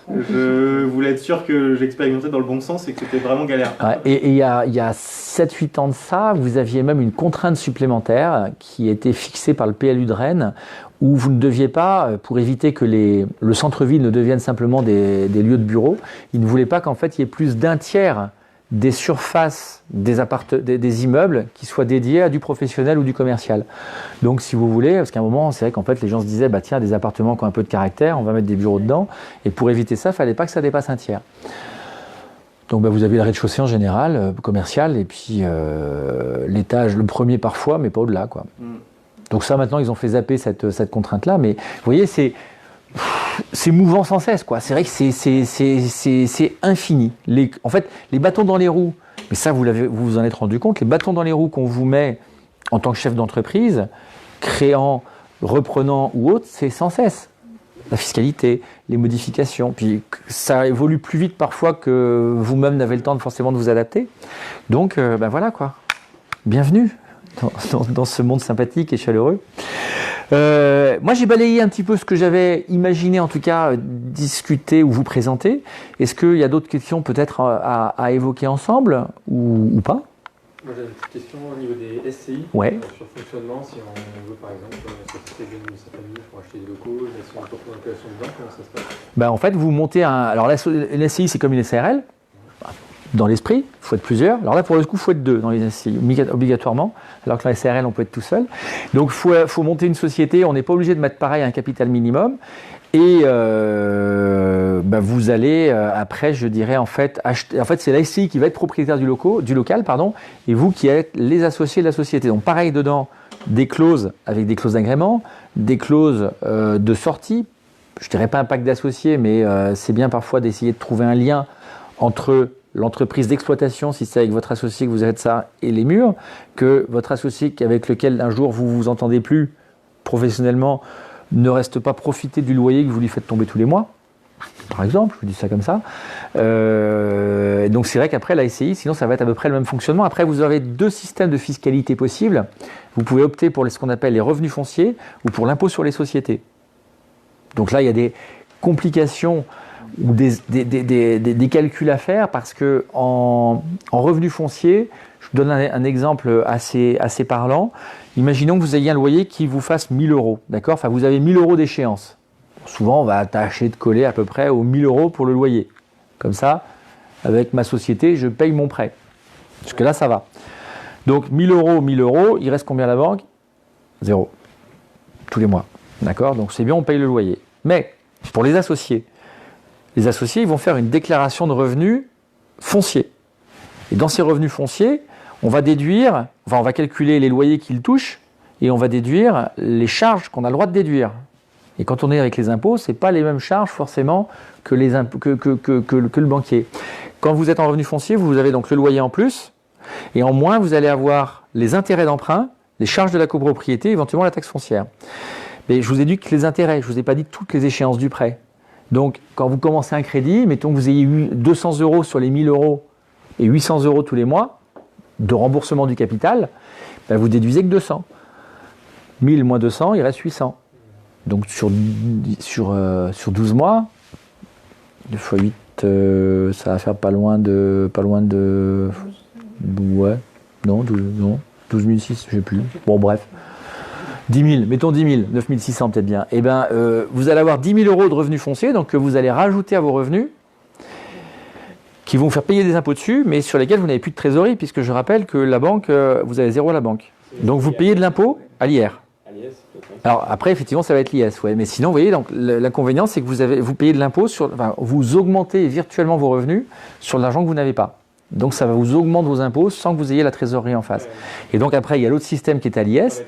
Je voulais être sûr que j'expérimentais dans le bon sens et que c'était vraiment galère. Ouais, et il y a 7-8 ans de ça, vous aviez même une contrainte supplémentaire qui était fixée par le PLU de Rennes, où vous ne deviez pas, pour éviter que le centre-ville ne devienne simplement des lieux de bureaux, ils ne voulaient pas qu'en fait il y ait plus d'un tiers des surfaces des immeubles qui soient dédiés à du professionnel ou du commercial. Donc si vous voulez, parce qu'à un moment, c'est vrai qu'en fait les gens se disaient, bah tiens, des appartements qui ont un peu de caractère, on va mettre des bureaux dedans, et pour éviter ça, il ne fallait pas que ça dépasse un tiers. Donc bah, vous avez le rez-de-chaussée en général, commercial, et puis l'étage, le premier parfois, mais pas au-delà, quoi. Donc ça, maintenant, ils ont fait zapper cette contrainte-là, mais vous voyez, c'est mouvant sans cesse, quoi. C'est vrai que c'est infini. En fait, les bâtons dans les roues, mais ça, vous vous en êtes rendu compte, les bâtons dans les roues qu'on vous met en tant que chef d'entreprise, créant, reprenant ou autre, c'est sans cesse. La fiscalité, les modifications, puis ça évolue plus vite parfois que vous-même n'avez le temps forcément de vous adapter. Donc, ben voilà, quoi. Bienvenue dans ce monde sympathique et chaleureux. Moi, j'ai balayé un petit peu ce que j'avais imaginé, en tout cas, discuter ou vous présenter. Est-ce qu'il y a d'autres questions peut-être à évoquer ensemble ou pas? Moi, j'avais une petite question au niveau des SCI. Ouais. Sur le fonctionnement, si on veut par exemple s'associer de sa famille pour acheter des locaux, si on peut prendre une location dedans, comment ça se passe? Ben, en fait, vous montez alors une SCI, c'est comme une SARL. Dans l'esprit, il faut être plusieurs. Alors là, pour le coup, il faut être deux dans les SCI, obligatoirement. Alors que dans les SARL, on peut être tout seul. Donc, il faut monter une société. On n'est pas obligé de mettre pareil un capital minimum. Et vous allez, après, je dirais, en fait, acheter. En fait, c'est la SCI qui va être propriétaire du local, et vous qui êtes les associés de la société. Donc, pareil dedans, des clauses avec des clauses d'agrément, des clauses de sortie. Je dirais pas un pacte d'associés, mais c'est bien parfois d'essayer de trouver un lien entre l'entreprise d'exploitation, si c'est avec votre associé que vous êtes ça, et les murs, que votre associé avec lequel un jour vous vous entendez plus professionnellement ne reste pas profiter du loyer que vous lui faites tomber tous les mois, par exemple, je vous dis ça comme ça. Donc c'est vrai qu'après la SCI, sinon ça va être à peu près le même fonctionnement. Après, vous avez deux systèmes de fiscalité possibles. Vous pouvez opter pour ce qu'on appelle les revenus fonciers ou pour l'impôt sur les sociétés. Donc là, il y a des complications ou des calculs à faire parce que en revenu foncier, je vous donne un exemple assez parlant. Imaginons que vous ayez un loyer qui vous fasse 1 000 €, d'accord? Enfin, vous avez 1 000 € d'échéance. Souvent, on va tâcher de coller à peu près aux 1 000 € pour le loyer. Comme ça, avec ma société, je paye mon prêt. Jusque là, ça va. Donc 1 000 €, 1 000 €, il reste combien à la banque? 0. Tous les mois. D'accord? Donc c'est bien, on paye le loyer. Mais pour les associés, ils vont faire une déclaration de revenus fonciers. Et dans ces revenus fonciers, on va calculer les loyers qu'ils touchent et on va déduire les charges qu'on a le droit de déduire. Et quand on est avec les impôts, ce n'est pas les mêmes charges forcément que le banquier. Quand vous êtes en revenu foncier, vous avez donc le loyer en plus et en moins, vous allez avoir les intérêts d'emprunt, les charges de la copropriété, éventuellement la taxe foncière. Mais je vous ai dit que les intérêts, je ne vous ai pas dit toutes les échéances du prêt. Donc, quand vous commencez un crédit, mettons que vous ayez eu 200 € sur les 1 000 € et 800 € tous les mois de remboursement du capital, vous déduisez que 200. 1000 moins 200, il reste 800. Donc, sur 12 mois, 2 fois 8, ça va faire pas loin de ouais, non, 12 600, je ne sais plus. Bon, bref. 10 000, mettons 10 000, 9 600 peut-être bien. Eh bien, vous allez avoir 10 000 € de revenus fonciers, donc que vous allez rajouter à vos revenus, qui vont vous faire payer des impôts dessus, mais sur lesquels vous n'avez plus de trésorerie, puisque je rappelle que la banque, vous avez 0 à la banque. Donc vous payez de l'impôt à l'IR. Alors après, effectivement, ça va être l'IS, ouais. Mais sinon, vous voyez, donc l'inconvénient, c'est que vous payez de l'impôt vous augmentez virtuellement vos revenus sur l'argent que vous n'avez pas. Donc ça va vous augmenter vos impôts sans que vous ayez la trésorerie en face. Et donc après, il y a l'autre système qui est à l'IS.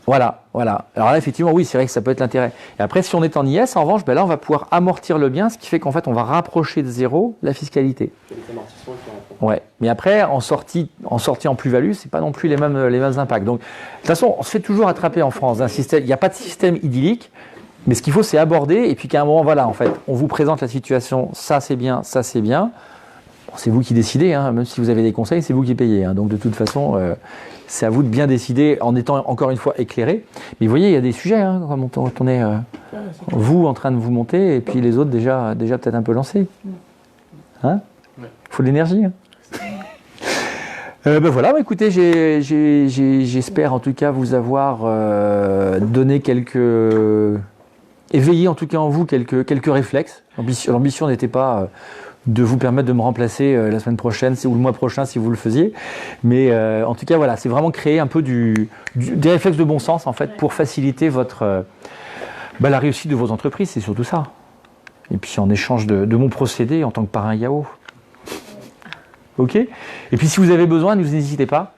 Voilà. Alors là, effectivement, oui, c'est vrai que ça peut être l'intérêt. Et après, si on est en IS, en revanche, là, on va pouvoir amortir le bien, ce qui fait qu'en fait, on va rapprocher de zéro la fiscalité. Ouais. Mais après, en sortie en plus-value, c'est pas non plus les mêmes impacts. Donc, de toute façon, on se fait toujours attraper en France d'un système. Il n'y a pas de système idyllique, mais ce qu'il faut, c'est aborder. Et puis qu'à un moment, voilà, en fait, on vous présente la situation. Ça, c'est bien. Ça, c'est bien. c'est vous qui décidez, hein, même si vous avez des conseils, c'est vous qui payez. Hein, donc de toute façon, c'est à vous de bien décider en étant encore une fois éclairé. Mais vous voyez, il y a des sujets, hein, quand on est vous en train de vous monter et puis les autres déjà peut-être un peu lancés. Hein ? Faut de l'énergie. Hein. Ben voilà, écoutez, j'espère en tout cas vous avoir donné éveillé en tout cas en vous quelques réflexes. L'ambition n'était pas de vous permettre de me remplacer la semaine prochaine ou le mois prochain si vous le faisiez. Mais en tout cas, voilà, c'est vraiment créer un peu des réflexes de bon sens en fait pour faciliter la réussite de vos entreprises, c'est surtout ça. Et puis en échange de mon procédé en tant que parrain Yahoo. Ok ? Et puis si vous avez besoin, n'hésitez pas.